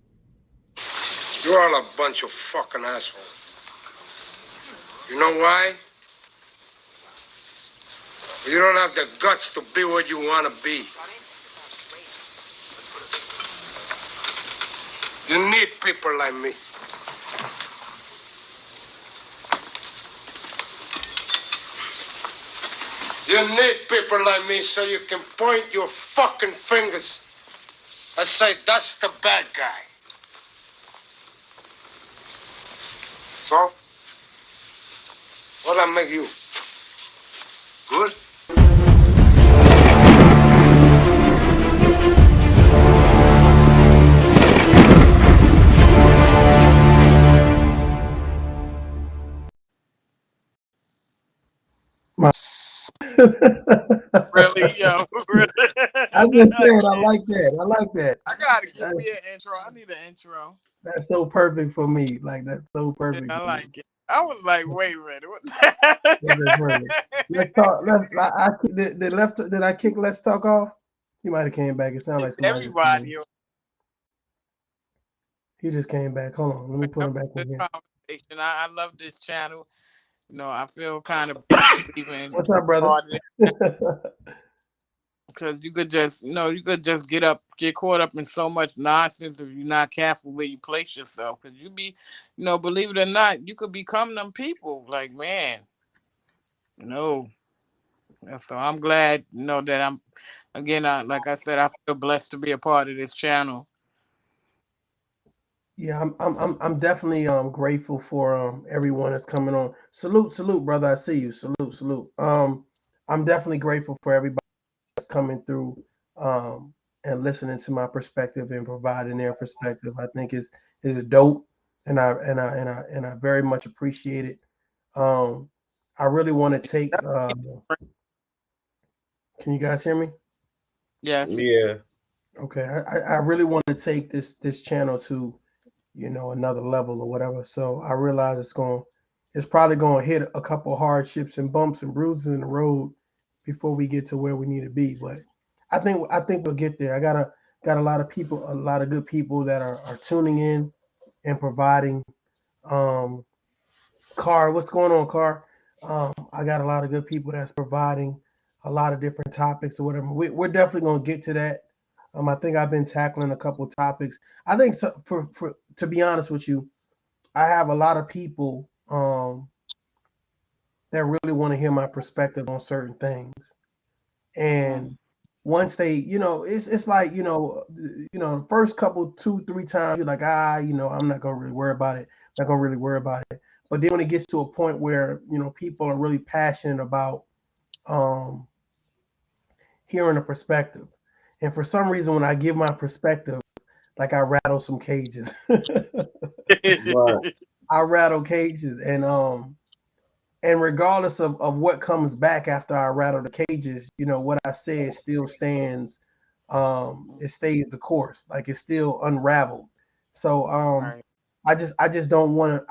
Speaker 15: You're all a bunch of fucking assholes. You know why? You don't have the guts to be what you want to be. You need people like me. You need people like me so you can point your fucking fingers and say, that's the bad guy. So, what'll I make you? Good?
Speaker 14: Really, yo, really.
Speaker 8: I just said I like that. I like that.
Speaker 14: I gotta give me an intro. I need an intro.
Speaker 8: That's so perfect for me. Like that's so
Speaker 14: Yeah,
Speaker 8: perfect
Speaker 14: I
Speaker 8: for me.
Speaker 14: like it. I was like, wait a minute. What
Speaker 8: That's perfect. Let's talk. Did left. Did I kick Let's Talk off? He might have came back. It sounded like somebody.
Speaker 14: everybody
Speaker 8: He just came back. Hold on. Let me put him back in here.
Speaker 14: conversation. I love this channel. You know, I feel kind of even
Speaker 8: What's up, brother?
Speaker 14: because you could just, you could just get caught up in so much nonsense if you're not careful where you place yourself. Because you be, believe it or not, you could become them people. Like, man, no. So I'm glad, that I'm, again, like I said, I feel blessed to be a part of this channel.
Speaker 8: Yeah, I'm definitely grateful for everyone that's coming on. Salute, brother. I see you. Salute. I'm definitely grateful for everybody that's coming through and listening to my perspective and providing their perspective. I think is dope, and I very much appreciate it. I really want to take. Can you guys hear me?
Speaker 14: Yes.
Speaker 12: Yeah.
Speaker 8: Okay. I really want to take this channel to another level or whatever. So I realize it's probably going to hit a couple of hardships and bumps and bruises in the road before we get to where we need to be. But I think we'll get there. I got a lot of people, a lot of good people that are tuning in and providing. Car, what's going on, Car? I got a lot of good people that's providing a lot of different topics or whatever. We're definitely going to get to that. I think I've been tackling a couple of topics. I think for to be honest with you, I have a lot of people that really want to hear my perspective on certain things. And once they, it's like, the first couple, 2-3 times, you're like, I'm not gonna really worry about it. Not gonna really worry about it. But then when it gets to a point where, people are really passionate about hearing a perspective. And for some reason, when I give my perspective, like I rattle some cages.
Speaker 12: Right.
Speaker 8: I rattle cages, and regardless of what comes back after I rattle the cages, you know, what I said still stands. It stays the course, like it's still unraveled. So
Speaker 14: Right.
Speaker 8: I just don't want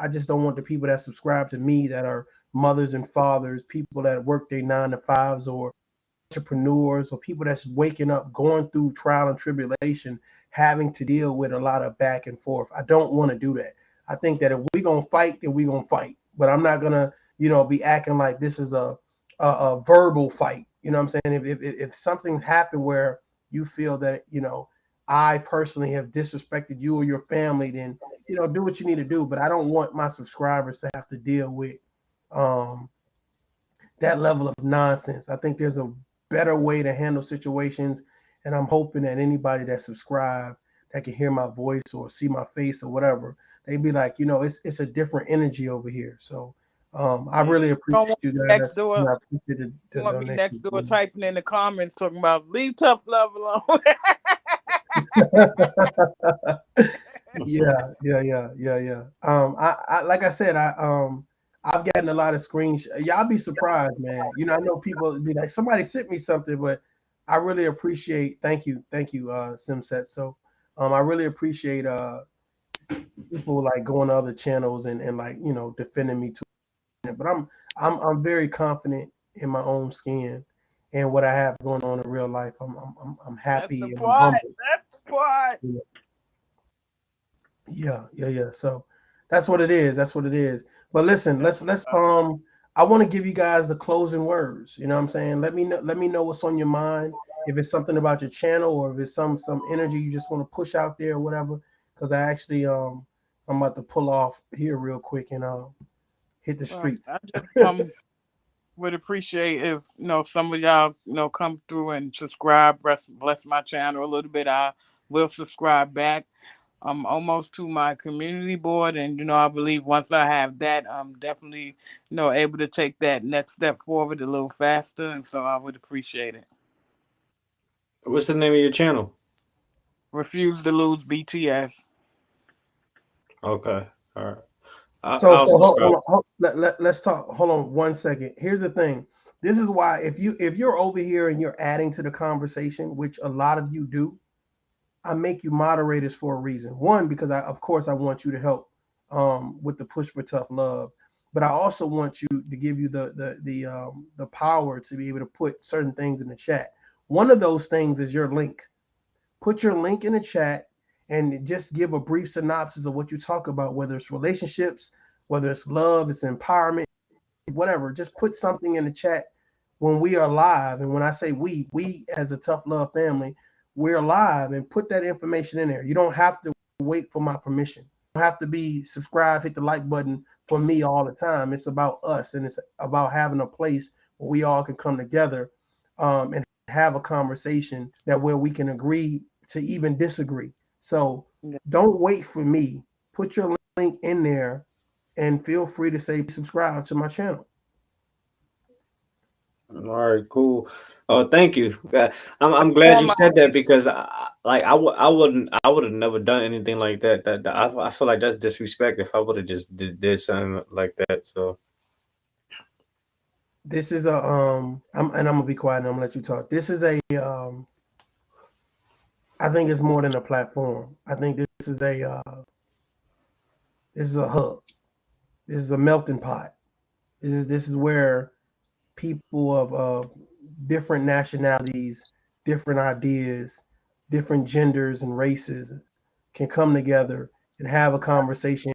Speaker 8: the people that subscribe to me that are mothers and fathers, people that work their 9 to 5s, or entrepreneurs, or people that's waking up going through trial and tribulation, having to deal with a lot of back and forth. I don't want to do that. I think that if we're gonna fight, then we're gonna fight. But I'm not gonna, you know, be acting like this is a verbal fight. You know what I'm saying? If something happened where you feel that, you know, I personally have disrespected you or your family, then, you know, do what you need to do. But I don't want my subscribers to have to deal with that level of nonsense. I think there's a better way to handle situations, and I'm hoping that anybody that subscribe that can hear my voice or see my face or whatever, they be like, you know, it's a different energy over here. So I really
Speaker 14: Don't
Speaker 8: appreciate
Speaker 14: want
Speaker 8: you
Speaker 14: me
Speaker 8: guys.
Speaker 14: next door.
Speaker 8: I appreciate the
Speaker 14: Want me
Speaker 8: donation.
Speaker 14: next door typing in the comments talking about leave tough love alone.
Speaker 8: Yeah. I like I said, I've gotten a lot of screenshots. Y'all be surprised, man. You know, I know people be like, somebody sent me something, but I really appreciate. Thank you, Simset. So, I really appreciate people like going to other channels and like, you know, defending me too. But I'm very confident in my own skin and what I have going on in real life. I'm happy and I'm humble.
Speaker 14: That's the part.
Speaker 8: Yeah. So that's what it is. But listen, let's I want to give you guys the closing words. You know what I'm saying? Let me know what's on your mind. If it's something about your channel or if it's some energy you just want to push out there or whatever. Because I actually I'm about to pull off here real quick and hit the streets.
Speaker 14: I just would appreciate if, you know, some of y'all, you know, come through and subscribe, bless my channel a little bit. I will subscribe back. I'm almost to my community board, and, you know, I believe once I have that, I'm definitely, you know, able to take that next step forward a little faster, and so I would appreciate it.
Speaker 12: What's the name of your channel?
Speaker 14: Refuse to Lose BTS.
Speaker 12: Okay, all right.
Speaker 8: Let's talk. Hold on 1 second. Here's the thing. This is why if you're over here and you're adding to the conversation, which a lot of you do, I make you moderators for a reason. One, because of course I want you to help with the push for tough love, but I also want you to give you the power to be able to put certain things in the chat. One of those things is your link. Put your link in the chat and just give a brief synopsis of what you talk about, whether it's relationships, whether it's love, it's empowerment, whatever. Just put something in the chat when we are live. And when I say we as a Tough Love family, we're live, and put that information in there. You don't have to wait for my permission. You don't have to be subscribed, hit the like button for me all the time. It's about us, and it's about having a place where we all can come together and have a conversation where we can agree to even disagree. So don't wait for me. Put your link in there and feel free to say subscribe to my channel.
Speaker 12: All right, cool. Oh, thank you. I'm glad you said that, because I would have never done anything like that. I feel like that's disrespect if I would have just did something like that. So
Speaker 8: this is I'm gonna be quiet and I'm gonna let you talk. This is a I think it's more than a platform. I think this is a hub. This is a melting pot. This is where people of different nationalities, different ideas, different genders and races can come together and have a conversation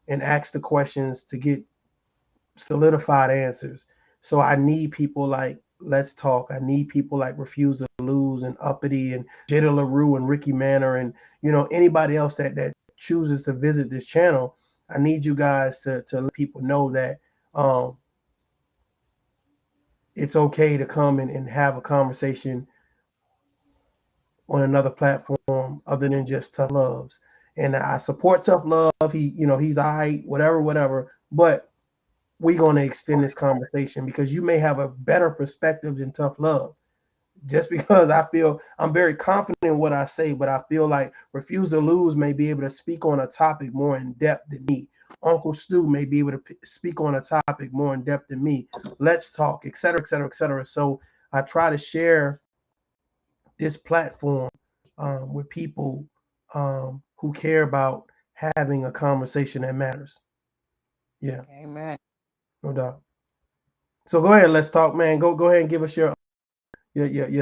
Speaker 8: and ask the questions to get solidified answers. So I need people like Let's Talk. I need people like Refuse to Lose and Uppity and Jada LaRue and Ricky Manor and, you know, anybody else that chooses to visit this channel. I need you guys to let people know that it's okay to come and have a conversation on another platform other than just Tough Loves. And I support Tough Love. He's all right, whatever. But we're going to extend this conversation because you may have a better perspective than Tough Love. just because I feel I'm very confident in what I say, but I feel like Refuse to Lose may be able to speak on a topic more in depth than me. Uncle Stu may be able to speak on a topic more in depth than me. Let's talk, et cetera, et cetera, et cetera. So I try to share this platform with people who care about having a conversation that matters. Yeah.
Speaker 14: Amen.
Speaker 8: No doubt. So go ahead, let's talk, man. Go ahead and give us your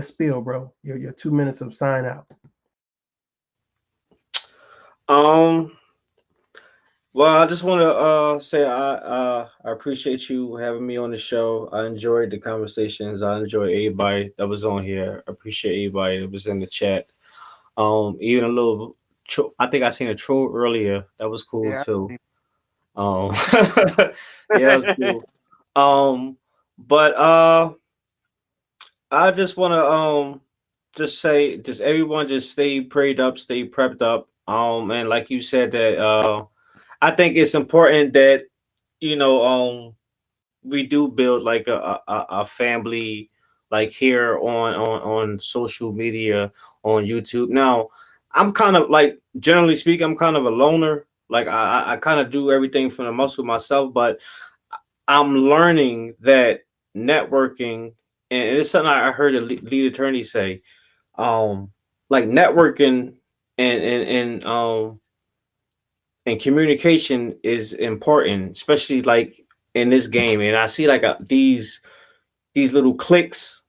Speaker 8: spiel, bro. Your 2 minutes of sign out.
Speaker 12: Well, I just want to say I appreciate you having me on the show. I enjoyed the conversations. I enjoyed everybody that was on here. I appreciate everybody that was in the chat. Even a little, I think I seen a troll earlier. That was cool too. Yeah, it was cool. But I just want to just say, just everyone just stay prayed up, stay prepped up. And like you said that I think it's important that we do build like a family like here on social media, on YouTube. Now, I'm kind of like, generally speaking, I'm kind of a loner. Like I kind of do everything from the muscle myself, but I'm learning that networking, and it's something I heard a lead attorney say, like networking and communication is important, especially like in this game. And I see like these little cliques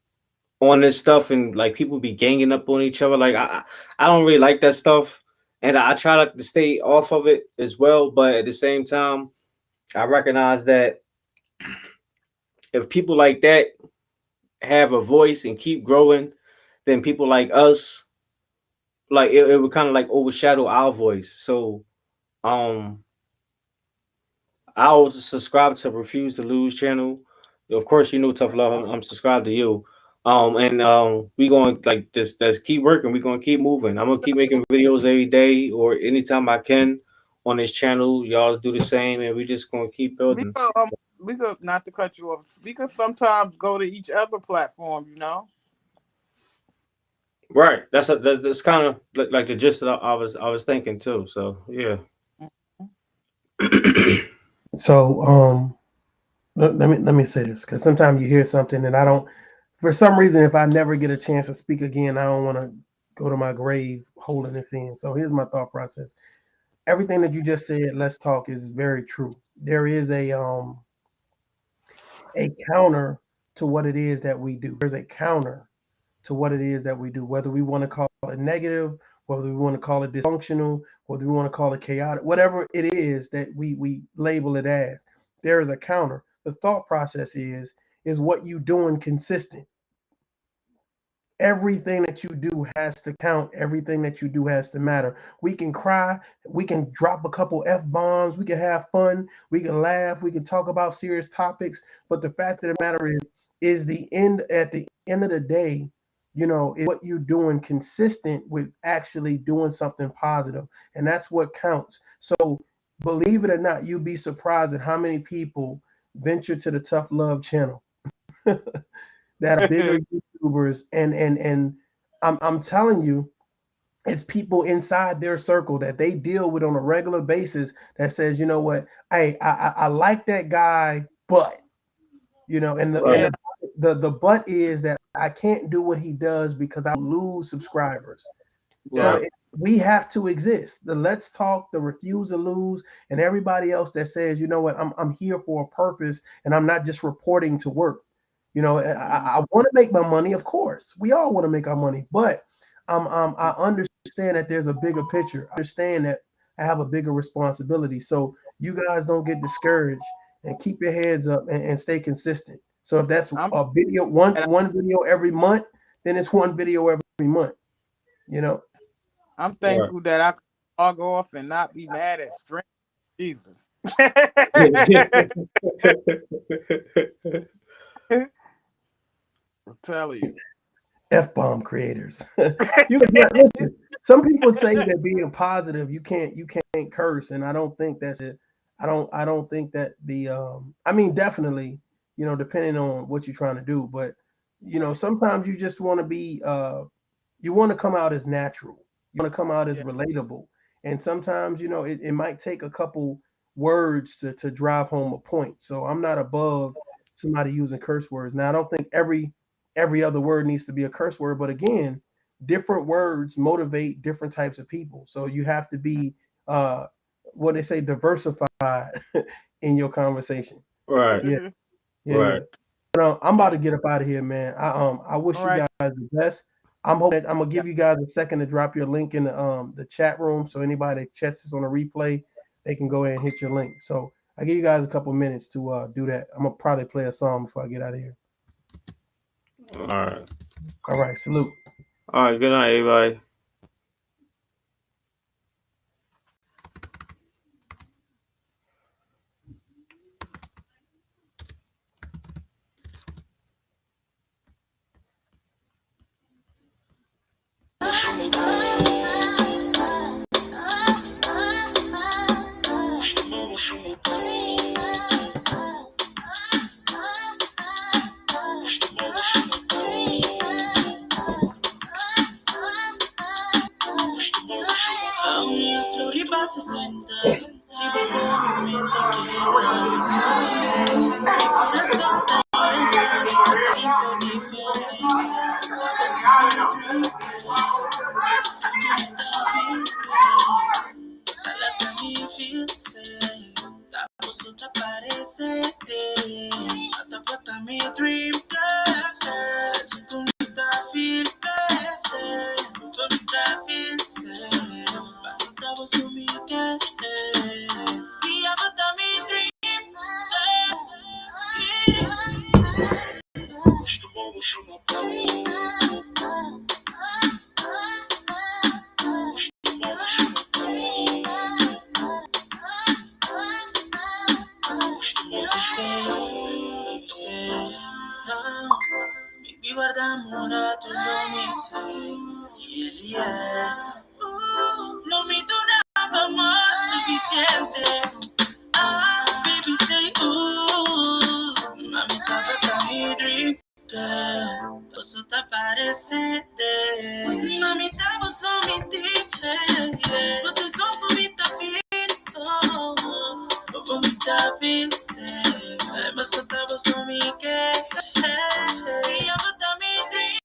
Speaker 12: on this stuff, and like people be ganging up on each other. Like I don't really like that stuff, and I try to stay off of it as well. But at the same time, I recognize that if people like that have a voice and keep growing, then people like us, like it would kind of like overshadow our voice. So I also subscribe to Refuse to Lose channel. Of course, Tough Love. I'm subscribed to you. We going like this. Let's keep working. We're gonna keep moving. I'm gonna keep making videos every day or anytime I can on this channel. Y'all do the same, and we just gonna keep building.
Speaker 14: We could, not to cut you off, we could sometimes go to each other platform,
Speaker 12: Right. That's kind of like the gist that I was thinking too. So yeah.
Speaker 8: So let me say this, because sometimes you hear something and I don't, for some reason, if I never get a chance to speak again, I don't want to go to my grave holding this in. So here's my thought process. Everything that you just said, let's talk, is very true. There is a counter to what it is that we do. There's a counter to what it is that we do, whether we want to call it negative, whether we want to call it dysfunctional, whether we want to call it chaotic, whatever it is that we label it as, there is a counter. The thought process is what you doing consistent. Everything that you do has to count. Everything that you do has to matter. We can cry, we can drop a couple F-bombs, we can have fun, we can laugh, we can talk about serious topics, but the fact of the matter is at the end of the day, is what you're doing consistent with actually doing something positive. And that's what counts. So believe it or not, you'd be surprised at how many people venture to the Tough Love channel that are bigger YouTubers, and I'm telling you, it's people inside their circle that they deal with on a regular basis that says, you know what, hey, I like that guy, but and the but is that I can't do what he does because I lose subscribers. Yeah. So we have to exist. The Let's Talk, the Refuse to Lose, and everybody else that says, you know what, I'm here for a purpose and I'm not just reporting to work. I want to make my money, of course. We all want to make our money, but I understand that there's a bigger picture. I understand that I have a bigger responsibility. So you guys don't get discouraged and keep your heads up and stay consistent. So if that's a video, one video every month, then it's one video every month.
Speaker 14: I'm thankful that I could log off and not be mad at strength. Jesus. I'm telling you.
Speaker 8: F-bomb creators. Listen, some people say that being positive, you can't curse, and I don't think that's it. I don't think that definitely, depending on what you're trying to do, but you know, sometimes you just want to be you want to come out as natural. You want to come out as relatable. And sometimes, you know, it might take a couple words to drive home a point. So I'm not above somebody using curse words. Now I don't think every other word needs to be a curse word, but again, different words motivate different types of people. So you have to be what they say, diversified in your conversation.
Speaker 12: Right.
Speaker 8: Yeah. Yeah.
Speaker 12: Right.
Speaker 8: But I'm about to get up out of here, man. I wish you guys the best. I'm hoping that I'm gonna give you guys a second to drop your link in the chat room, so anybody that checks this on a replay, they can go ahead and hit your link. So I give you guys a couple minutes to do that. I'm gonna probably play a song before I get out of here.
Speaker 12: All right.
Speaker 8: All right. Salute.
Speaker 12: All right. Good night, everybody.
Speaker 11: Arriba 60, arriba movimiento queda. Mi corazón está lleno, siento diferencia. Estamos otra parecerte. Hasta plata mi dream girl. Su bonita feel bonita feel paso estamos humilde. Y hasta mi dream Baby, guardamos a tu límite. Yeah. No me nada más suficiente. Baby, say mami, está mi dream girl. Todo te parece de. Mami, estamos on mi deep. No te soco mi tapir. Vomita pince, mas estamos on mi que. Y hasta mi dream.